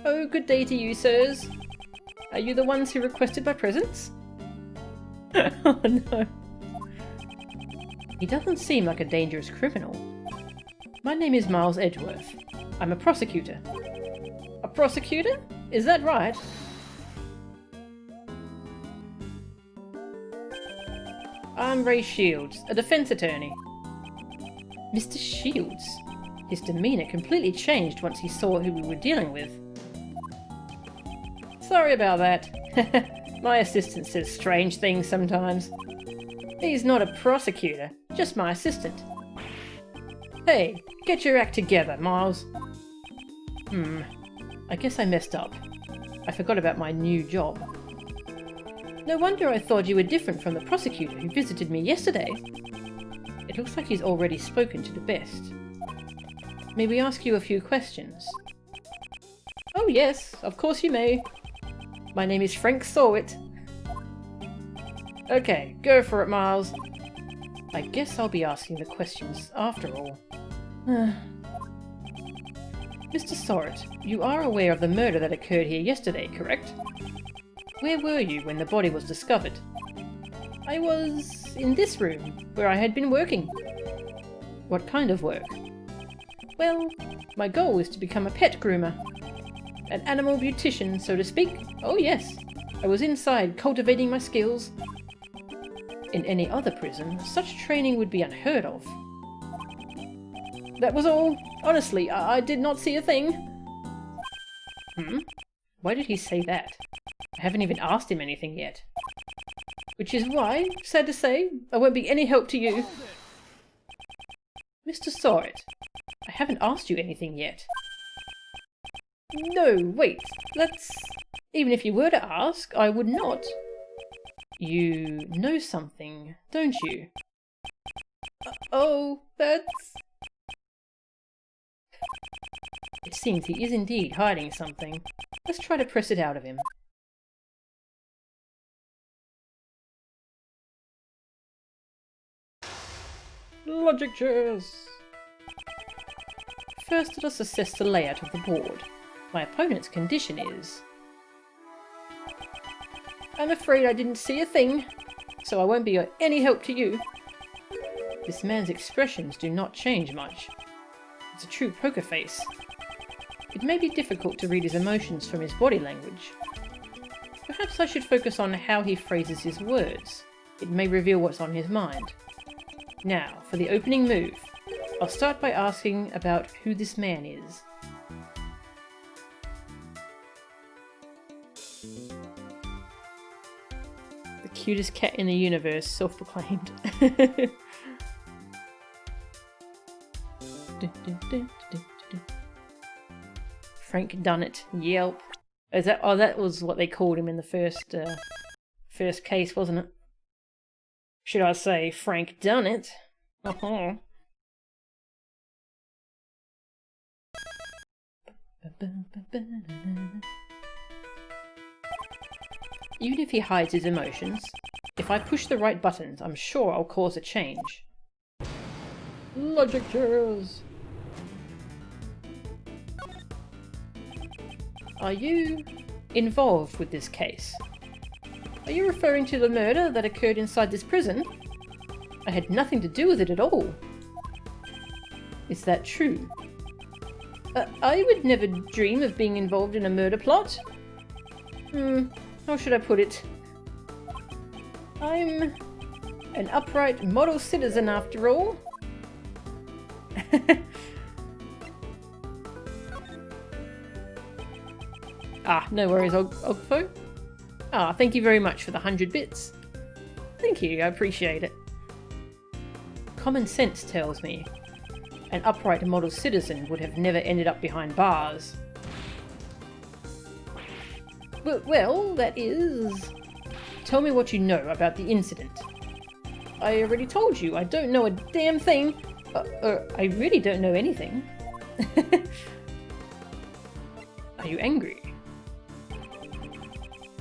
Oh, good day to you, sirs. Are you the ones who requested my presence? Oh, no. He doesn't seem like a dangerous criminal. My name is Miles Edgeworth. I'm a prosecutor. A prosecutor? Is that right? I'm Ray Shields, a defense attorney. Mr. Shields? His demeanor completely changed once he saw who we were dealing with. Sorry about that. My assistant says strange things sometimes. He's not a prosecutor, just my assistant. Hey, get your act together, Miles. I guess I messed up. I forgot about my new job. No wonder I thought you were different from the prosecutor who visited me yesterday. It looks like he's already spoken to the best. May we ask you a few questions? Oh yes, of course you may. My name is Frank Sawit. Okay, go for it, Miles. I guess I'll be asking the questions after all. Mr. Sawit, you are aware of the murder that occurred here yesterday, correct? Where were you when the body was discovered? I was in this room, where I had been working. What kind of work? Well, my goal is to become a pet groomer. An animal beautician, so to speak. Oh yes, I was inside cultivating my skills. In any other prison, such training would be unheard of. That was all. Honestly, I did not see a thing. Why did he say that? I haven't even asked him anything yet. Which is why, sad to say, I won't be any help to you. Mr. Sawit, I haven't asked you anything yet. No, wait, let's Even if you were to ask, I would not. You know something, don't you? Oh, that's... It seems he is indeed hiding something. Let's try to press it out of him. Logic chairs! First, let us assess the layout of the board. My opponent's condition is... I'm afraid I didn't see a thing, so I won't be any help to you. This man's expressions do not change much. It's a true poker face. It may be difficult to read his emotions from his body language. Perhaps I should focus on how he phrases his words. It may reveal what's on his mind. Now, for the opening move. I'll start by asking about who this man is. The cutest cat in the universe, self-proclaimed. Frank Dunnett. Yelp. Is that? Oh, that was what they called him in the first case, wasn't it? Should I say Frank Dunnett? Uh-huh. Even if he hides his emotions, if I push the right buttons, I'm sure I'll cause a change. Logic chairs! Are you involved with this case? Are you referring to the murder that occurred inside this prison? I had nothing to do with it at all. Is that true? I would never dream of being involved in a murder plot. How should I put it? I'm an upright model citizen after all. No worries, Ogfo. Thank you very much for the 100 bits. Thank you, I appreciate it. Common sense tells me an upright model citizen would have never ended up behind bars. Well, that is... Tell me what you know about the incident. I already told you, I don't know a damn thing. I really don't know anything. Are you angry?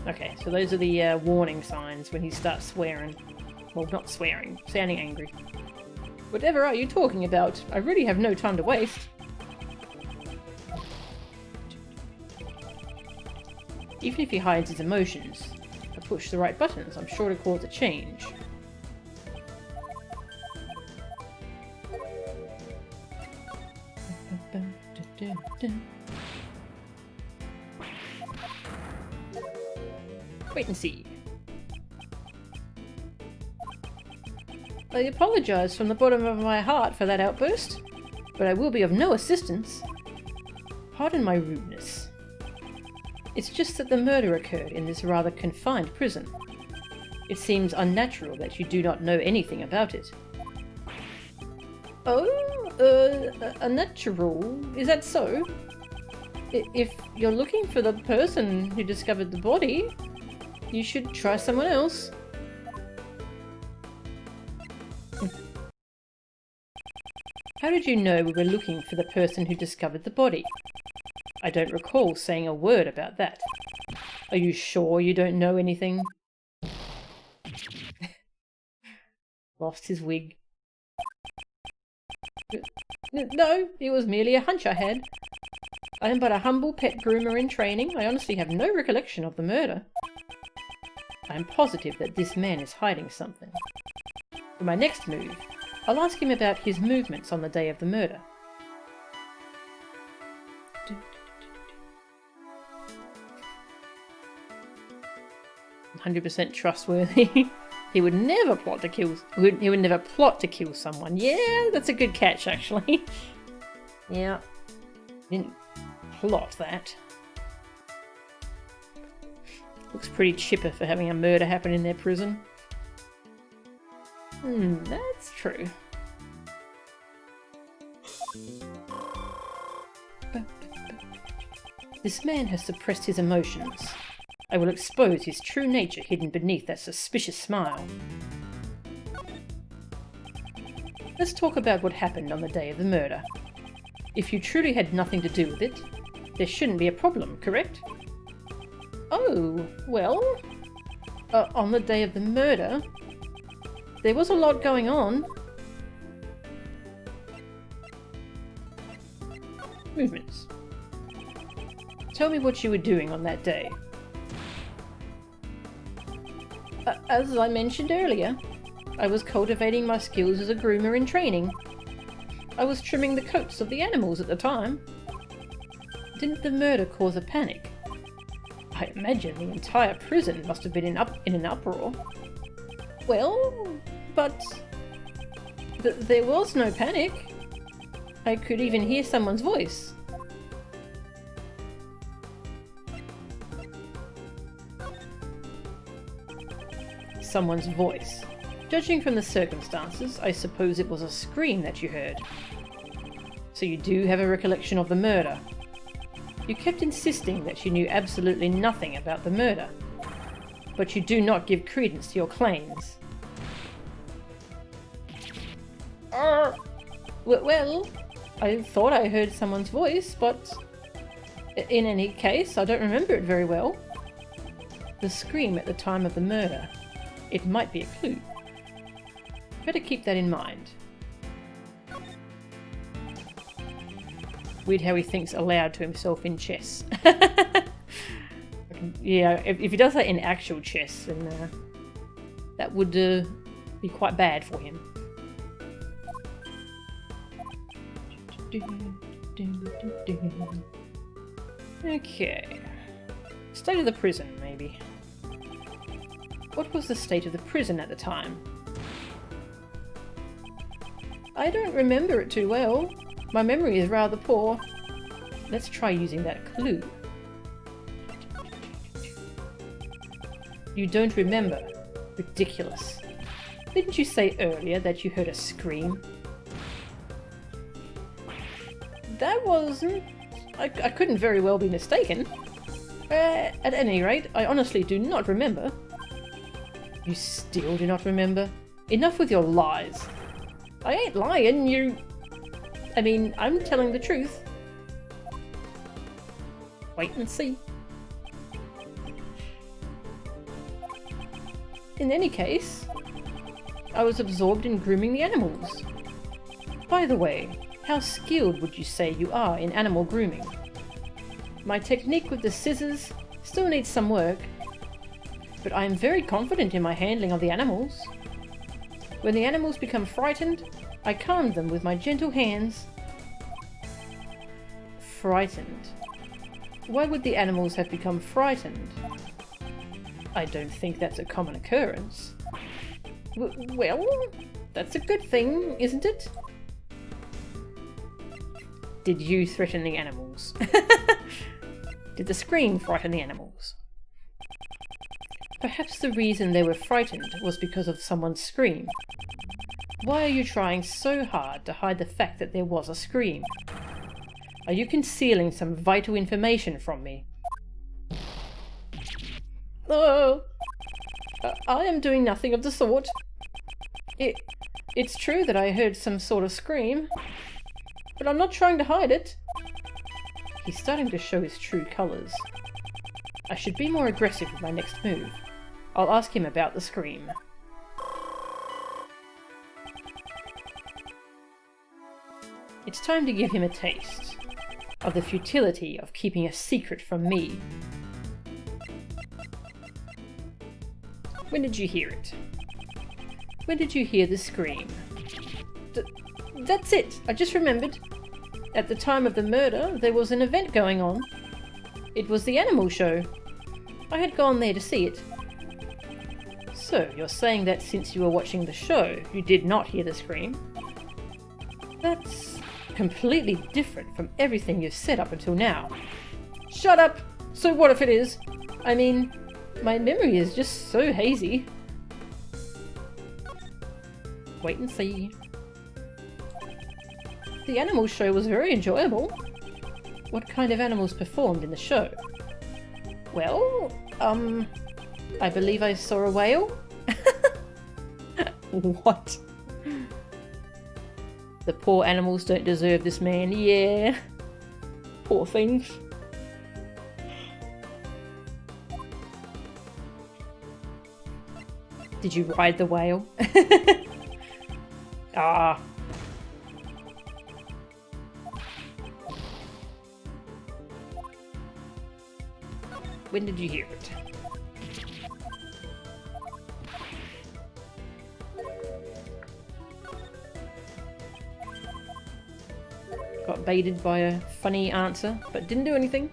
Okay, so those are the warning signs when he starts swearing. Well, not swearing, sounding angry. Whatever are you talking about? I really have no time to waste. Even if he hides his emotions, I push the right buttons, I'm sure to cause a change. Wait and see. I apologise from the bottom of my heart for that outburst, but I will be of no assistance. Pardon my rudeness. It's just that the murder occurred in this rather confined prison. It seems unnatural that you do not know anything about it. Oh, unnatural? Is that so? If you're looking for the person who discovered the body, you should try someone else. How did you know we were looking for the person who discovered the body? I don't recall saying a word about that. Are you sure you don't know anything? Lost his wig. No, it was merely a hunch I had. I am but a humble pet groomer in training. I honestly have no recollection of the murder. I am positive that this man is hiding something. For my next move, I'll ask him about his movements on the day of the murder. 100% trustworthy. He would never plot to kill. He would never plot to kill someone. Yeah, that's a good catch, actually. Yeah, didn't plot that. Looks pretty chipper for having a murder happen in their prison. That's true. This man has suppressed his emotions. I will expose his true nature hidden beneath that suspicious smile. Let's talk about what happened on the day of the murder. If you truly had nothing to do with it, there shouldn't be a problem, correct? Oh, well, on the day of the murder, there was a lot going on. Movements. Tell me what you were doing on that day. As I mentioned earlier, I was cultivating my skills as a groomer in training. I was trimming the coats of the animals at the time. Didn't the murder cause a panic? I imagine the entire prison must have been in an uproar. Well, but there was no panic. I could even hear someone's voice. Someone's voice. Judging from the circumstances, I suppose it was a scream that you heard. So you do have a recollection of the murder. You kept insisting that you knew absolutely nothing about the murder, but you do not give credence to your claims. Well, I thought I heard someone's voice, but in any case, I don't remember it very well. The scream at the time of the murder. It might be a clue. Better keep that in mind. Weird how he thinks aloud to himself in chess. Yeah, if he does that in actual chess, then that would be quite bad for him. Okay. State of the prison, maybe. What was the state of the prison at the time? I don't remember it too well. My memory is rather poor. Let's try using that clue. You don't remember? Ridiculous. Didn't you say earlier that you heard a scream? That wasn't... I couldn't very well be mistaken. At any rate, I honestly do not remember. You still do not remember? Enough with your lies. I ain't lying, I mean, I'm telling the truth. Wait and see. In any case, I was absorbed in grooming the animals. By the way, how skilled would you say you are in animal grooming? My technique with the scissors still needs some work, but I am very confident in my handling of the animals. When the animals become frightened, I calm them with my gentle hands. Frightened. Why would the animals have become frightened? I don't think that's a common occurrence. Well, that's a good thing, isn't it? Did you threaten the animals? Did the scream frighten the animals? Perhaps the reason they were frightened was because of someone's scream. Why are you trying so hard to hide the fact that there was a scream? Are you concealing some vital information from me? Oh, I am doing nothing of the sort. It's true that I heard some sort of scream, but I'm not trying to hide it. He's starting to show his true colours. I should be more aggressive with my next move. I'll ask him about the scream. It's time to give him a taste of the futility of keeping a secret from me. When did you hear it? When did you hear the scream? That's it! I just remembered. At the time of the murder, there was an event going on. It was the animal show. I had gone there to see it. So, you're saying that since you were watching the show, you did not hear the scream? That's completely different from everything you've said up until now. Shut up! So what if it is? I mean, my memory is just so hazy. Wait and see. The animal show was very enjoyable. What kind of animals performed in the show? Well, I believe I saw a whale? What? The poor animals don't deserve this man. Yeah. Poor things. Did you ride the whale? Ah. When did you hear it? Got baited by a funny answer, but didn't do anything.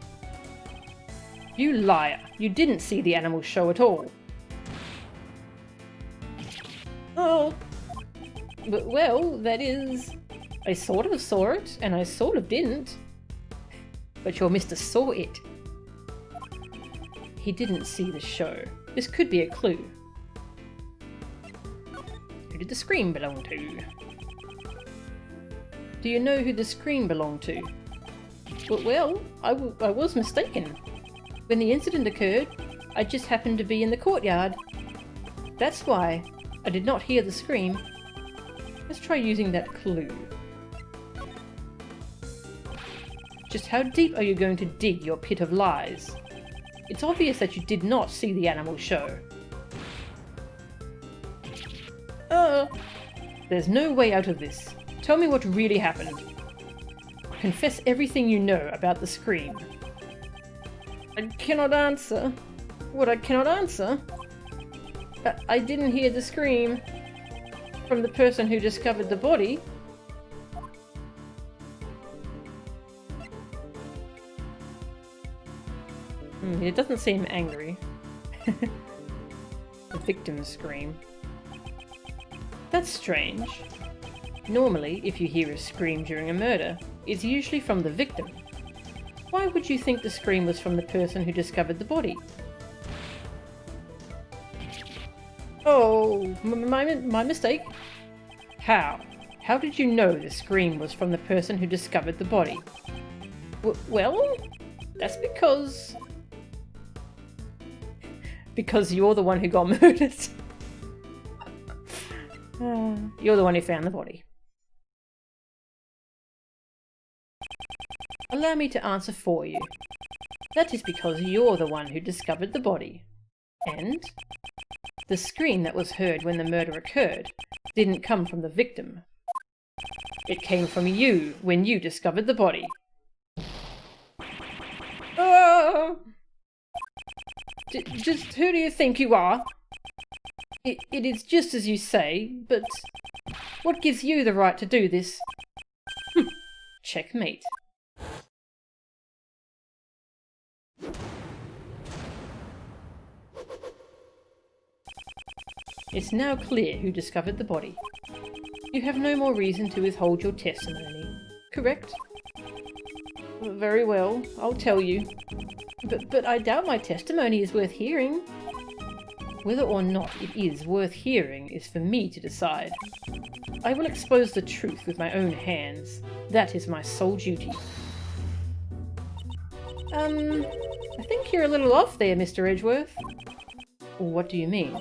You liar! You didn't see the animal show at all. Oh! But, well, that is... I sort of saw it, and I sort of didn't. But your Mr. saw it. He didn't see the show. This could be a clue. Who did the scream belong to? Do you know who the scream belonged to? Well, I was mistaken. When the incident occurred, I just happened to be in the courtyard. That's why I did not hear the scream. Let's try using that clue. Just how deep are you going to dig your pit of lies? It's obvious that you did not see the animal show. There's no way out of this. Tell me what really happened. Confess everything you know about the scream. I cannot answer. What I cannot answer? I didn't hear the scream from the person who discovered the body. It doesn't seem angry. The victim's scream. That's strange. Normally, if you hear a scream during a murder, it's usually from the victim. Why would you think the scream was from the person who discovered the body? Oh, my mistake. How? How did you know the scream was from the person who discovered the body? Well, that's because... Because you're the one who got murdered. You're the one who found the body. Allow me to answer for you. That is because you're the one who discovered the body. And the scream that was heard when the murder occurred didn't come from the victim. It came from you when you discovered the body. Just who do you think you are? It is just as you say, but what gives you the right to do this? Checkmate. It's now clear who discovered the body. You have no more reason to withhold your testimony, correct? Very well, I'll tell you. But I doubt my testimony is worth hearing. Whether or not it is worth hearing is for me to decide. I will expose the truth with my own hands. That is my sole duty. I think you're a little off there, Mr. Edgeworth. What do you mean?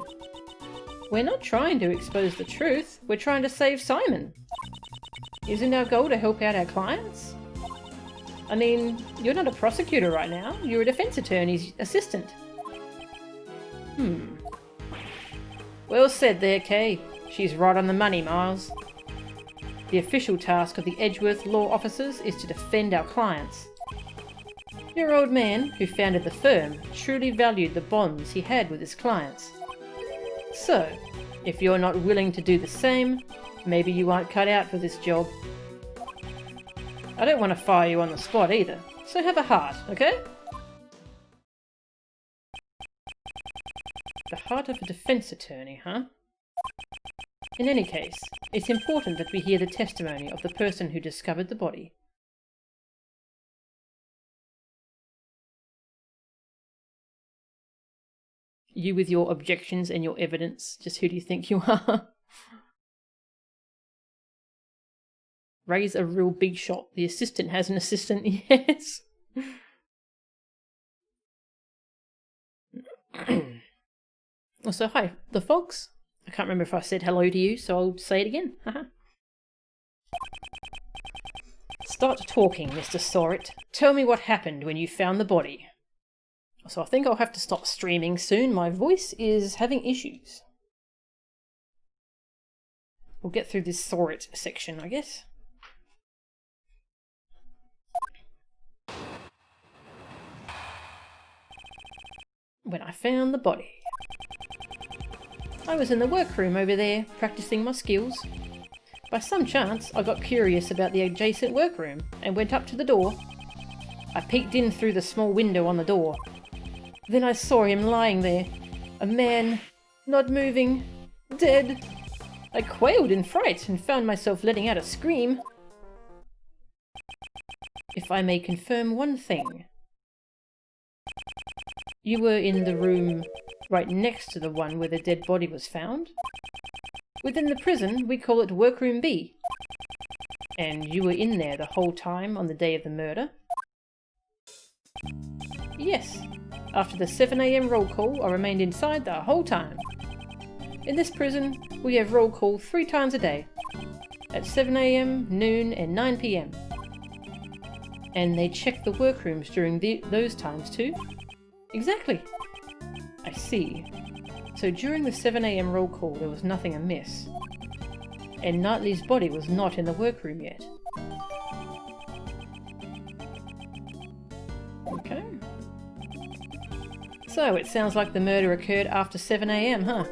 We're not trying to expose the truth. We're trying to save Simon. Isn't our goal to help out our clients? I mean, you're not a prosecutor right now. You're a defense attorney's assistant. Well said there, Kay. She's right on the money, Miles. The official task of the Edgeworth law officers is to defend our clients. Your old man, who founded the firm, truly valued the bonds he had with his clients. So, if you're not willing to do the same, maybe you aren't cut out for this job. I don't want to fire you on the spot either, so have a heart, okay? The heart of a defense attorney, huh? In any case, it's important that we hear the testimony of the person who discovered the body. You with your objections and your evidence, just who do you think you are? Ray's a real big shot. The assistant has an assistant, yes. Also, hi, the Fogs. I can't remember if I said hello to you, so I'll say it again. Start talking, Mr. Sorit. Tell me what happened when you found the body. So I think I'll have to stop streaming soon. My voice is having issues. We'll get through this Sorit section, I guess. When I found the body. I was in the workroom over there, practicing my skills. By some chance, I got curious about the adjacent workroom and went up to the door. I peeked in through the small window on the door. Then I saw him lying there, a man, not moving, dead. I quailed in fright and found myself letting out a scream. If I may confirm one thing. You were in the room right next to the one where the dead body was found? Within the prison, we call it Workroom B. And you were in there the whole time on the day of the murder? Yes. After the 7 AM roll call, I remained inside the whole time. In this prison, we have roll call 3 times a day. At 7 AM, noon, and 9 PM. And they check the workrooms during those times too? Exactly. I see. So during the 7 AM roll call there was nothing amiss. And Knightley's body was not in the workroom yet. Okay. So it sounds like the murder occurred after 7 AM, huh?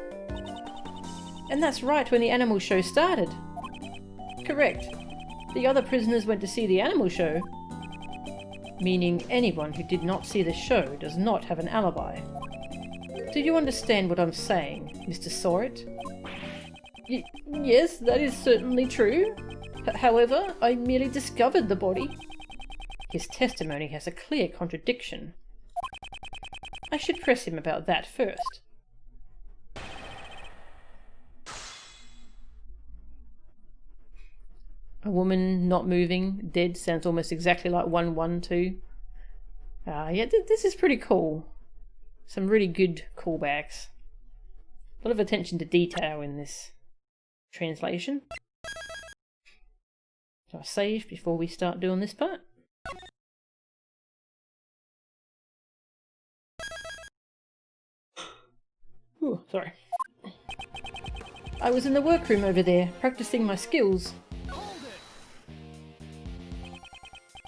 And that's right when the animal show started. Correct. The other prisoners went to see the animal show. Meaning anyone who did not see the show does not have an alibi. Do you understand what I'm saying, Mr. Sorit? Yes, that is certainly true. However, I merely discovered the body. His testimony has a clear contradiction. I should press him about that first. A woman not moving, dead, sounds almost exactly like 112. Yeah, this is pretty cool. Some really good callbacks. A lot of attention to detail in this translation. So I save before we start doing this part. Ooh, sorry. I was in the workroom over there, practicing my skills.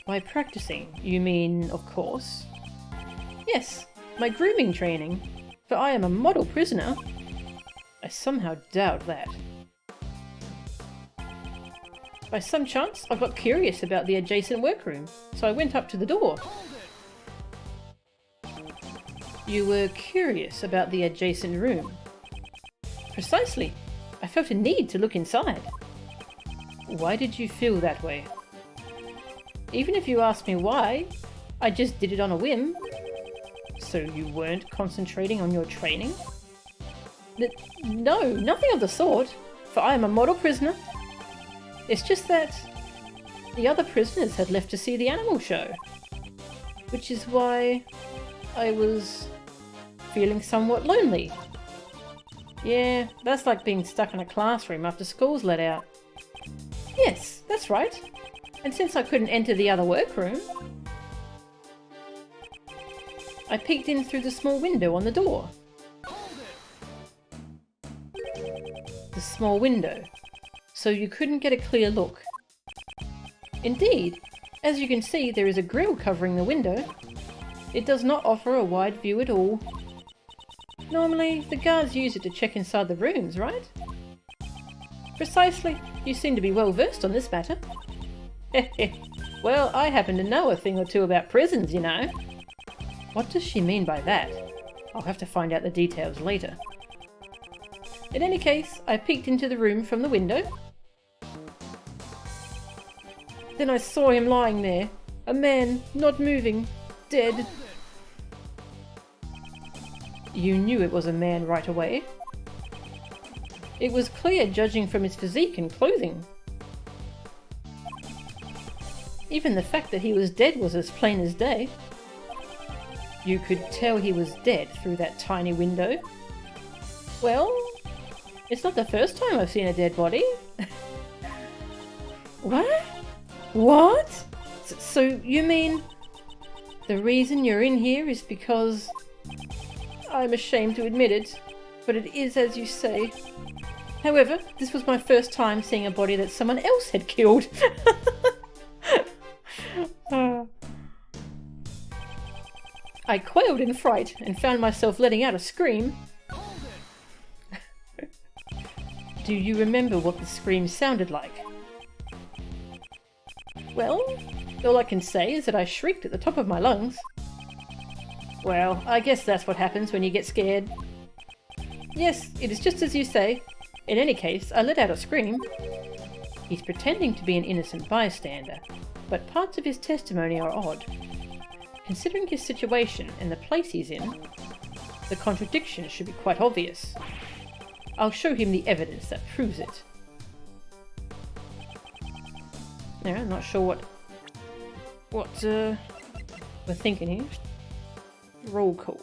By practicing, you mean, of course? Yes, my grooming training, for I am a model prisoner. I somehow doubt that. By some chance, I got curious about the adjacent workroom, so I went up to the door. You were curious about the adjacent room? Precisely. I felt a need to look inside. Why did you feel that way? Even if you ask me why, I just did it on a whim. So you weren't concentrating on your training? No, nothing of the sort, for I am a model prisoner. It's just that the other prisoners had left to see the animal show, which is why I was feeling somewhat lonely. Yeah, that's like being stuck in a classroom after school's let out. Yes, that's right. And since I couldn't enter the other workroom, I peeked in through the small window on the door. The small window, so you couldn't get a clear look. Indeed, as you can see, there is a grille covering the window. It does not offer a wide view at all. Normally, the guards use it to check inside the rooms, right? Precisely. You seem to be well versed on this matter. Well, I happen to know a thing or two about prisons, you know. What does she mean by that? I'll have to find out the details later. In any case, I peeked into the room from the window. Then I saw him lying there, a man, not moving, dead. You knew it was a man right away. It was clear judging from his physique and clothing. Even the fact that he was dead was as plain as day. You could tell he was dead through that tiny window. Well, it's not the first time I've seen a dead body. What? What? So you mean the reason you're in here is because... I'm ashamed to admit it, but it is as you say. However, this was my first time seeing a body that someone else had killed. I quailed in fright and found myself letting out a scream. Do you remember what the scream sounded like? Well, all I can say is that I shrieked at the top of my lungs. Well, I guess that's what happens when you get scared. Yes, it is just as you say. In any case, I let out a scream. He's pretending to be an innocent bystander, but parts of his testimony are odd. Considering his situation and the place he's in, the contradiction should be quite obvious. I'll show him the evidence that proves it. Yeah, I'm not sure what we're thinking here. Roll call.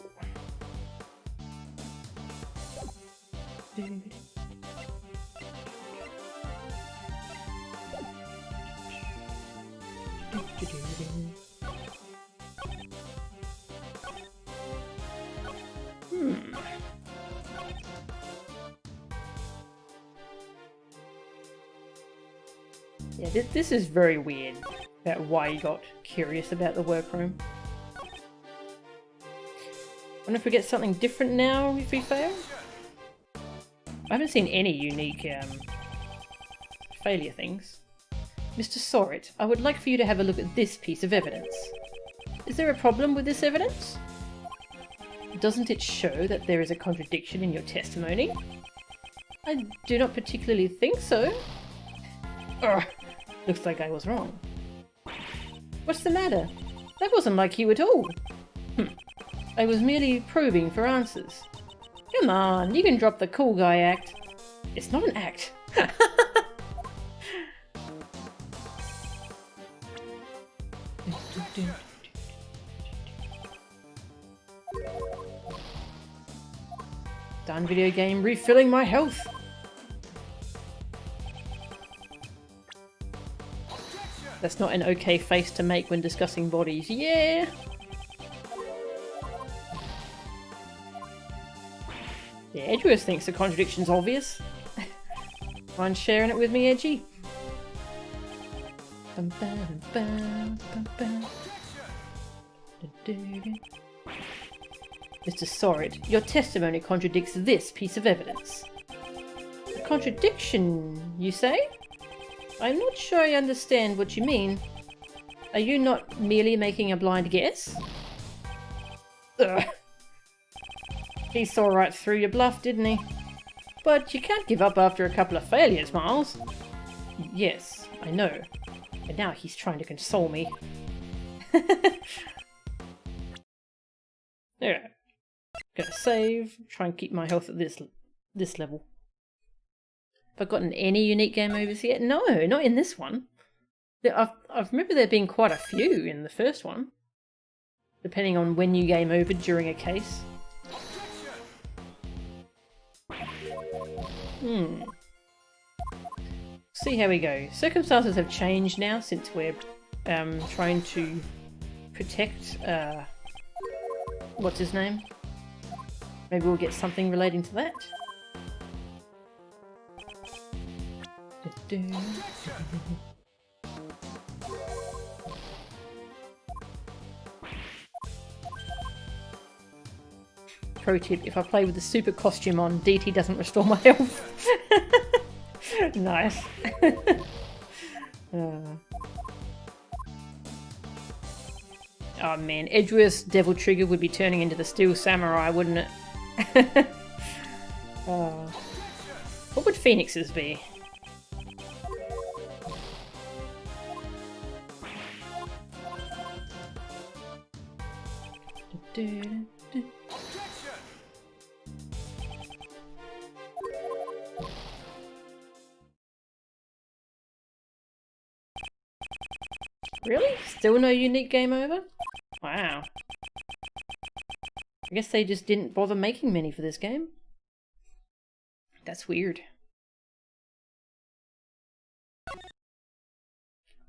Yeah, this is very weird about why you got curious about the workroom. Wonder if we get something different now if we fail? I haven't seen any unique failure things. Mr. Sorit, I would like for you to have a look at this piece of evidence. Is there a problem with this evidence? Doesn't it show that there is a contradiction in your testimony? I do not particularly think so. Ugh, looks like I was wrong. What's the matter? That wasn't like you at all. I was merely probing for answers. Come on, you can drop the cool guy act. It's not an act. Done video game refilling my health. That's not an okay face to make when discussing bodies. Yeah! Yeah, Edgeworth thinks the contradiction's obvious. Mind sharing it with me, Edgy? Mr. Sorit, your testimony contradicts this piece of evidence. A contradiction, you say? I'm not sure I understand what you mean. Are you not merely making a blind guess? Ugh. He saw right through your bluff, didn't he? But you can't give up after a couple of failures, Miles. Yes, I know. And now he's trying to console me. Alright. Gonna save. Try and keep my health at this level. Have I gotten any unique game overs yet? No, not in this one. I remember there being quite a few in the first one. Depending on when you game over during a case. See how we go. Circumstances have changed now since we're trying to protect what's his name? Maybe we'll get something relating to that. Pro tip, if I play with the super costume on, DT doesn't restore my health. Nice. Oh man, Edgeworth's Devil Trigger would be turning into the Steel Samurai, wouldn't it? What would Phoenix's be? Really? Still no unique game over? Wow. I guess they just didn't bother making many for this game. That's weird.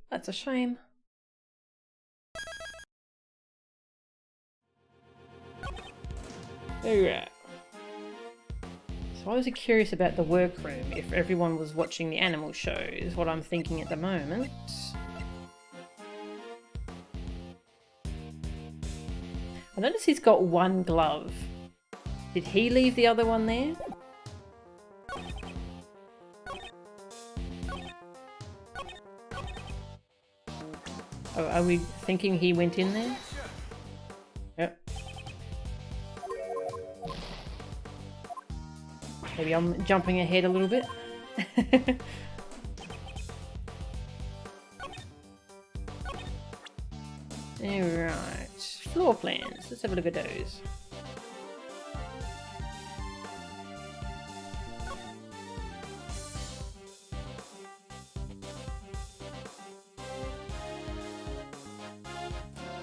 That's a shame. Alright. So I was curious about the workroom, if everyone was watching the animal show, is what I'm thinking at the moment. I notice he's got one glove. Did he leave the other one there? Oh, are we thinking he went in there? Yep. Maybe I'm jumping ahead a little bit. Alright, floor plans. Let's have a look at those.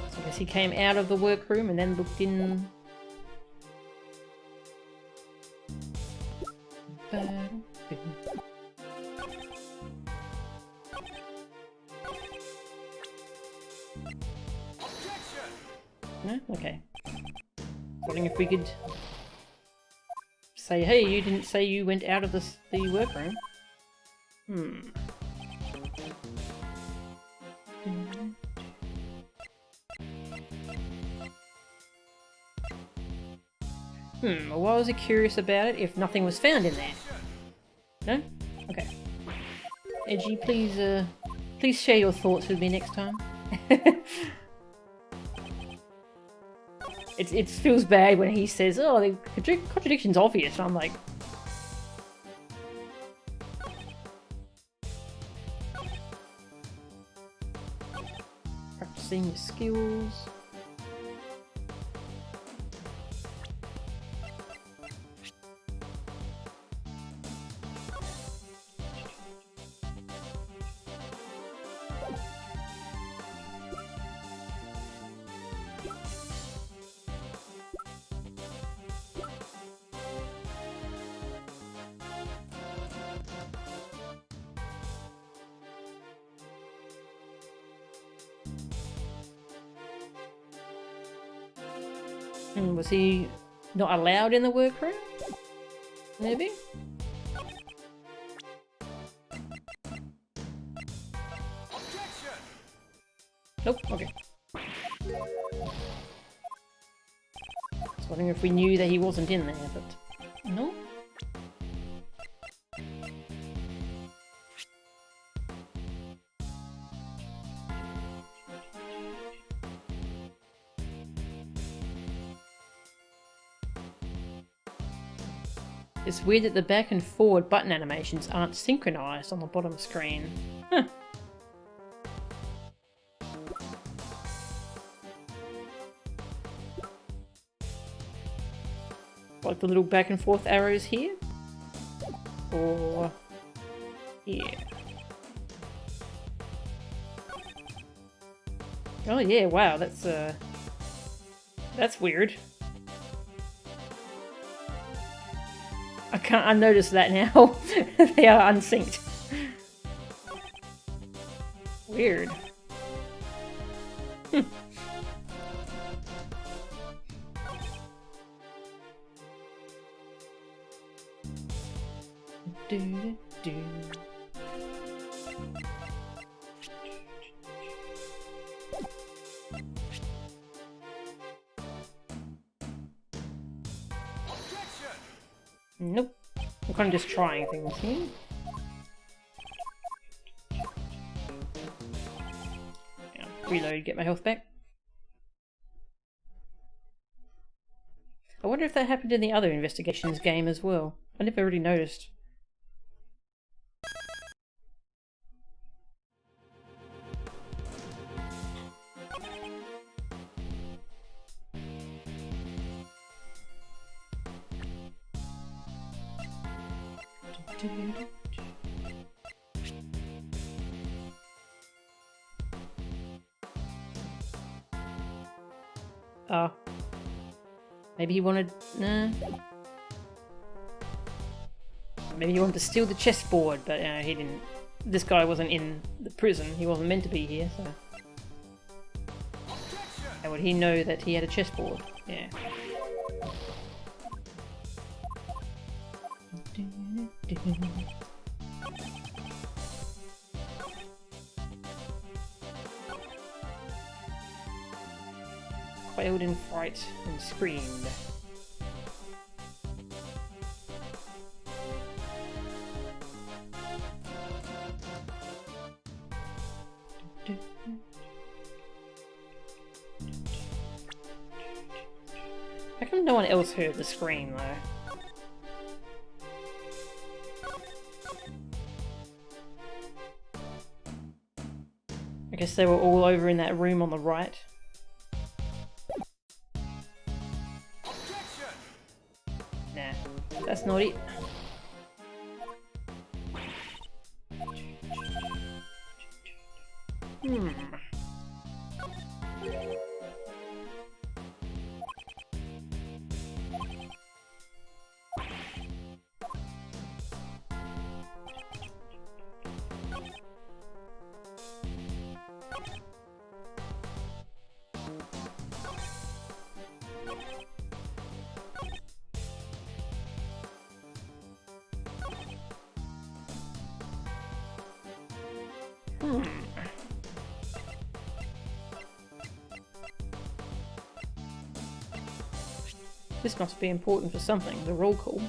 So I guess he came out of the workroom and then looked in. No? Okay. Wondering if we could say, hey, you didn't say you went out of the workroom. Well, I was curious about it if nothing was found in there. No? Okay. Edgy, please share your thoughts with me next time. It feels bad when he says, oh, the contradiction's obvious. And I'm like... Practicing your skills. Was he not allowed in the workroom? Maybe? Nope, okay. I was wondering if we knew that he wasn't in there, but... No? It's weird that the back and forward button animations aren't synchronized on the bottom screen. Huh. Like the little back and forth arrows here? Or... here? Oh yeah, wow, that's weird. I can't unnotice that now. They are unsynced. Weird. Nope. I'm kind of just trying things here. Yeah, reload, get my health back. I wonder if that happened in the other Investigations game as well. I never really noticed. Maybe he wanted... Nah. Maybe he wanted to steal the chessboard, but he didn't. This guy wasn't in the prison. He wasn't meant to be here, so... How would he know that he had a chessboard? Yeah. Quailed in fright and screamed. How come no one else heard the scream though? I guess they were all over in that room on the right. Nah, that's not it. This must be important for something, the roll call.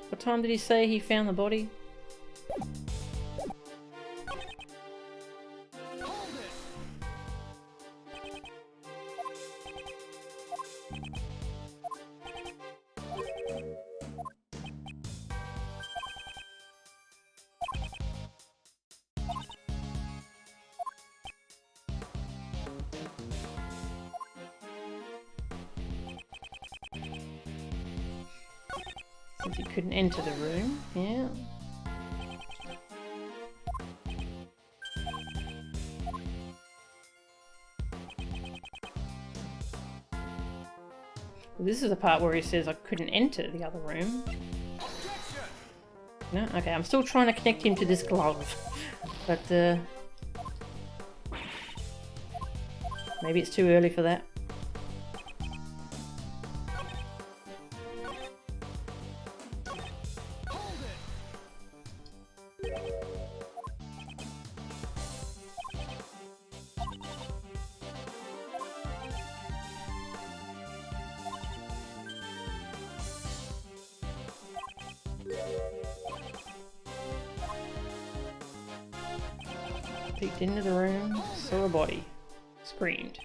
What time did he say he found the body? Since he couldn't enter the room, yeah. Well, this is the part where he says I couldn't enter the other room. No? Okay, I'm still trying to connect him to this glove. But, maybe it's too early for that. Peeked into the room, saw a body, screamed.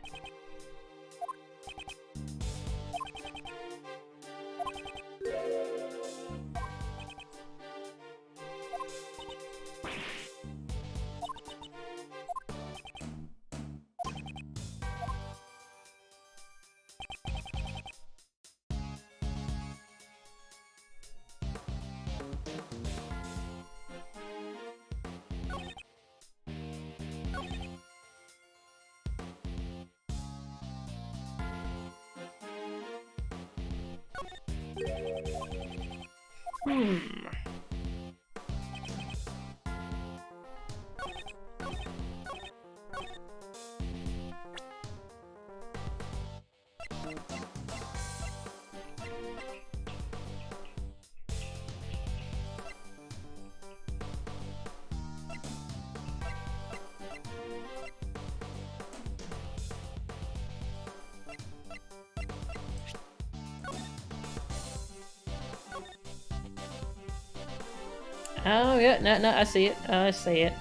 Oh yeah, no, I see it. I see it.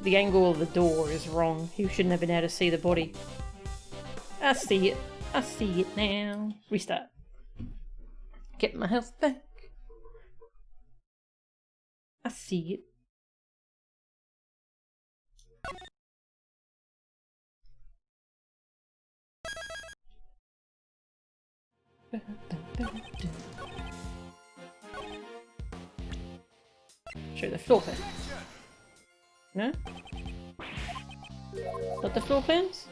The angle of the door is wrong. He shouldn't have been able to see the body. I see it. I see it now. Restart. Get my health back. I see it. Show the floor plan. No? Not the floor plans?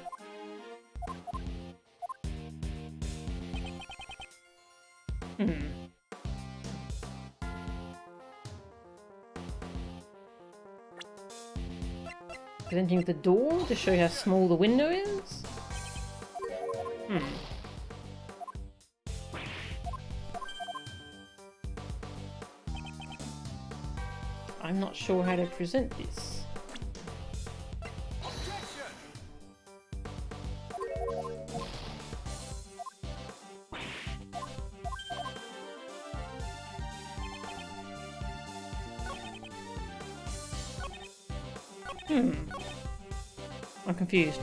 Presenting the door to show how small the window is? I'm not sure how to present this. I'm confused.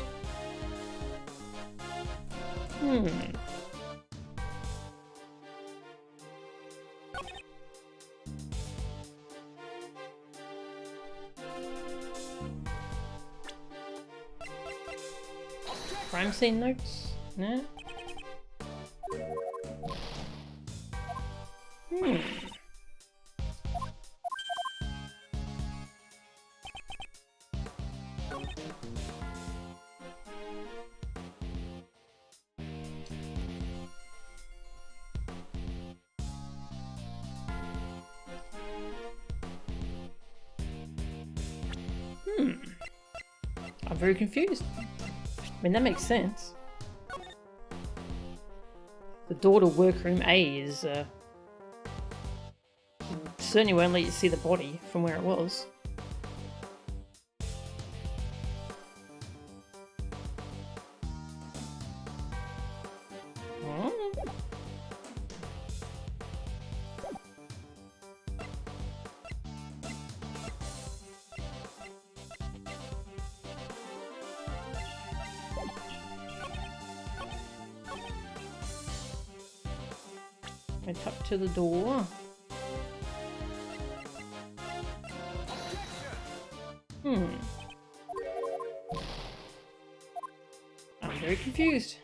Crime scene notes? No? I'm very confused. I mean, that makes sense. The door to workroom A is, certainly won't let you see the body from where it was. Right up to the door. I'm very confused.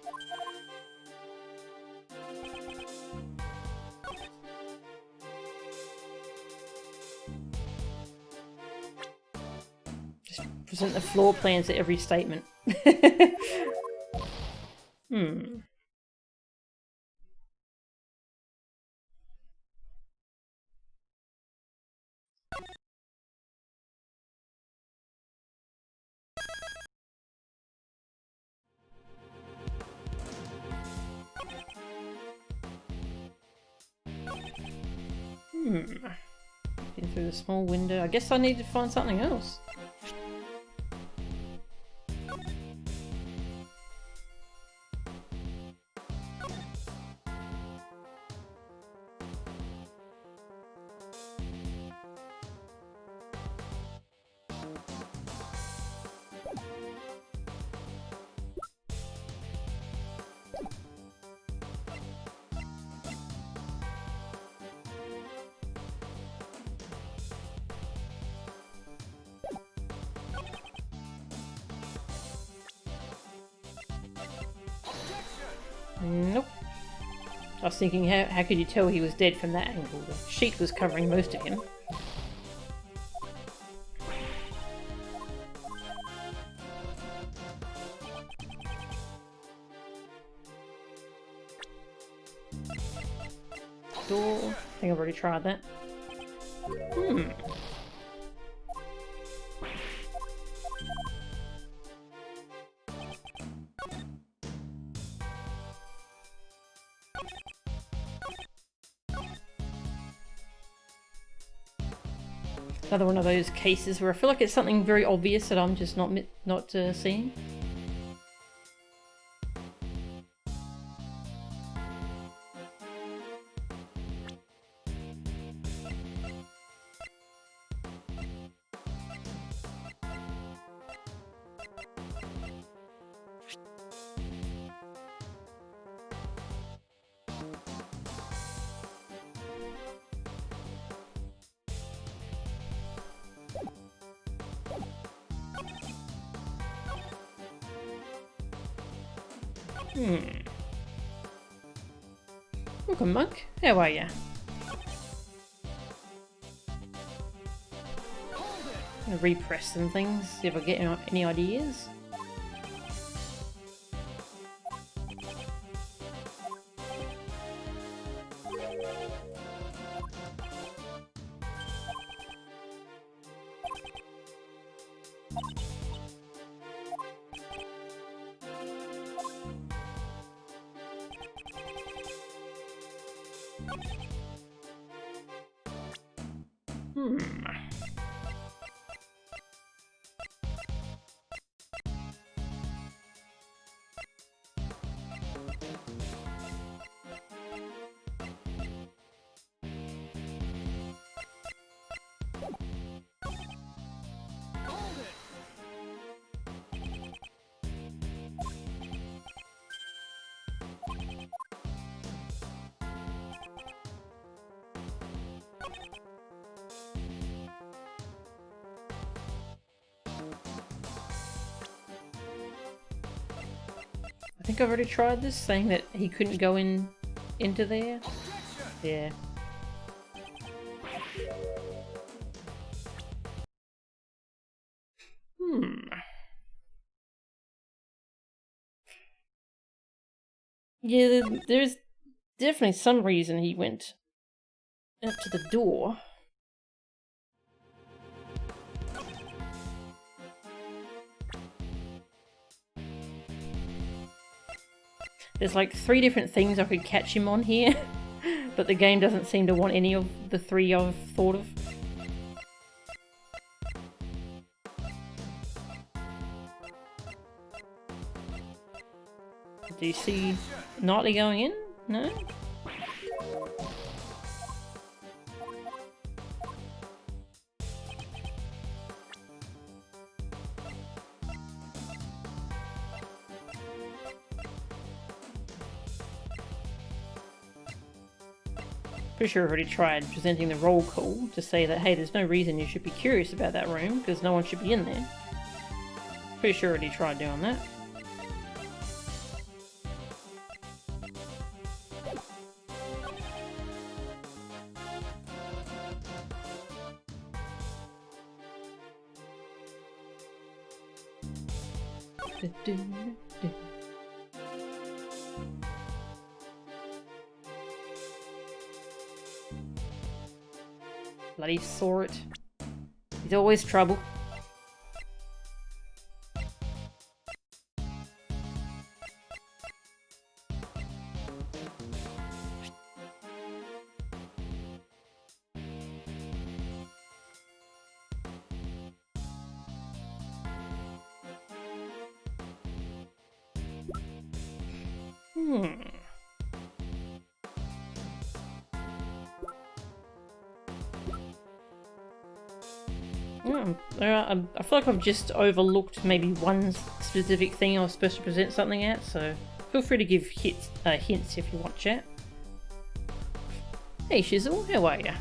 Just present the floor plans at every statement. In through the small window. I guess I need to find something else. Nope. I was thinking, how could you tell he was dead from that angle? The sheet was covering most of him. Door. I think I've already tried that. Another one of those cases where I feel like it's something very obvious that I'm just not seeing. Welcome, Monk. How are ya? I'm gonna repress some things, see if I get any ideas. I think I've already tried this, saying that he couldn't go into there. Yeah. Yeah, there's definitely some reason he went up to the door. There's like 3 different things I could catch him on here, but the game doesn't seem to want any of the 3 I've thought of. Do you see Knightley going in? No? Pretty sure I've already tried presenting the roll call to say that, hey, there's no reason you should be curious about that room, because no one should be in there. Pretty sure I already tried doing that. Bloody saw it. He's always trouble. I feel like I've just overlooked maybe one specific thing I was supposed to present something at, so feel free to give hints if you want, chat. Hey Shizzle, how are ya?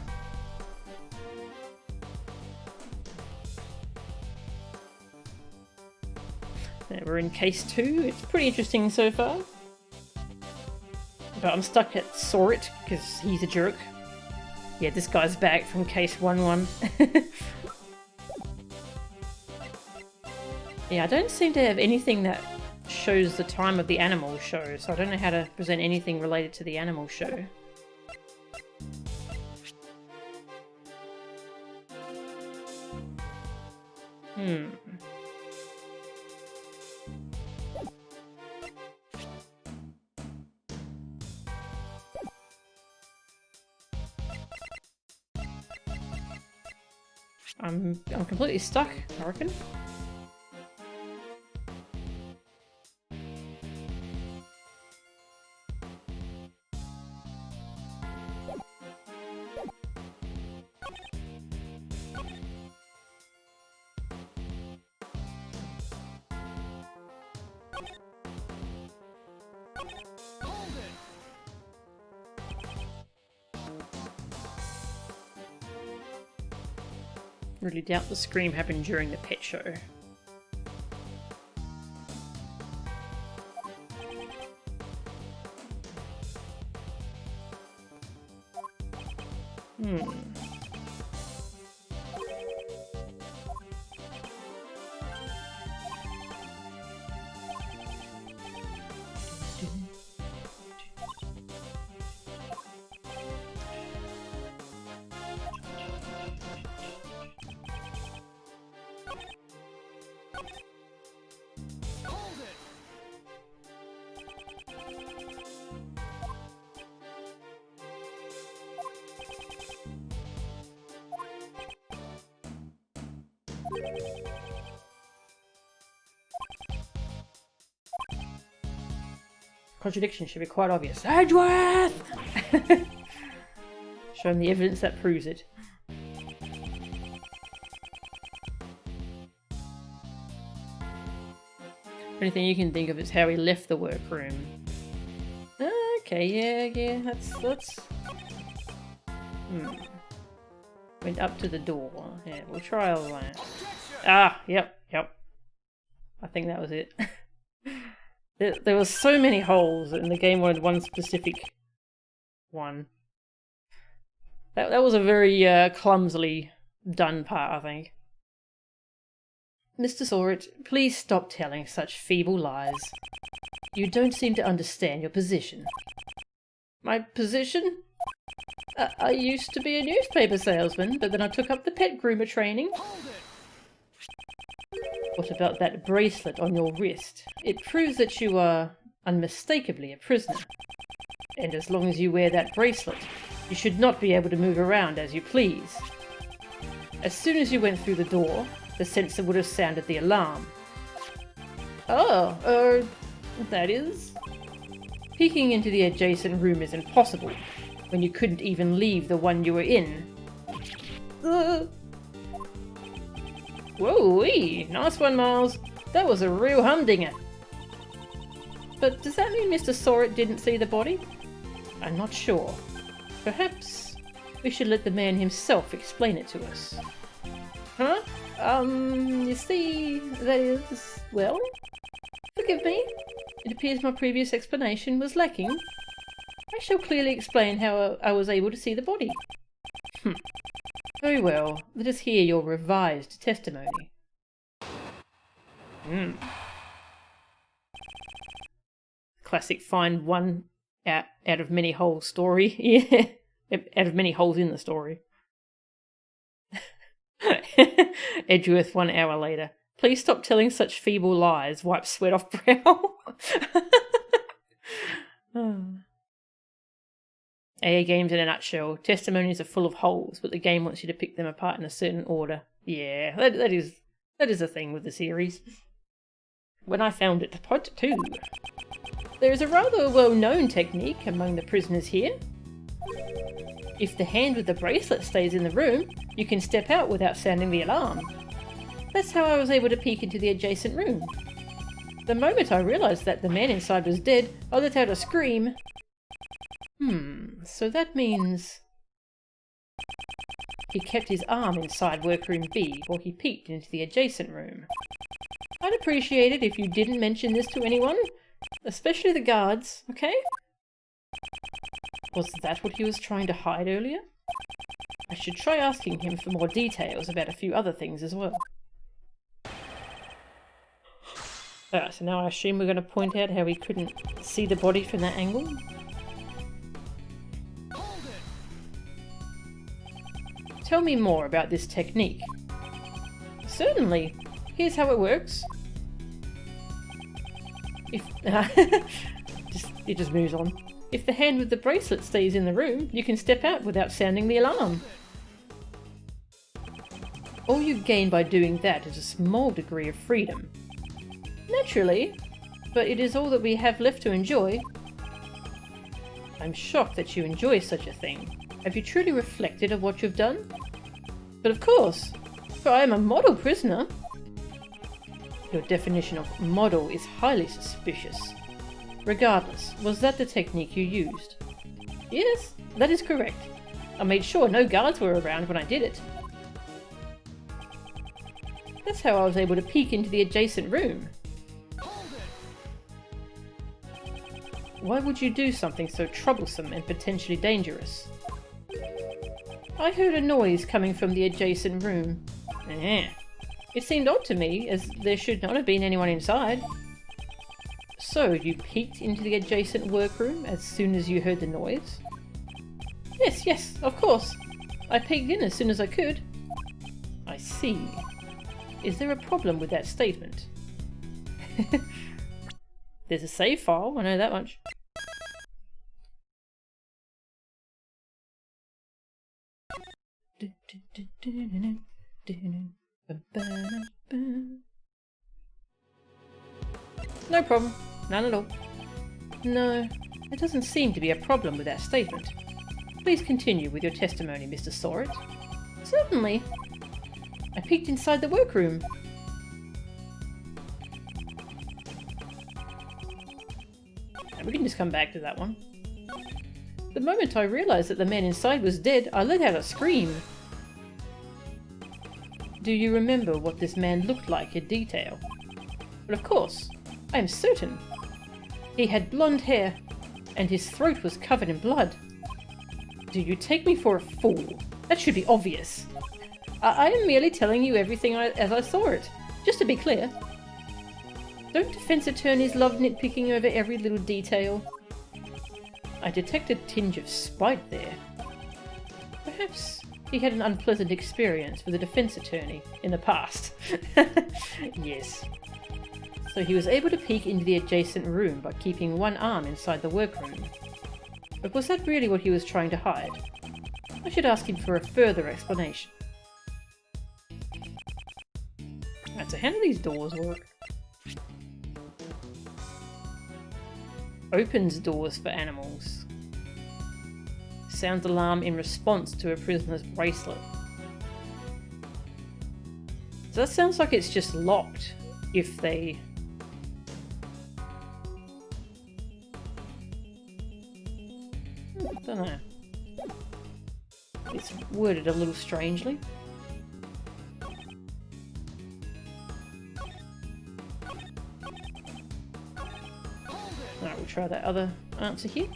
We're in case 2. It's pretty interesting so far. But I'm stuck at Saw It, because he's a jerk. Yeah, this guy's back from case 1-1. Yeah, I don't seem to have anything that shows the time of the animal show, so I don't know how to present anything related to the animal show. I'm completely stuck, I reckon. Really doubt the scream happened during the pet show. Hmm. Contradiction should be quite obvious. Edgeworth! Show him the evidence that proves it. The only thing you can think of is how he left the workroom. Okay, yeah, that's... Went up to the door. Yeah, we'll try all that. Ah, yep. I think that was it. There were so many holes, and the game wanted one specific one. That was a very clumsily done part, I think. Mr. Sorit, please stop telling such feeble lies. You don't seem to understand your position. My position? I used to be a newspaper salesman, but then I took up the pet groomer training. What about that bracelet on your wrist? It proves that you are unmistakably a prisoner. And as long as you wear that bracelet, you should not be able to move around as you please. As soon as you went through the door, the sensor would have sounded the alarm. Oh, that is? Peeking into the adjacent room is impossible, when you couldn't even leave the one you were in. Whoa-wee! Nice one, Miles. That was a real humdinger. But does that mean Mr. Sorit didn't see the body? I'm not sure. Perhaps we should let the man himself explain it to us. Huh? You see, that is, well, forgive me. It appears my previous explanation was lacking. I shall clearly explain how I was able to see the body. Very well, let us hear your revised testimony. Classic find one out of many holes story. Yeah, out of many holes in the story. Edgeworth 1 hour later. Please stop telling such feeble lies. Wipe sweat off brow. AA games in a nutshell. Testimonies are full of holes, but the game wants you to pick them apart in a certain order. Yeah, that is a thing with the series. When I found it, part 2. There is a rather well-known technique among the prisoners here. If the hand with the bracelet stays in the room, you can step out without sounding the alarm. That's how I was able to peek into the adjacent room. The moment I realised that the man inside was dead, I let out a scream. So that means he kept his arm inside workroom B while he peeked into the adjacent room. I'd appreciate it if you didn't mention this to anyone, especially the guards, okay? Was that what he was trying to hide earlier? I should try asking him for more details about a few other things as well. Alright, so now I assume we're going to point out how he couldn't see the body from that angle. Tell me more about this technique. Certainly. Here's how it works. It just moves on. If the hand with the bracelet stays in the room, you can step out without sounding the alarm. All you gain by doing that is a small degree of freedom. Naturally, but it is all that we have left to enjoy. I'm shocked that you enjoy such a thing. Have you truly reflected on what you've done? But of course, for I am a model prisoner. Your definition of model is highly suspicious. Regardless, was that the technique you used? Yes, that is correct. I made sure no guards were around when I did it. That's how I was able to peek into the adjacent room. Why would you do something so troublesome and potentially dangerous? I heard a noise coming from the adjacent room. It seemed odd to me, as there should not have been anyone inside. So, you peeked into the adjacent workroom as soon as you heard the noise? Yes, of course. I peeked in as soon as I could. I see. Is there a problem with that statement? There's a save file, I know that much. No problem. None at all. No, there doesn't seem to be a problem with that statement. Please continue with your testimony, Mr. Sorit. Certainly. I peeked inside the workroom. And we can just come back to that one. The moment I realised that the man inside was dead, I let out a scream. Do you remember what this man looked like in detail? But of course, I am certain. He had blonde hair, and his throat was covered in blood. Do you take me for a fool? That should be obvious. I am merely telling you everything as I saw it, just to be clear. Don't defense attorneys love nitpicking over every little detail? I detected a tinge of spite there. Perhaps he had an unpleasant experience with a defense attorney in the past. Yes. So he was able to peek into the adjacent room by keeping one arm inside the workroom. But was that really what he was trying to hide? I should ask him for a further explanation. Right, so how do these doors work? Opens doors for animals. Sounds alarm in response to a prisoner's bracelet. So that sounds like it's just locked if they... I don't know. It's worded a little strangely. Alright, we'll try that other answer here.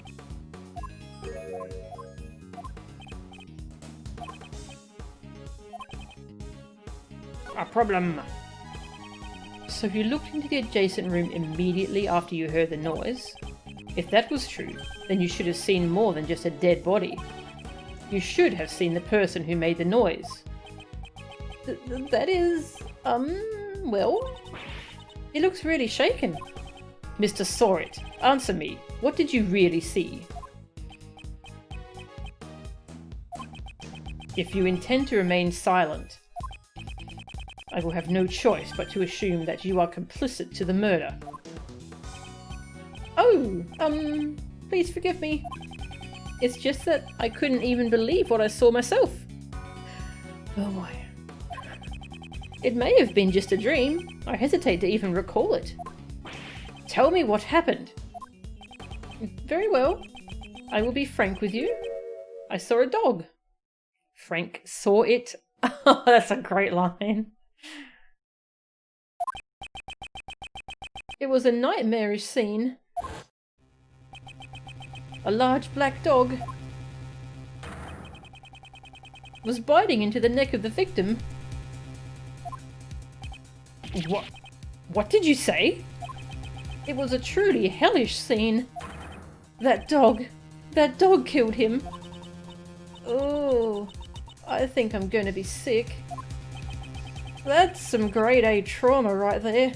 A problem. So you looked into the adjacent room immediately after you heard the noise? If that was true, then you should have seen more than just a dead body. You should have seen the person who made the noise. That is... well... He looks really shaken. Mr. Sorit, answer me. What did you really see? If you intend to remain silent, I will have no choice but to assume that you are complicit to the murder. Oh, please forgive me. It's just that I couldn't even believe what I saw myself. Oh boy. It may have been just a dream. I hesitate to even recall it. Tell me what happened. Very well. I will be frank with you. I saw a dog. Frank saw it. Oh, that's a great line. It was a nightmarish scene. A large black dog was biting into the neck of the victim. What did you say? It was a truly hellish scene. That dog killed him. Oh, I think I'm going to be sick. That's some grade A trauma right there.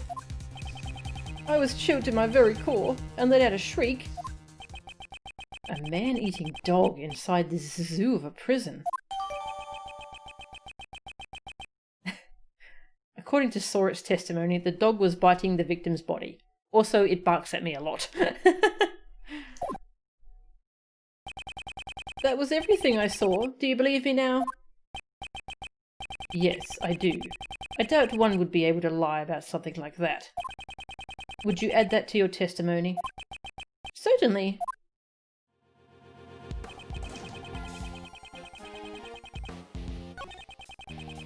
I was chilled to my very core and let out a shriek. A man-eating dog inside the zoo of a prison. According to Sorit's testimony, the dog was biting the victim's body. Also, it barks at me a lot. That was everything I saw. Do you believe me now? Yes, I do. I doubt one would be able to lie about something like that. Would you add that to your testimony? Certainly.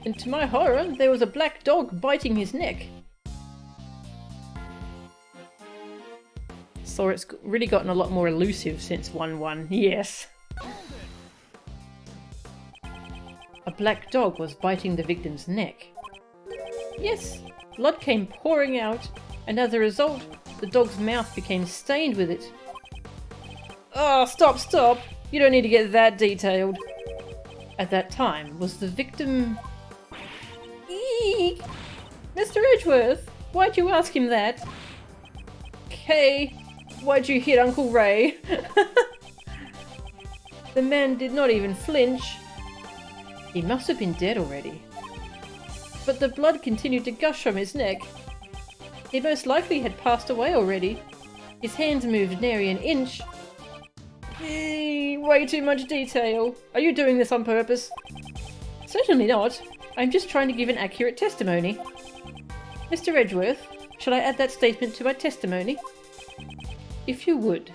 And to my horror, there was a black dog biting his neck. Sorit's really gotten a lot more elusive since 1-1. Yes. A black dog was biting the victim's neck. Yes, blood came pouring out, and as a result, the dog's mouth became stained with it. Oh, stop! You don't need to get that detailed. At that time, was the victim... Eek! Mr. Edgeworth, why'd you ask him that? Kay, why'd you hit Uncle Ray? The man did not even flinch. He must have been dead already. But the blood continued to gush from his neck. He most likely had passed away already. His hands moved nary an inch. Way too much detail. Are you doing this on purpose? Certainly not. I'm just trying to give an accurate testimony. Mr. Edgeworth, shall I add that statement to my testimony? If you would.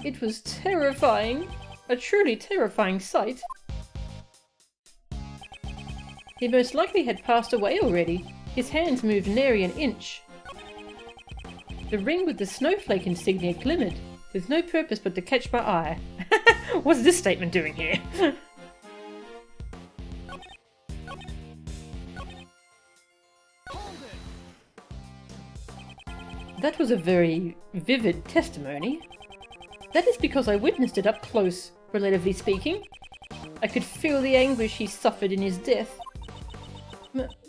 It was terrifying. A truly terrifying sight. He most likely had passed away already. His hands moved nary an inch. The ring with the snowflake insignia glimmered, with no purpose but to catch my eye. What's this statement doing here? That was a very vivid testimony. That is because I witnessed it up close, relatively speaking. I could feel the anguish he suffered in his death.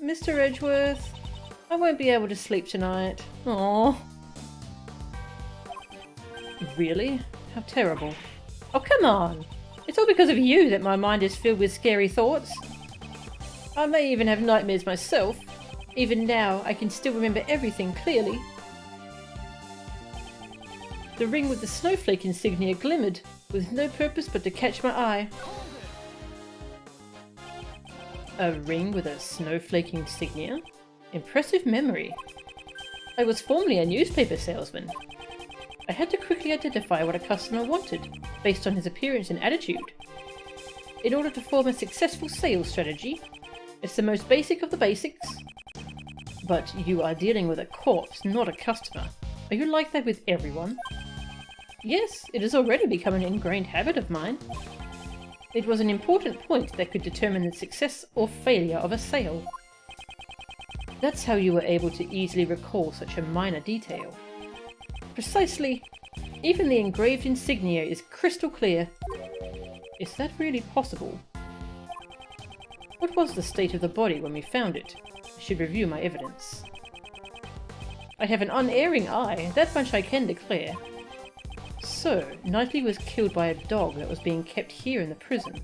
Mr. Edgeworth, I won't be able to sleep tonight. Aww. Really? How terrible. Oh, come on! It's all because of you that my mind is filled with scary thoughts. I may even have nightmares myself. Even now, I can still remember everything clearly. The ring with the snowflake insignia glimmered, with no purpose but to catch my eye. A ring with a snowflake insignia? Impressive memory. I was formerly a newspaper salesman. I had to quickly identify what a customer wanted, based on his appearance and attitude. In order to form a successful sales strategy, it's the most basic of the basics. But you are dealing with a corpse, not a customer. Are you like that with everyone? Yes, it has already become an ingrained habit of mine. It was an important point that could determine the success or failure of a sale. That's how you were able to easily recall such a minor detail. Precisely. Even the engraved insignia is crystal clear. Is that really possible? What was the state of the body when we found it? I should review my evidence. I have an unerring eye, that much I can declare. So, Knightley was killed by a dog that was being kept here in the prison.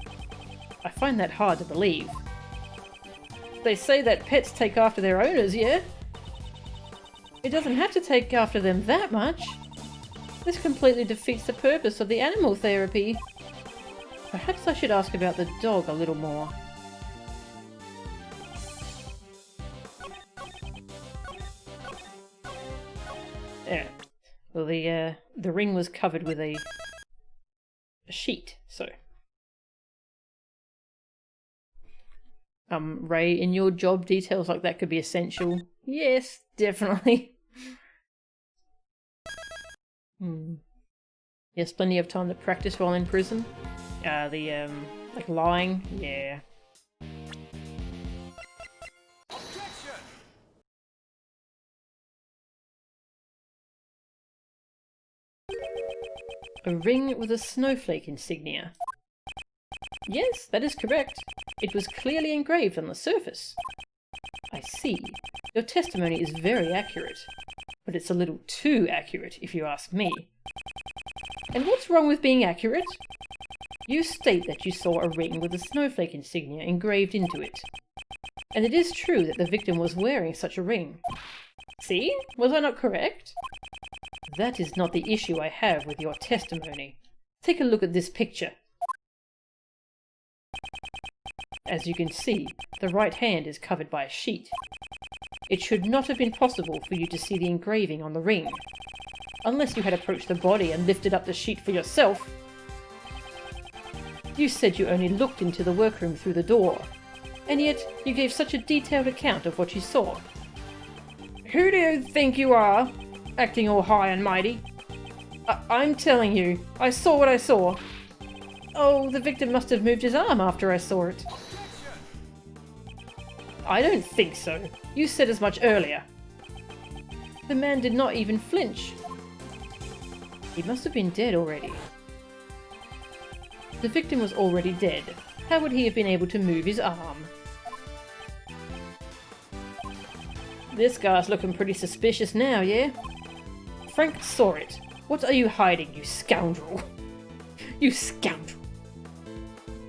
I find that hard to believe. They say that pets take after their owners, yeah? It doesn't have to take after them that much. This completely defeats the purpose of the animal therapy. Perhaps I should ask about the dog a little more. Yeah. Well, the ring was covered with a sheet, so. Ray, in your job, details like that could be essential. Yes, definitely. Yes, plenty of time to practice while in prison. Like lying, yeah. A ring with a snowflake insignia. Yes, that is correct. It was clearly engraved on the surface. I see. Your testimony is very accurate. But it's a little too accurate, if you ask me. And what's wrong with being accurate? You state that you saw a ring with a snowflake insignia engraved into it. And it is true that the victim was wearing such a ring. See? Was I not correct? That is not the issue I have with your testimony. Take a look at this picture. As you can see, the right hand is covered by a sheet. It should not have been possible for you to see the engraving on the ring, unless you had approached the body and lifted up the sheet for yourself. You said you only looked into the workroom through the door, and yet you gave such a detailed account of what you saw. Who do you think you are, acting all high and mighty? I'm telling you, I saw what I saw. Oh, the victim must have moved his arm after I saw it. I don't think so. You said as much earlier. The man did not even flinch. He must have been dead already. The victim was already dead. How would he have been able to move his arm? This guy's looking pretty suspicious now, yeah? Frank saw it. What are you hiding, you scoundrel? You scoundrel.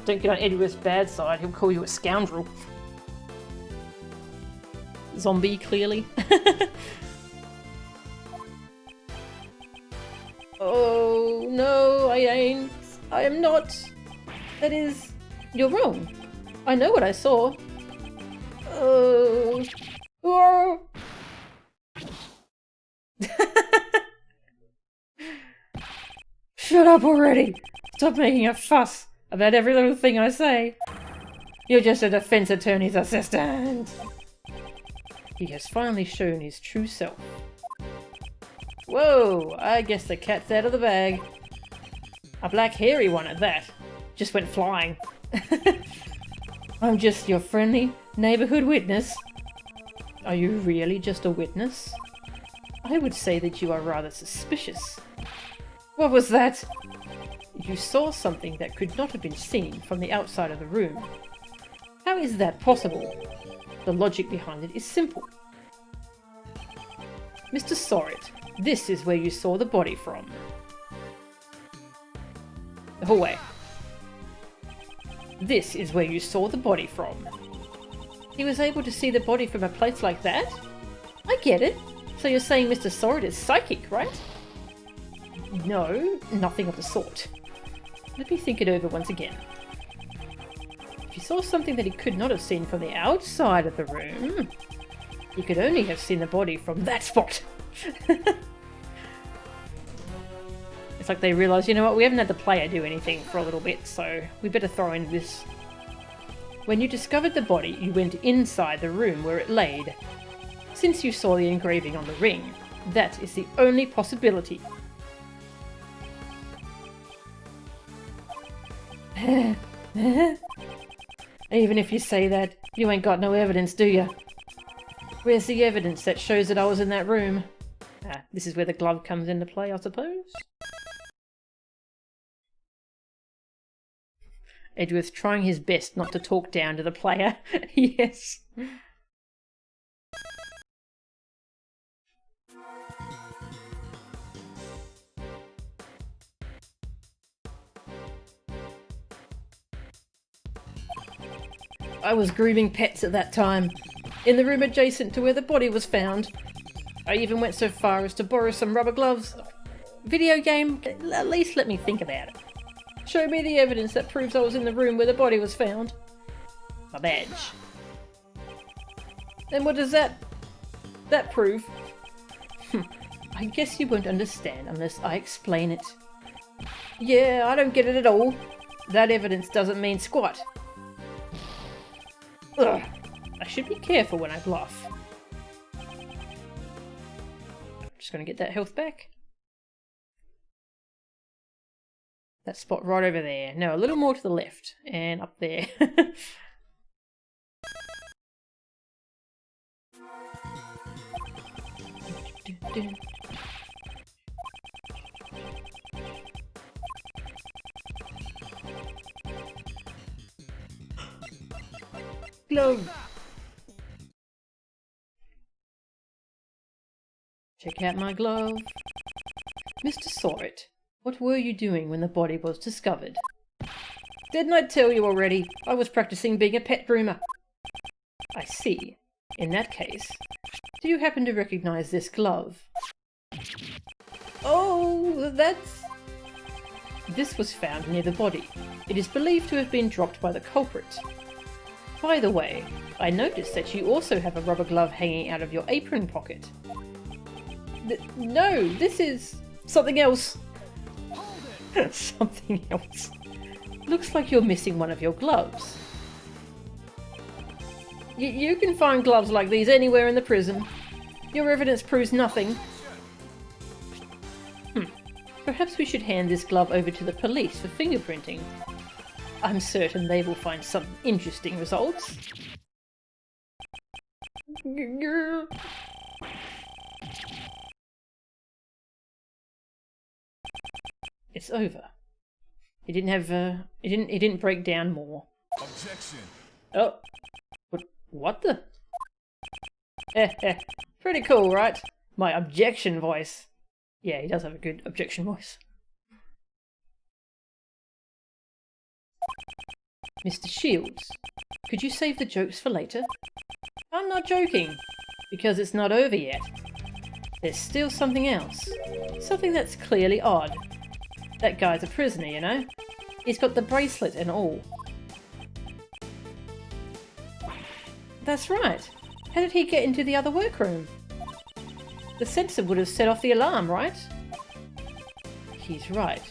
Don't get on Edward's bad side, he'll call you a scoundrel. Zombie, clearly. Oh, no, I ain't. I am not. That is... You're wrong. I know what I saw. Oh... Oh... Shut up already! Stop making a fuss about every little thing I say. You're just a defense attorney's assistant. He has finally shown his true self. Whoa, I guess the cat's out of the bag. A black hairy one at that. Just went flying. I'm just your friendly neighborhood witness. Are you really just a witness? I would say that you are rather suspicious. What was that? You saw something that could not have been seen from the outside of the room. How is that possible? The logic behind it is simple. Mr. Sorrett, this is where you saw the body from. The hallway. This is where you saw the body from. He was able to see the body from a place like that? I get it. So you're saying Mr. Sorrett is psychic, right? No, nothing of the sort. Let me think it over once again. If he saw something that he could not have seen from the outside of the room, he could only have seen the body from that spot. It's like they realise, you know what, we haven't had the player do anything for a little bit, so we better throw in this. When you discovered the body, you went inside the room where it laid. Since you saw the engraving on the ring, that is the only possibility. Even if you say that, you ain't got no evidence, do you? Where's the evidence that shows that I was in that room? Ah, this is where the glove comes into play, I suppose. Edgeworth trying his best not to talk down to the player. Yes. I was grooming pets at that time, in the room adjacent to where the body was found. I even went so far as to borrow some rubber gloves. Video game, at least let me think about it. Show me the evidence that proves I was in the room where the body was found. My badge. And what does that prove? I guess you won't understand unless I explain it. Yeah, I don't get it at all. That evidence doesn't mean squat. Ugh, I should be careful when I bluff. Just gonna get that health back. That spot right over there. No, a little more to the left and up there. Glove. Check out my glove. Mr. Sorrett, what were you doing when the body was discovered? Didn't I tell you already? I was practicing being a pet groomer. I see. In that case, do you happen to recognize this glove? Oh, that's... This was found near the body. It is believed to have been dropped by the culprit. By the way, I noticed that you also have a rubber glove hanging out of your apron pocket. No, this is something else. Something else. Looks like you're missing one of your gloves. You can find gloves like these anywhere in the prison. Your evidence proves nothing. Perhaps we should hand this glove over to the police for fingerprinting. I'm certain they will find some interesting results. It's over. He didn't have, he didn't break down more. Objection. Oh. What the? Pretty cool, right? My objection voice. Yeah, he does have a good objection voice. Mr. Shields, could you save the jokes for later? I'm not joking, because it's not over yet. There's still something else. Something that's clearly odd. That guy's a prisoner, you know? He's got the bracelet and all. That's right. How did he get into the other workroom? The sensor would have set off the alarm, right? He's right.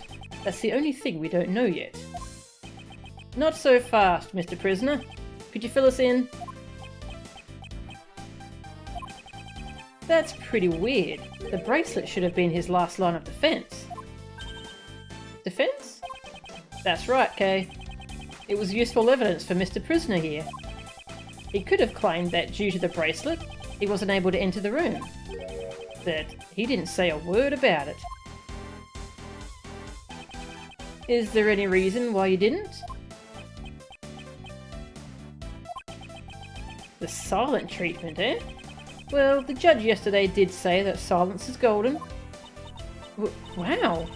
That's the only thing we don't know yet. Not so fast, Mr. Prisoner. Could you fill us in? That's pretty weird. The bracelet should have been his last line of defense. Defense? That's right, Kay. It was useful evidence for Mr. Prisoner here. He could have claimed that due to the bracelet, he wasn't able to enter the room. But he didn't say a word about it. Is there any reason why you didn't? The silent treatment, eh? Well, the judge yesterday did say that silence is golden. Wow,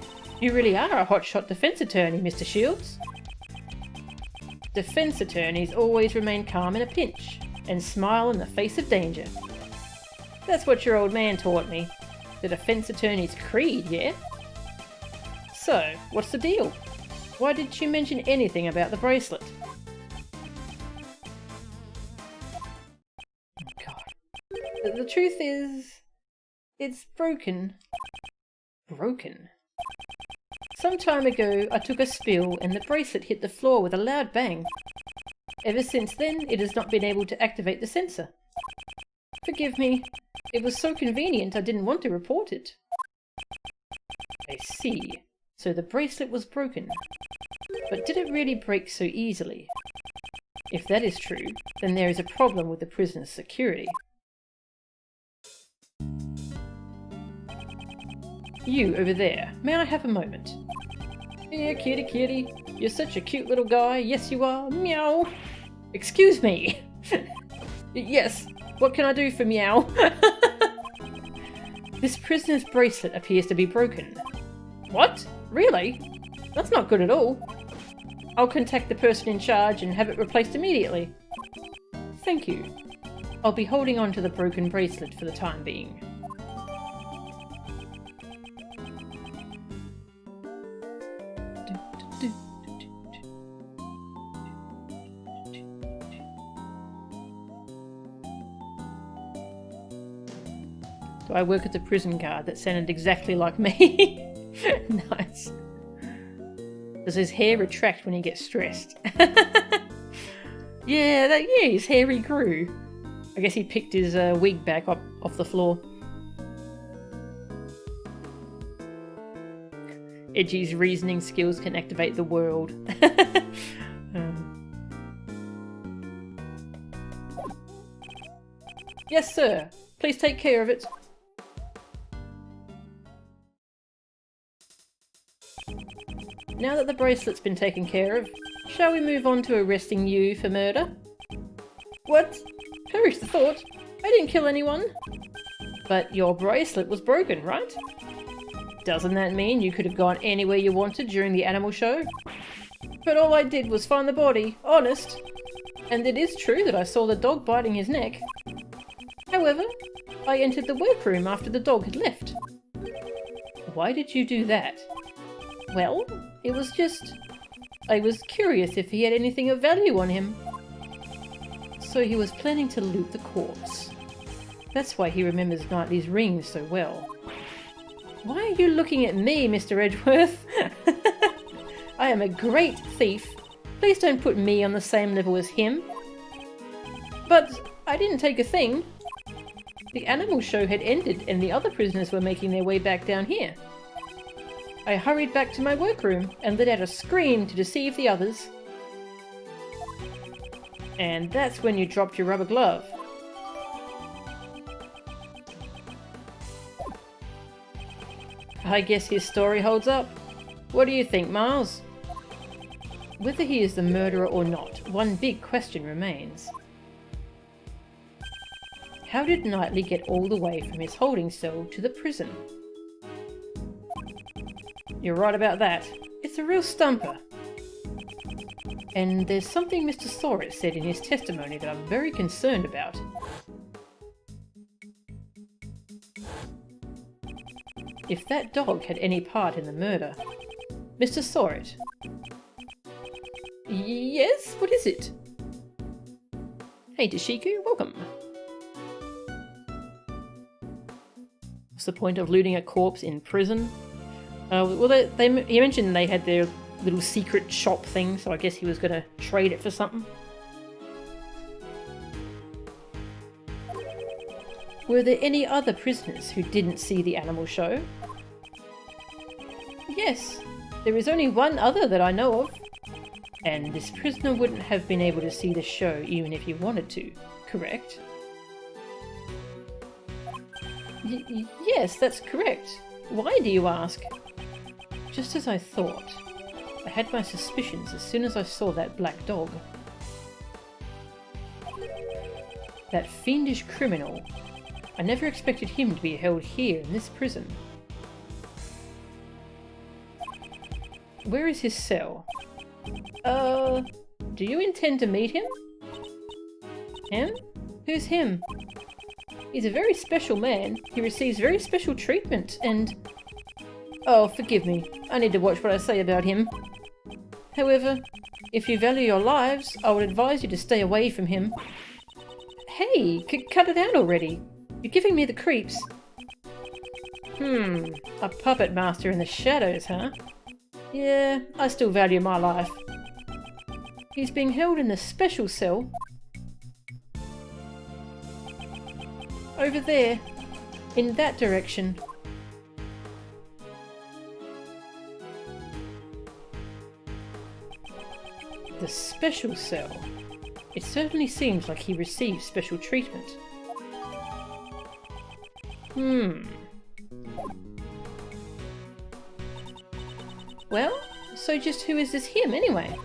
you really are a hotshot defense attorney, Mr. Shields. Defense attorneys always remain calm in a pinch and smile in the face of danger. That's what your old man taught me. The defense attorney's creed, yeah? So, what's the deal? Why didn't you mention anything about the bracelet? Oh God. The truth is, it's broken. Broken? Some time ago, I took a spill and the bracelet hit the floor with a loud bang. Ever since then, it has not been able to activate the sensor. Forgive me. It was so convenient I didn't want to report it. I see. So the bracelet was broken. But did it really break so easily? If that is true, then there is a problem with the prisoner's security. You over there, may I have a moment? Here, kitty kitty. You're such a cute little guy. Yes, you are. Meow. Excuse me. Yes, what can I do for meow? This prisoner's bracelet appears to be broken. What? Really? That's not good at all. I'll contact the person in charge and have it replaced immediately. Thank you. I'll be holding on to the broken bracelet for the time being. Do I work at the prison guard that sounded exactly like me? Nice. Does his hair retract when he gets stressed? Yeah, his hair regrew. I guess he picked his wig back up off the floor. Edgy's reasoning skills can activate the world. Yes, sir. Please take care of it. Now that the bracelet's been taken care of, shall we move on to arresting you for murder? What? Perish the thought. I didn't kill anyone. But your bracelet was broken, right? Doesn't that mean you could have gone anywhere you wanted during the animal show? But all I did was find the body, honest. And it is true that I saw the dog biting his neck. However, I entered the workroom after the dog had left. Why did you do that? Well, it was just... I was curious if he had anything of value on him. So he was planning to loot the corpse. That's why he remembers Knightley's ring so well. Why are you looking at me, Mr. Edgeworth? I am a great thief. Please don't put me on the same level as him. But I didn't take a thing. The animal show had ended and the other prisoners were making their way back down here. I hurried back to my workroom and let out a scream to deceive the others. And that's when you dropped your rubber glove. I guess his story holds up. What do you think, Miles? Whether he is the murderer or not, one big question remains. How did Knightley get all the way from his holding cell to the prison? You're right about that. It's a real stumper. And there's something Mr. Sorrett said in his testimony that I'm very concerned about. If that dog had any part in the murder... Mr. Sorrett? Yes? What is it? Hey, Dashiku, welcome. What's the point of looting a corpse in prison? Well, he mentioned they had their little secret shop thing, so I guess he was going to trade it for something. Were there any other prisoners who didn't see the animal show? Yes, there is only one other that I know of. And this prisoner wouldn't have been able to see the show even if he wanted to, correct? Yes, that's correct. Why do you ask? Just as I thought. I had my suspicions as soon as I saw that black dog. That fiendish criminal. I never expected him to be held here in this prison. Where is his cell? Do you intend to meet him? Him? Who's him? He's a very special man. He receives very special treatment and... Oh, forgive me. I need to watch what I say about him. However, if you value your lives, I would advise you to stay away from him. Hey, cut it out already. You're giving me the creeps. A puppet master in the shadows, huh? Yeah, I still value my life. He's being held in the special cell. Over there. In that direction. The special cell. It certainly seems like he received special treatment. Well, so just who is this him anyway?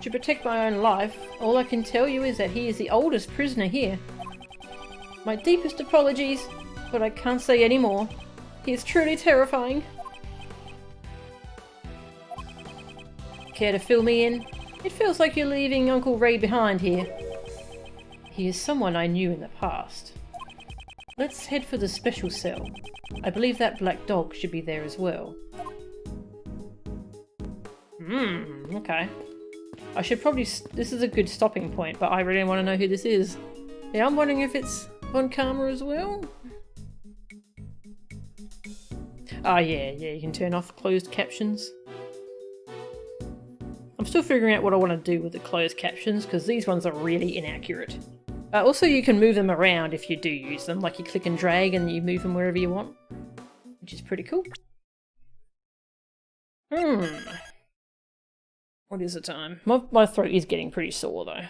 To protect my own life, all I can tell you is that he is the oldest prisoner here. My deepest apologies, but I can't say any more. He is truly terrifying. Care to fill me in? It feels like you're leaving Uncle Ray behind here. He is someone I knew in the past. Let's head for the special cell. I believe that black dog should be there as well. Okay. I should probably... This is a good stopping point, but I really want to know who this is. Yeah, I'm wondering if it's Von Karma as well? Oh yeah, you can turn off closed captions. I'm still figuring out what I want to do with the closed captions, because these ones are really inaccurate. Also, you can move them around if you do use them, like you click and drag and you move them wherever you want, which is pretty cool. What is the time? My throat is getting pretty sore though.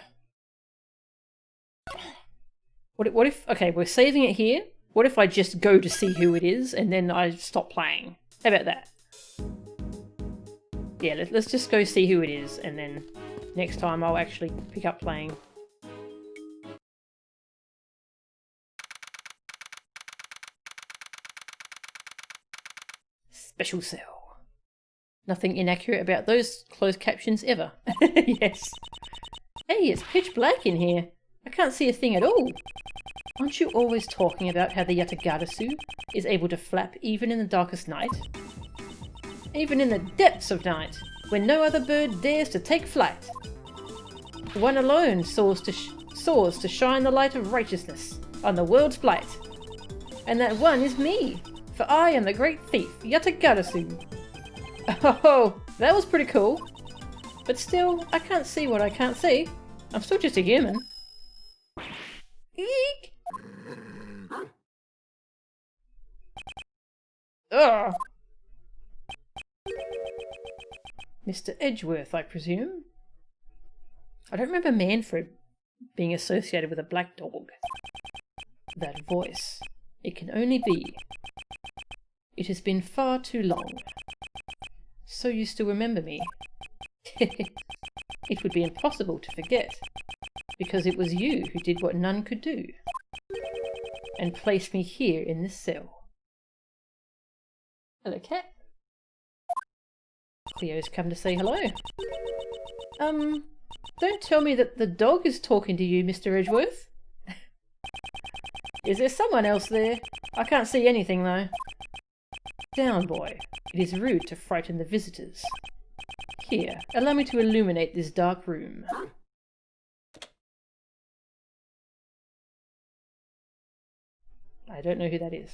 What if... Okay, we're saving it here. What if I just go to see who it is and then I stop playing? How about that? Yeah, let's just go see who it is and then next time I'll actually pick up playing. Special cell. Nothing inaccurate about those closed captions ever. Yes. Hey, it's pitch black in here. I can't see a thing at all. Aren't you always talking about how the Yatagarasu is able to flap even in the darkest night? Even in the depths of night, when no other bird dares to take flight. One alone soars to shine the light of righteousness on the world's blight. And that one is me, for I am the great thief, Yatagarasu. Oh, that was pretty cool. But still, I can't see what I can't see. I'm still just a human. Eek! Ugh! Mr. Edgeworth, I presume? I don't remember Manfred being associated with a black dog. That voice. It can only be. It has been far too long. So you still remember me? It would be impossible to forget, because it was you who did what none could do, and placed me here in this cell. Hello, cat. Cleo's come to say hello. Don't tell me that the dog is talking to you, Mr. Edgeworth. Is there someone else there? I can't see anything, though. Down, boy. It is rude to frighten the visitors. Here, allow me to illuminate this dark room. I don't know who that is.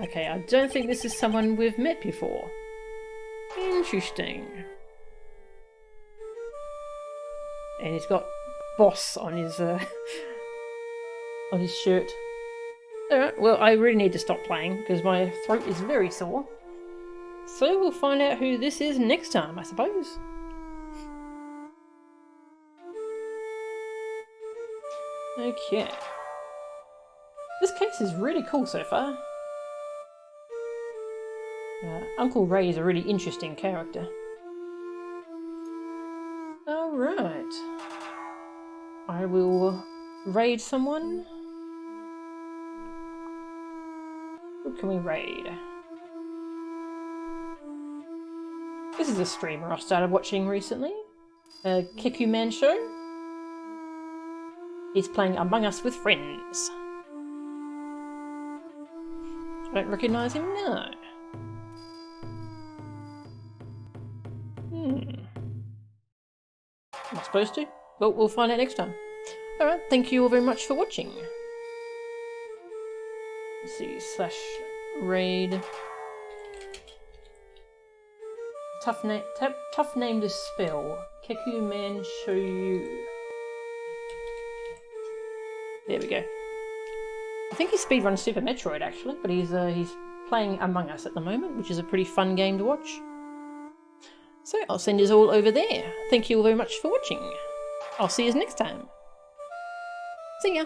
Okay, I don't think this is someone we've met before. Interesting. And he's got boss on his shirt. Alright, well, I really need to stop playing because my throat is very sore. So we'll find out who this is next time, I suppose. Okay. This case is really cool so far. Uncle Ray is a really interesting character. Alright. I will raid someone. Who can we raid? This is a streamer I started watching recently. Kikuman Show. He's playing Among Us with Friends. I don't recognise him? No. Am I supposed to? Well, we'll find out next time. Alright, thank you all very much for watching. Let's see, /raid. Tough name to spell. Kikuman Shoyu. There we go. I think he speedruns Super Metroid actually, but he's playing Among Us at the moment, which is a pretty fun game to watch. So I'll send you all over there. Thank you all very much for watching. I'll see you next time. See ya!